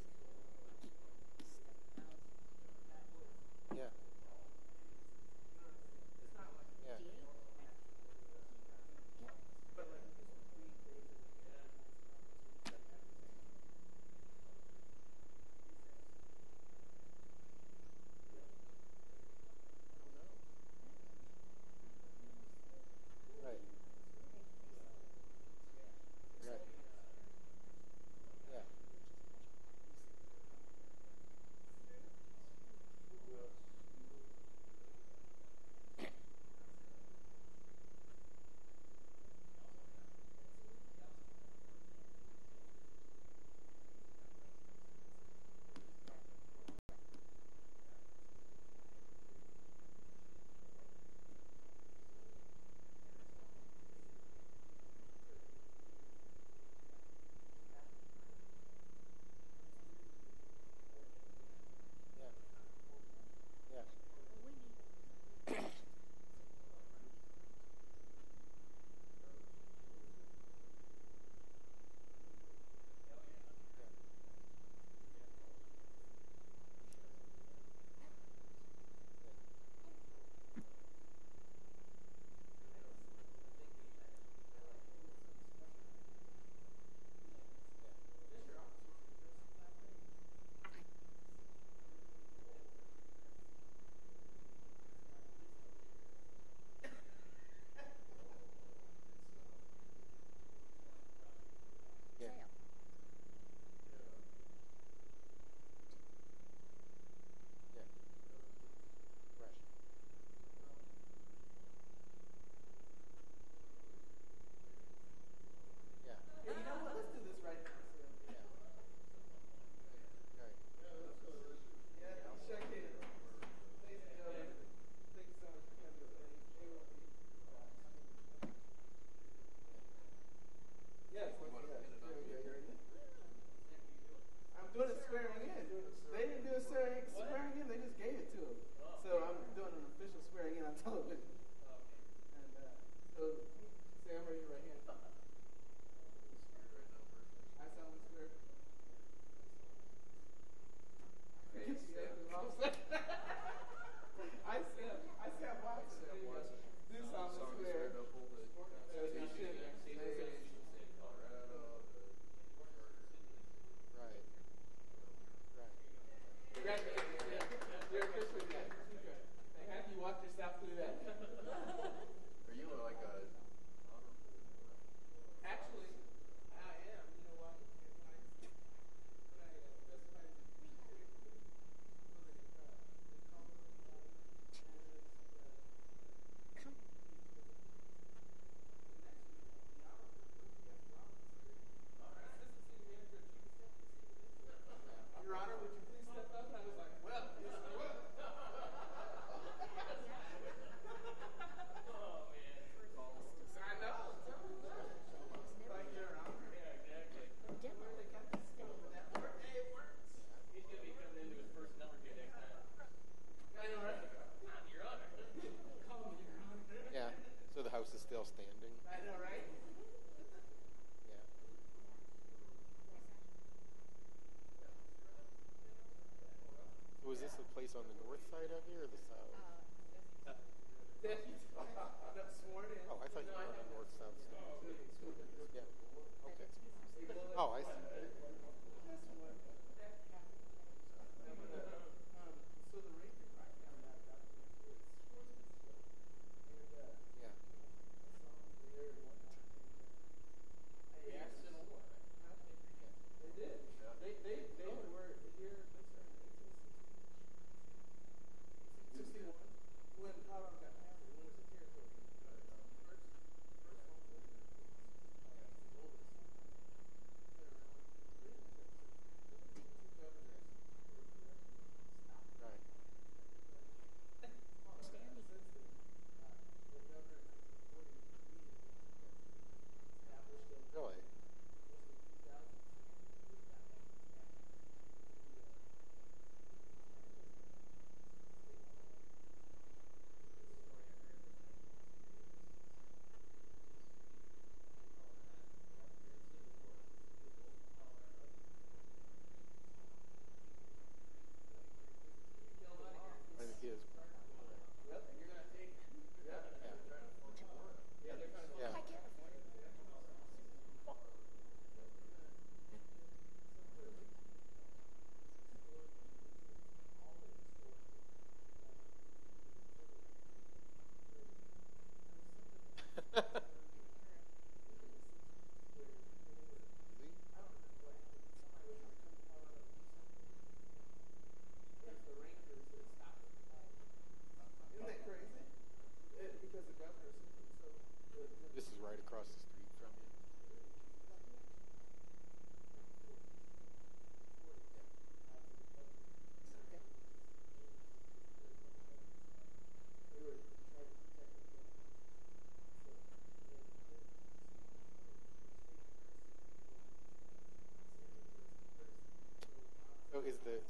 Is still standing. I know, right? Yeah. So is this the place on the north side of here or the south? Sworn in. Oh, I thought you were on the north south side. Yeah. Okay.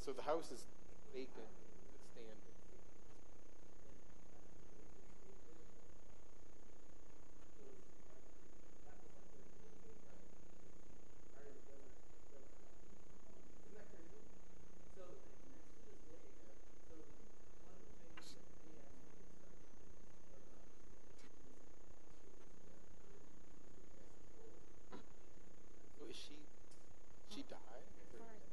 So the house is vacant, it's standing. So is she died? Statement.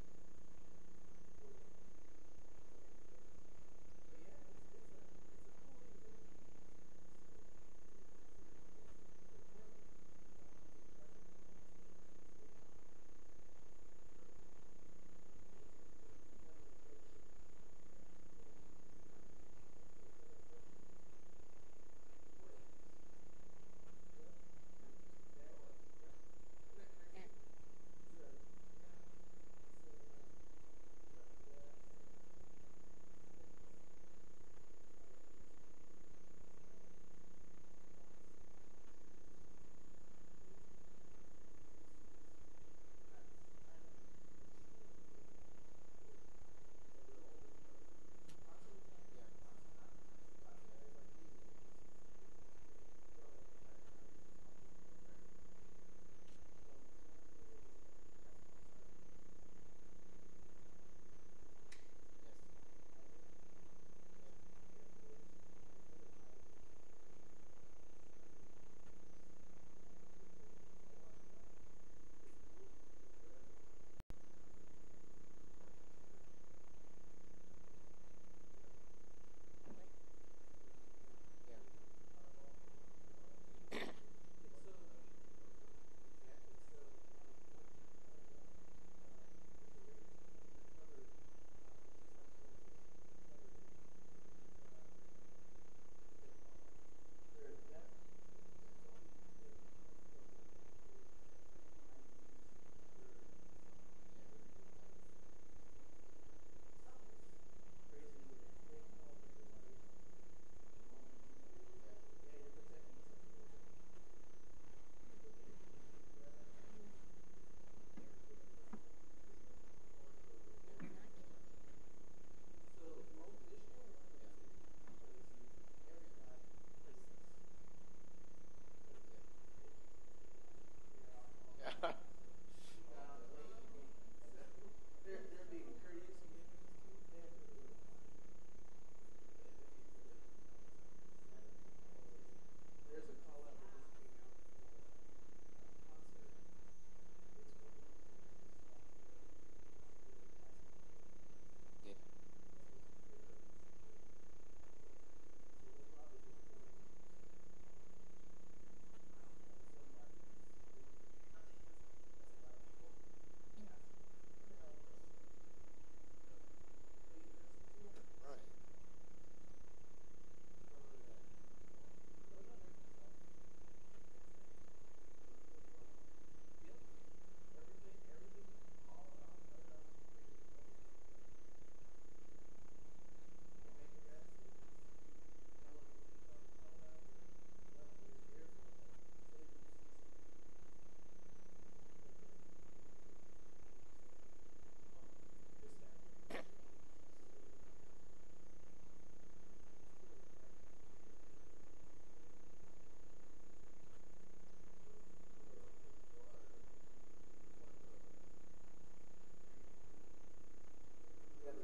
You have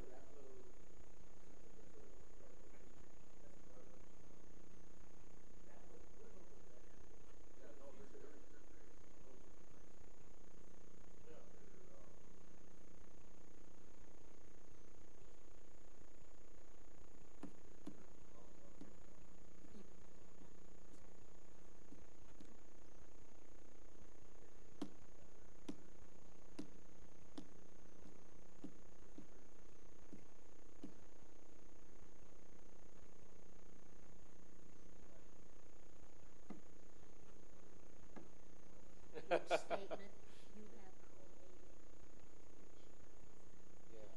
yeah.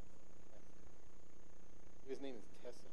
His name is Tessa.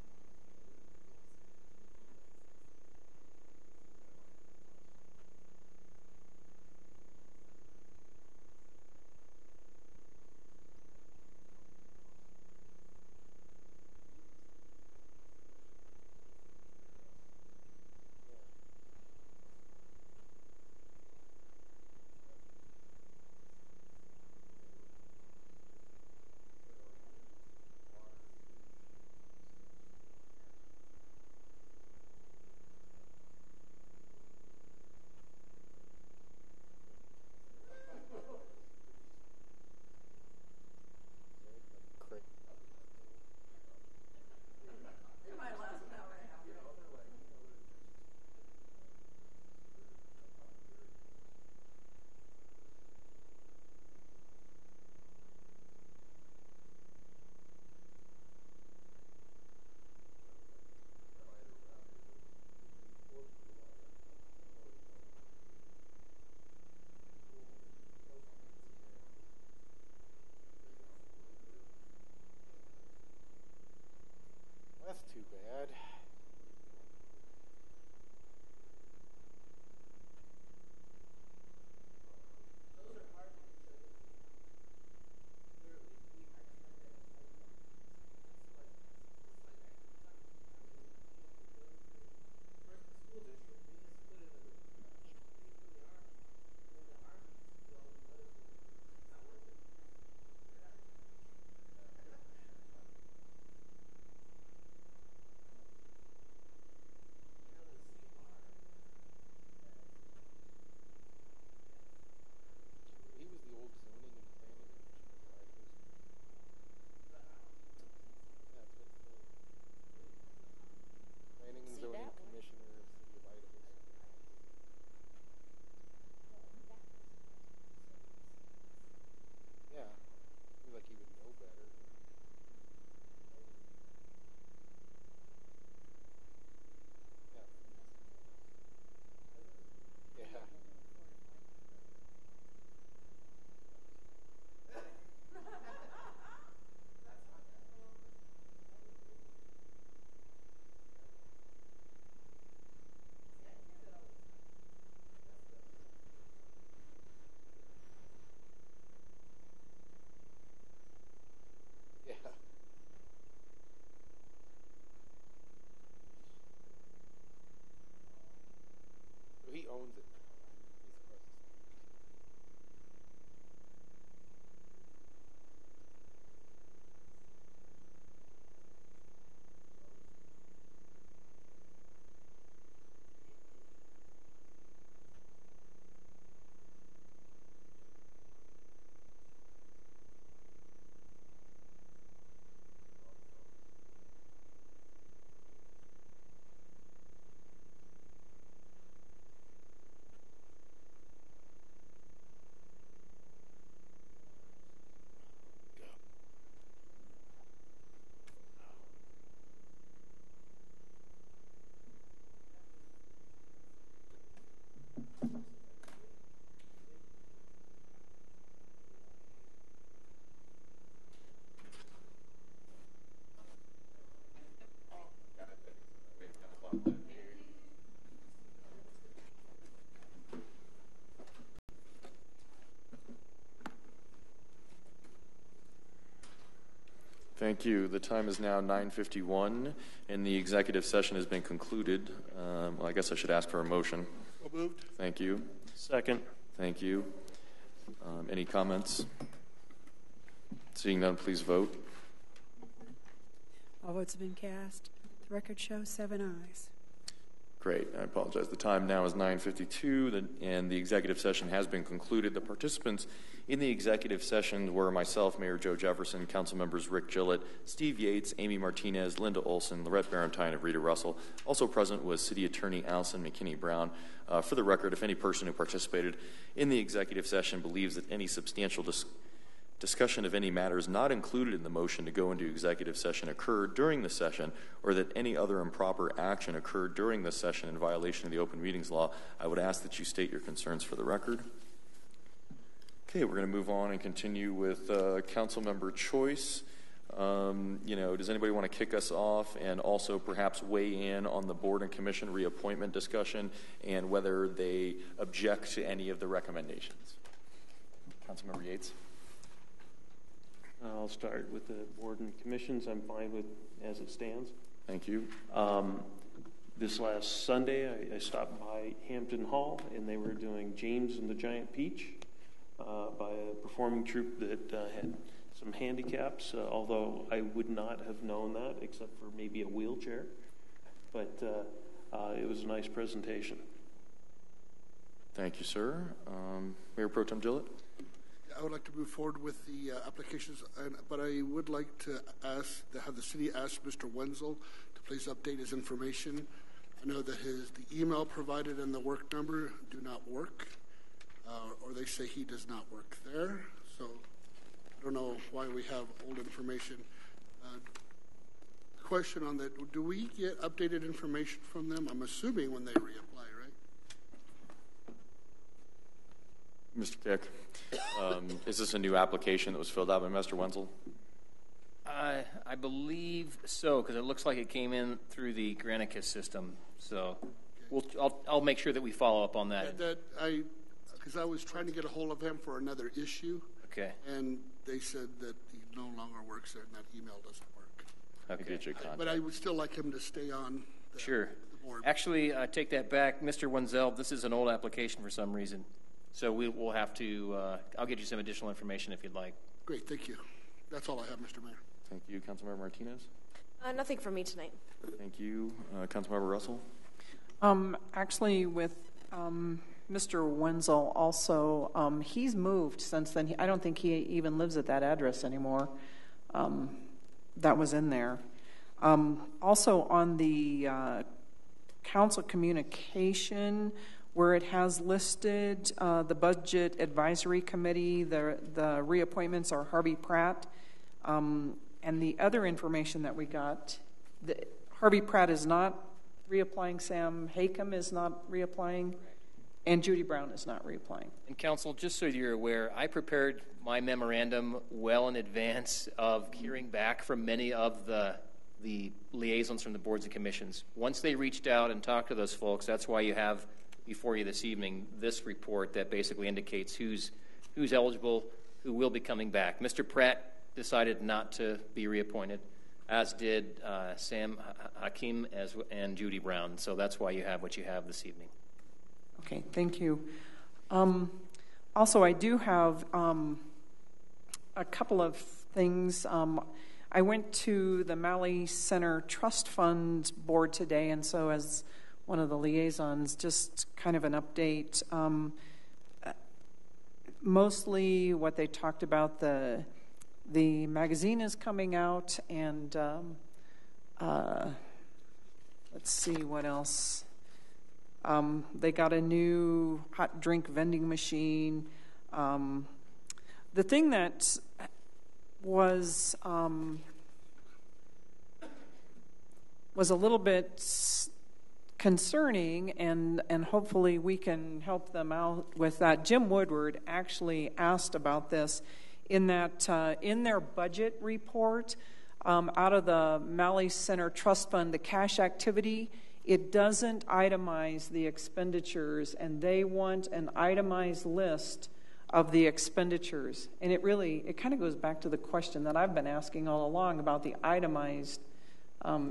Thank you. The time is now 9:51, and the executive session has been concluded. Well, I guess I should ask for a motion. So moved. Thank you. Second. Thank you. Any comments? Seeing none, please vote. All votes have been cast. The record shows 7 ayes. Great. I apologize. The time now is 9:52, and the executive session has been concluded. The participants in the executive session were myself, Mayor Joe Jefferson, council members Rick Gillett, Steve Yates, Amy Martinez, Linda Olson, Lorette Barentine, and Rita Russell. Also present was City Attorney Allison McKinney-Brown. For the record, if any person who participated in the executive session believes that any substantial discussion of any matters not included in the motion to go into executive session occurred during the session, or that any other improper action occurred during the session in violation of the Open Meetings Law, I would ask that you state your concerns for the record. Okay, we're going to move on and continue with council member choice. Does anybody want to kick us off and also perhaps weigh in on the board and commission reappointment discussion and whether they object to any of the recommendations? Councilmember Yates. I'll start with the board and commissions. I'm fine with as it stands. Thank you. This last Sunday, I stopped by Hampton Hall, and they were doing James and the Giant Peach by a performing troupe that had some handicaps, although I would not have known that except for maybe a wheelchair. But it was a nice presentation. Thank you, sir. Mayor Pro Tem Gillett? I would like to move forward with the applications, but I would like to have the city ask Mr. Wenzel to please update his information. I know that the email provided and the work number do not work, or they say he does not work there. So I don't know why we have old information. Question on that: do we get updated information from them? I'm assuming when they reapply, right? Mr. Kick, is this a new application that was filled out by Mr. Wenzel? I believe so, because it looks like it came in through the Granicus system. So I'll make sure that we follow up on that. Because I was trying to get a hold of him for another issue. Okay. And they said that he no longer works there and that email doesn't work. Okay. But I would still like him to stay on the board. Actually, I take that back. Mr. Wenzel, this is an old application for some reason. So we'll have to, I'll get you some additional information if you'd like. Great, thank you. That's all I have, Mr. Mayor. Thank you. Councilmember Martinez? Nothing from me tonight. Thank you. Councilmember Russell? Actually, with Mr. Wenzel also, he's moved since then. I don't think he even lives at that address anymore. That was in there. Also on the council communication, where it has listed the Budget Advisory Committee, the reappointments are Harvey Pratt, and the other information that we got, Harvey Pratt is not reapplying, Sam Haycom is not reapplying, and Judy Brown is not reapplying. And council, just so you're aware, I prepared my memorandum well in advance of hearing back from many of the liaisons from the boards and commissions. Once they reached out and talked to those folks, that's why you have before you this evening this report that basically indicates who's eligible, who will be coming back. Mr. Pratt decided not to be reappointed, as did Sam Hakim and Judy Brown. So that's why you have what you have this evening. Okay, thank you. Also, I do have a couple of things. I went to the Malley Center Trust Fund board today, and so as one of the liaisons, just kind of an update. Mostly what they talked about, the magazine is coming out, and let's see what else. They got a new hot drink vending machine. The thing that was a little bit concerning, and hopefully we can help them out with that. Jim Woodward actually asked about this in that in their budget report out of the Malley Center Trust Fund, the cash activity, it doesn't itemize the expenditures, and they want an itemized list of the expenditures. And it kind of goes back to the question that I've been asking all along about the itemized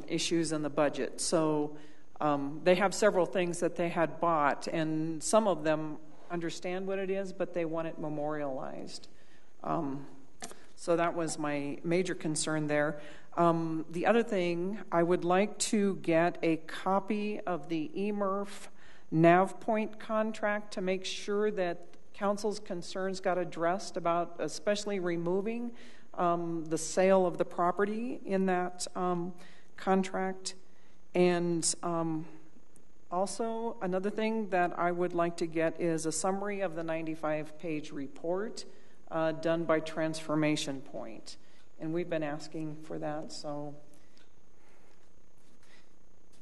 issues in the budget. So they have several things that they had bought, and some of them understand what it is, but they want it memorialized. So that was my major concern there. The other thing, I would like to get a copy of the eMurph NavPoint contract to make sure that council's concerns got addressed about especially removing the sale of the property in that contract. And also another thing that I would like to get is a summary of the 95-page report done by Transformation Point. And we've been asking for that, so.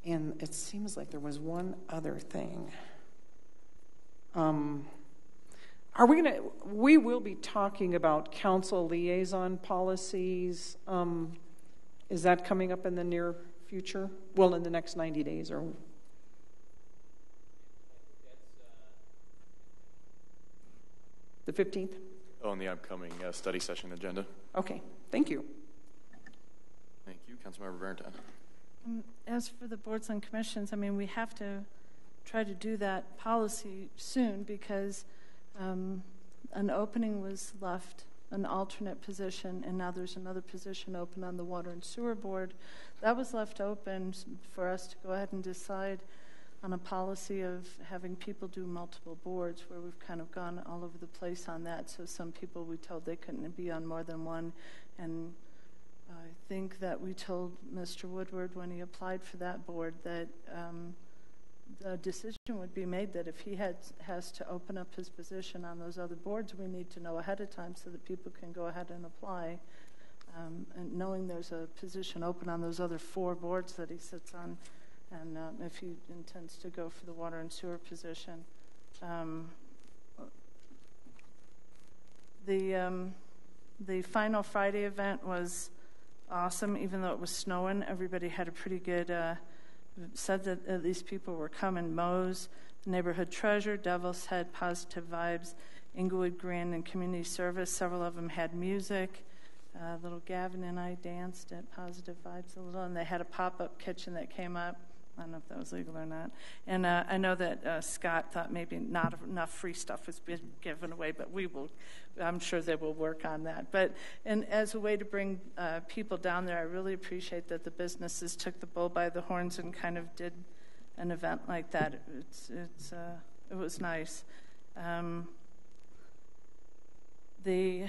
And it seems like there was one other thing. We will be talking about council liaison policies. Is that coming up in the near future? Well, in the next 90 days or? The 15th? On the upcoming study session agenda. Okay, thank you. Thank you. Councilmember Barrington. As for the boards and commissions, I mean, we have to try to do that policy soon because an opening was left, an alternate position, and now there's another position open on the Water and Sewer Board. That was left open for us to go ahead and decide on a policy of having people do multiple boards, where we've kind of gone all over the place on that. So some people we told they couldn't be on more than one, and I think that we told Mr. Woodward when he applied for that board that the decision would be made that if he has to open up his position on those other boards, we need to know ahead of time so that people can go ahead and apply. And knowing there's a position open on those other 4 boards that he sits on, and if he intends to go for the water and sewer position. The final Friday event was awesome, even though it was snowing. Everybody had a pretty good, said that at least people were coming. Moe's, the Neighborhood Treasure, Devil's Head, Positive Vibes, Englewood Grand and Community Service. Several of them had music. Little Gavin and I danced at Positive Vibes a little, and they had a pop-up kitchen that came up. I don't know if that was legal or not. And I know that Scott thought maybe not enough free stuff was being given away, but I'm sure they will work on that. And as a way to bring people down there, I really appreciate that the businesses took the bull by the horns and kind of did an event like that. It was nice. The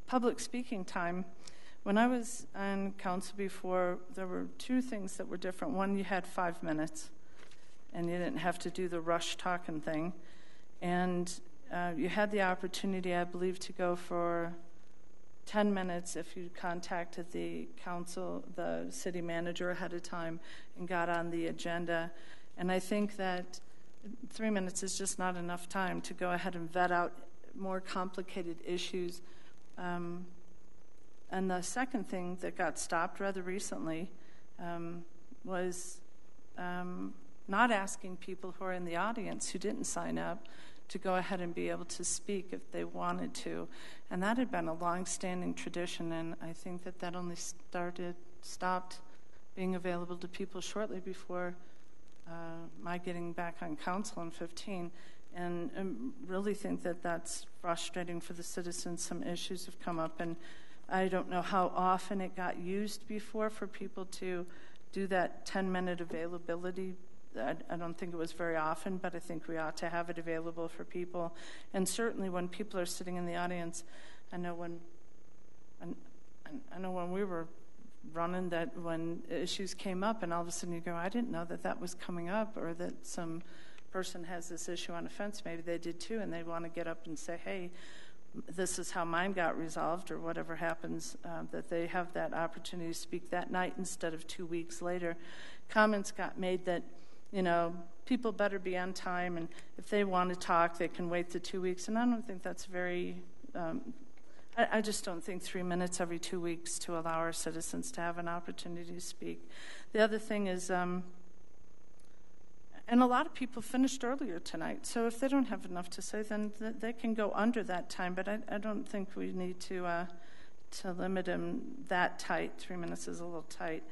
public speaking time. When I was on council before, there were 2 things that were different. One, you had 5 minutes, and you didn't have to do the rush talking thing. And you had the opportunity, I believe, to go for 10 minutes if you contacted the council, the city manager ahead of time, and got on the agenda. And I think that 3 minutes is just not enough time to go ahead and vet out more complicated issues. And the second thing that got stopped rather recently was not asking people who are in the audience who didn't sign up to go ahead and be able to speak if they wanted to. And that had been a long-standing tradition, and I think that only stopped being available to people shortly before my getting back on council in 2015. And really think that that's frustrating for the citizens. Some issues have come up, and I don't know how often it got used before for people to do that 10-minute availability. I don't think it was very often, but I think we ought to have it available for people. And certainly when people are sitting in the audience, I know when we were running that when issues came up and all of a sudden you go, I didn't know that was coming up, or that some person has this issue on a fence, maybe they did too, and they want to get up and say, hey, this is how mine got resolved, or whatever happens, that they have that opportunity to speak that night instead of 2 weeks later. Comments got made that, people better be on time, and if they want to talk, they can wait the 2 weeks. And I don't think that's very, I just don't think 3 minutes every 2 weeks to allow our citizens to have an opportunity to speak. The other thing is, And a lot of people finished earlier tonight, so if they don't have enough to say, then they can go under that time. But I don't think we need to limit them that tight. 3 minutes is a little tight.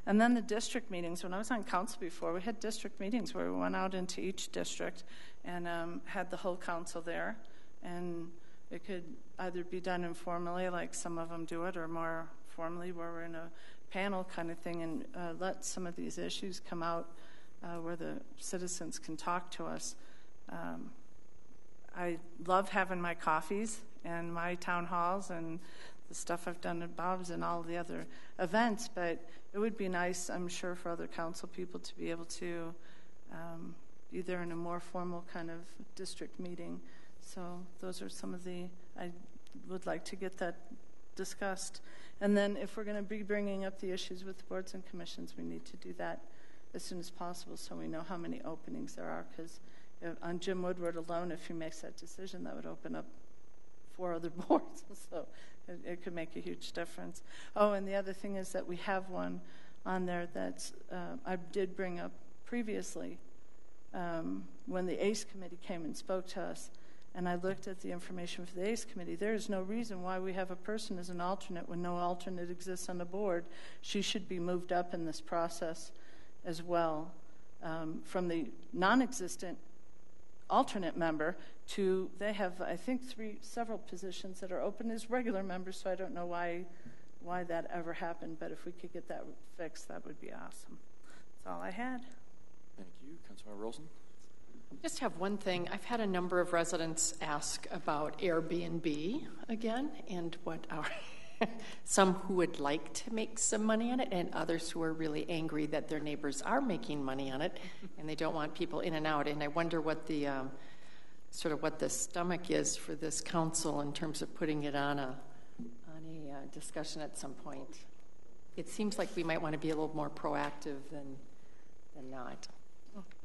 And then the district meetings. When I was on council before, we had district meetings where we went out into each district and had the whole council there. And it could either be done informally, like some of them do it, or more formally, where we're in a panel kind of thing and let some of these issues come out where the citizens can talk to us. I love having my coffees and my town halls and the stuff I've done at Bob's and all the other events, but it would be nice, I'm sure, for other council people to be able to be there in a more formal kind of district meeting. So those are some of I would like to get that discussed. And then if we're going to be bringing up the issues with boards and commissions, we need to do that as soon as possible so we know how many openings there are, because on Jim Woodward alone, if he makes that decision, that would open up 4 other boards. So it could make a huge difference. Oh, and the other thing is that we have one on there that's I did bring up previously when the ACE committee came and spoke to us, and I looked at the information for the ACE committee. There is no reason why we have a person as an alternate when no alternate exists on the board. She should be moved up in this process as well, from the non-existent alternate member to, they have, I think, several positions that are open as regular members, so I don't know why that ever happened, but if we could get that fixed, that would be awesome. That's all I had. Thank you. Councilmember Rolson? Just have one thing. I've had a number of residents ask about Airbnb again, and what our some who would like to make some money on it, and others who are really angry that their neighbors are making money on it, and they don't want people in and out. And I wonder what the what the stomach is for this council in terms of putting it on a discussion at some point. It seems like we might want to be a little more proactive than not.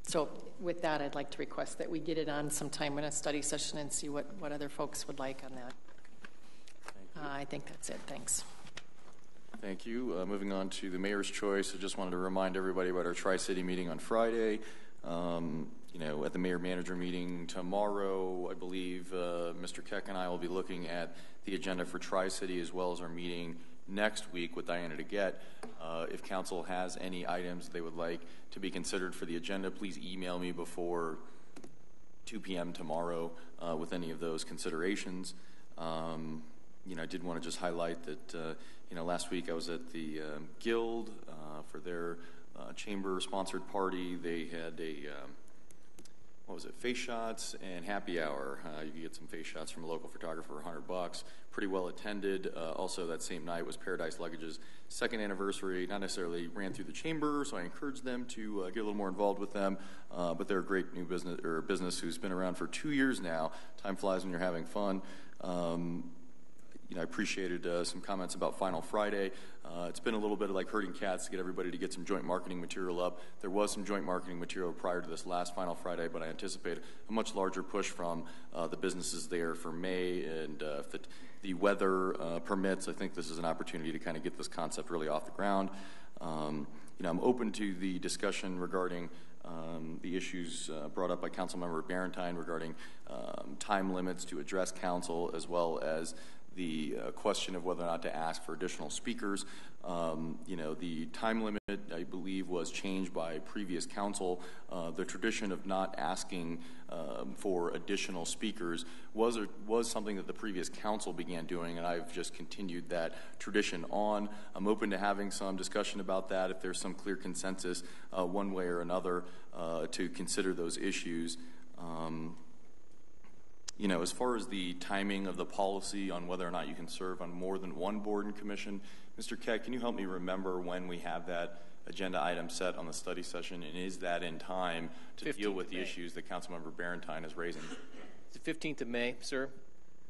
So with that, I'd like to request that we get it on sometime in a study session and see what other folks would like on that. I think that's it. Thanks. Thank you. Moving on to the mayor's choice, I just wanted to remind everybody about our Tri-City meeting on Friday. At the mayor-manager meeting tomorrow, I believe Mr. Keck and I will be looking at the agenda for Tri-City as well as our meeting next week with Diana DeGette. If council has any items they would like to be considered for the agenda, please email me before 2 p.m. tomorrow with any of those considerations. I did want to just highlight that, last week I was at the Guild for their chamber-sponsored party. They had face shots and happy hour. You could get some face shots from a local photographer for $100. Pretty well attended. Also, that same night was Paradise Luggage's 2nd anniversary. Not necessarily ran through the chamber, so I encouraged them to get a little more involved with them. But they're a great new business who's been around for 2 years now. Time flies when you're having fun. I appreciated some comments about Final Friday. It's been a little bit like herding cats to get everybody to get some joint marketing material up. There was some joint marketing material prior to this last Final Friday, but I anticipate a much larger push from the businesses there for May. And if the weather permits, I think this is an opportunity to kind of get this concept really off the ground. I'm open to the discussion regarding the issues brought up by Councilmember Barentine regarding time limits to address council, as well as the question of whether or not to ask for additional speakers. The time limit, I believe, was changed by previous council. The tradition of not asking for additional speakers was something that the previous council began doing, and I've just continued that tradition on. I'm open to having some discussion about that if there's some clear consensus one way or another to consider those issues. As far as the timing of the policy on whether or not you can serve on more than one board and commission, Mr. Keck, can you help me remember when we have that agenda item set on the study session, and is that in time to deal with the issues that Councilmember Barentine is raising? The 15th of May, sir.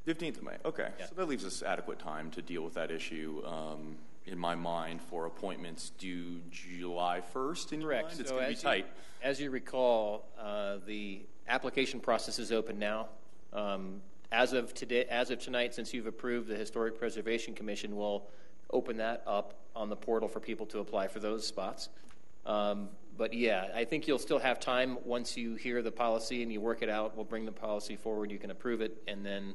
15th of May, okay. Yeah. So that leaves us adequate time to deal with that issue, in my mind, for appointments due July 1st. In Correct. Your mind? It's going to be tight. As you recall, the application process is open now. As of tonight, since you've approved the Historic Preservation Commission, we'll open that up on the portal for people to apply for those spots. But yeah, I think you'll still have time once you hear the policy and you work it out. We'll bring the policy forward. You can approve it, and then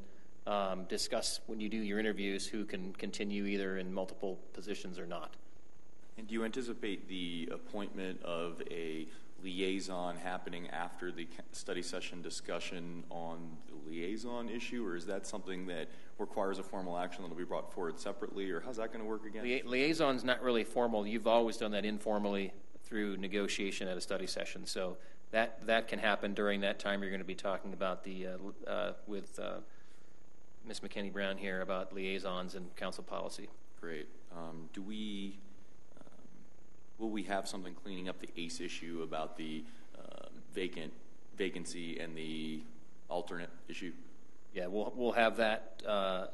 discuss when you do your interviews who can continue either in multiple positions or not. And do you anticipate the appointment of a liaison happening after the study session discussion on the liaison issue, or is that something that requires a formal action that will be brought forward separately, or how's that going to work again? Liaison's not really formal. You've always done that informally through negotiation at a study session, so that can happen during that time. You're going to be talking about the with Ms. McKinney Brown here about liaisons and council policy. Great. Will we have something cleaning up the ACE issue about the vacancy and the alternate issue? Yeah, we'll have that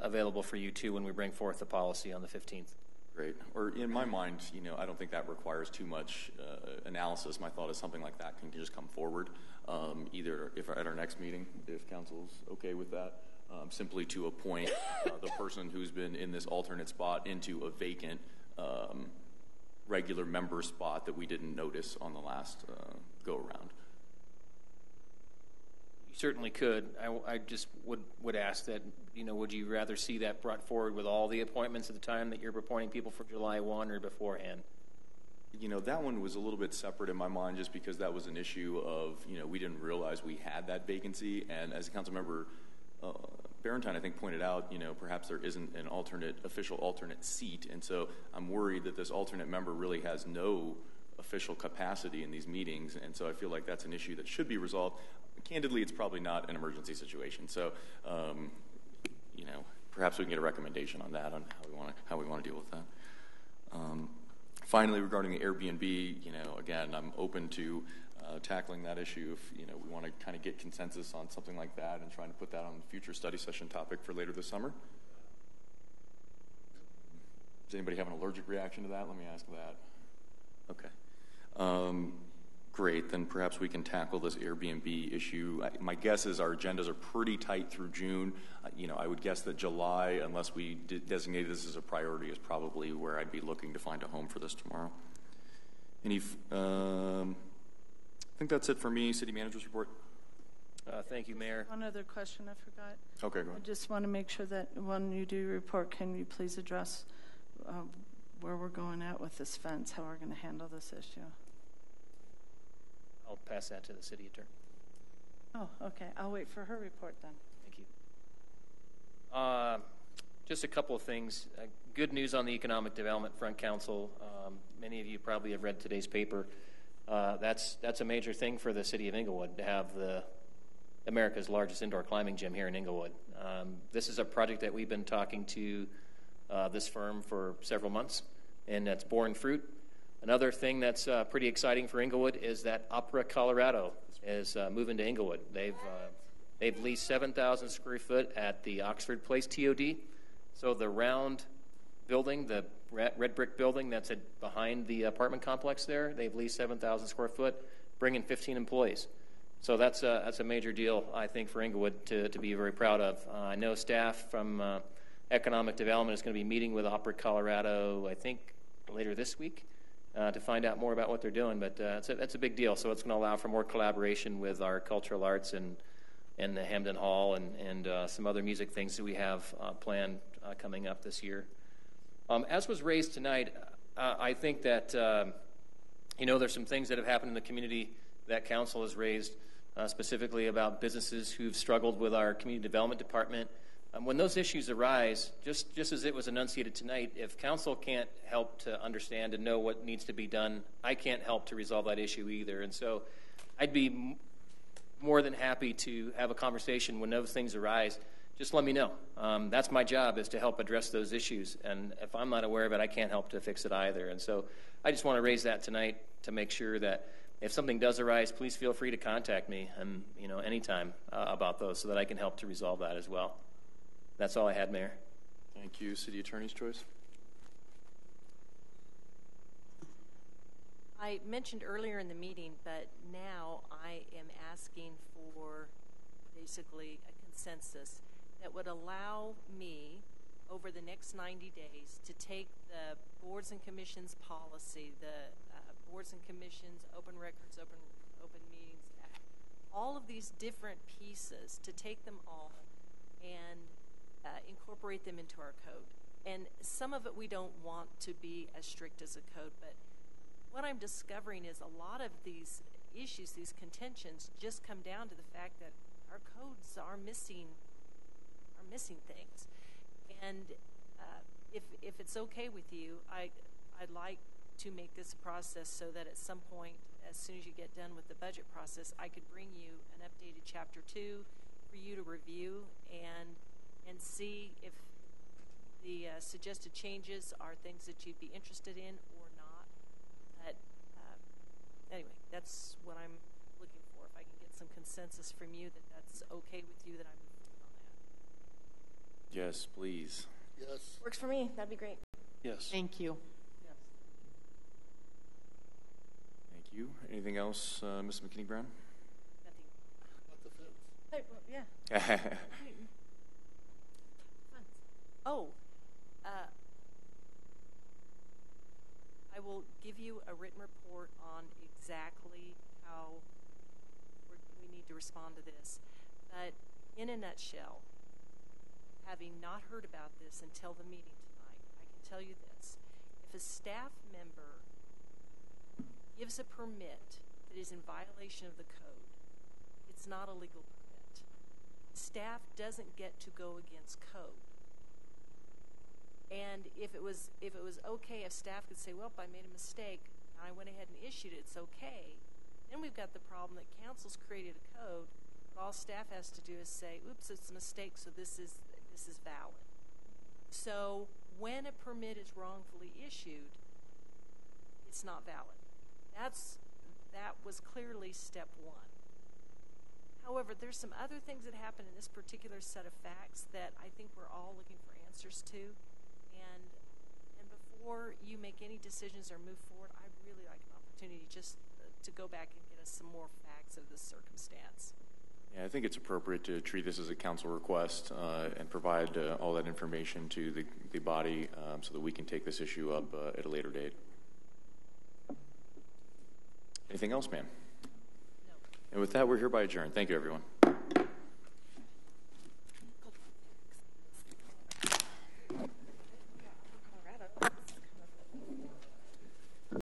available for you too when we bring forth the policy on the 15th. Great. Or in my mind, I don't think that requires too much analysis. My thought is something like that can just come forward, either if at our next meeting, if council's okay with that, simply to appoint the person who's been in this alternate spot into a vacant regular member spot that we didn't notice on the last go-around. You certainly could. I just would ask that, would you rather see that brought forward with all the appointments at the time that you're appointing people for July 1 or beforehand? That one was a little bit separate in my mind just because that was an issue of, we didn't realize we had that vacancy. And as council member Barentine, I think, pointed out, perhaps there isn't an official alternate seat. And so I'm worried that this alternate member really has no official capacity in these meetings. And so I feel like that's an issue that should be resolved. Candidly, it's probably not an emergency situation. So, perhaps we can get a recommendation on that, on how we want to deal with that. Finally, regarding the Airbnb, again, I'm open to tackling that issue if we want to kind of get consensus on something like that and trying to put that on the future study session topic for later this summer. Does anybody have an allergic reaction to that? Let me ask that. Okay. Great. Then perhaps we can tackle this Airbnb issue. My guess is our agendas are pretty tight through June. I would guess that July, unless we designated this as a priority, is probably where I'd be looking to find a home for this tomorrow. I think that's it for me. City Manager's report. Thank you, Mayor. One other question I forgot. Okay, go ahead. I just want to make sure that when you do your report, can you please address where we're going at with this fence, how we're going to handle this issue? I'll pass that to the city attorney. Oh, okay. I'll wait for her report then. Thank you. Just a couple of things. Good news on the Economic Development Front Council. Many of you probably have read today's paper. That's a major thing for the city of Englewood to have America's largest indoor climbing gym here in Englewood. This is a project that we've been talking to this firm for several months, and that's borne fruit. Another thing that's pretty exciting for Englewood is that Opera Colorado is moving to Englewood. They've leased 7,000 square foot at the Oxford Place TOD. So the round building, the red brick building that's behind the apartment complex there, they've leased 7,000 square foot, bringing 15 employees. So that's a major deal, I think, for Englewood to be very proud of. I know staff from Economic Development is going to be meeting with Opera Colorado, I think, later this week to find out more about what they're doing. But that's a big deal. So it's going to allow for more collaboration with our cultural arts and the Hamden Hall and some other music things that we have planned coming up this year. As was raised tonight, I think that, there's some things that have happened in the community that council has raised, specifically about businesses who've struggled with our community development department. When those issues arise, just as it was enunciated tonight, if council can't help to understand and know what needs to be done, I can't help to resolve that issue either. And so I'd be more than happy to have a conversation when those things arise. Just let me know. That's my job, is to help address those issues. And if I'm not aware of it, I can't help to fix it either. And so I just want to raise that tonight to make sure that if something does arise, please feel free to contact me and anytime about those so that I can help to resolve that as well. That's all I had, Mayor. Thank you. City Attorney's choice. I mentioned earlier in the meeting, but now I am asking for basically a consensus that would allow me over the next 90 days to take the boards and commissions policy, the Boards and Commissions, Open Records, Open Meetings Act. All of these different pieces to take them all and incorporate them into our code. And some of it we don't want to be as strict as a code, but what I'm discovering is a lot of these issues, these contentions, just come down to the fact that our codes are missing things. And if it's okay with you, I'd like to make this a process so that at some point, as soon as you get done with the budget process, I could bring you an updated Chapter 2 for you to review and see if the suggested changes are things that you'd be interested in or not. But anyway, that's what I'm looking for. If I can get some consensus from you that that's okay with you, that I'm moving on that. Yes, please. Yes. Works for me. That'd be great. Yes. Thank you. Yes. Thank you. Anything else, Ms. McKinney-Brown? Nothing. About the fence. Hey, well, yeah. Oh, I will give you a written report on exactly how we need to respond to this. But in a nutshell, having not heard about this until the meeting tonight, I can tell you this. If a staff member gives a permit that is in violation of the code, it's not a legal permit. Staff doesn't get to go against code. And if it was okay, if staff could say, well, I made a mistake, and I went ahead and issued it, it's okay, then we've got the problem that council's created a code, but all staff has to do is say, oops, it's a mistake, so this is valid. So when a permit is wrongfully issued, it's not valid. That was clearly step one. However, there's some other things that happen in this particular set of facts that I think we're all looking for answers to. And before you make any decisions or move forward, I'd really like an opportunity just to go back and get us some more facts of this circumstance. Yeah, I think it's appropriate to treat this as a council request and provide all that information to the body so that we can take this issue up at a later date. Anything else, ma'am? No. And with that, we're hereby adjourned. Thank you, everyone.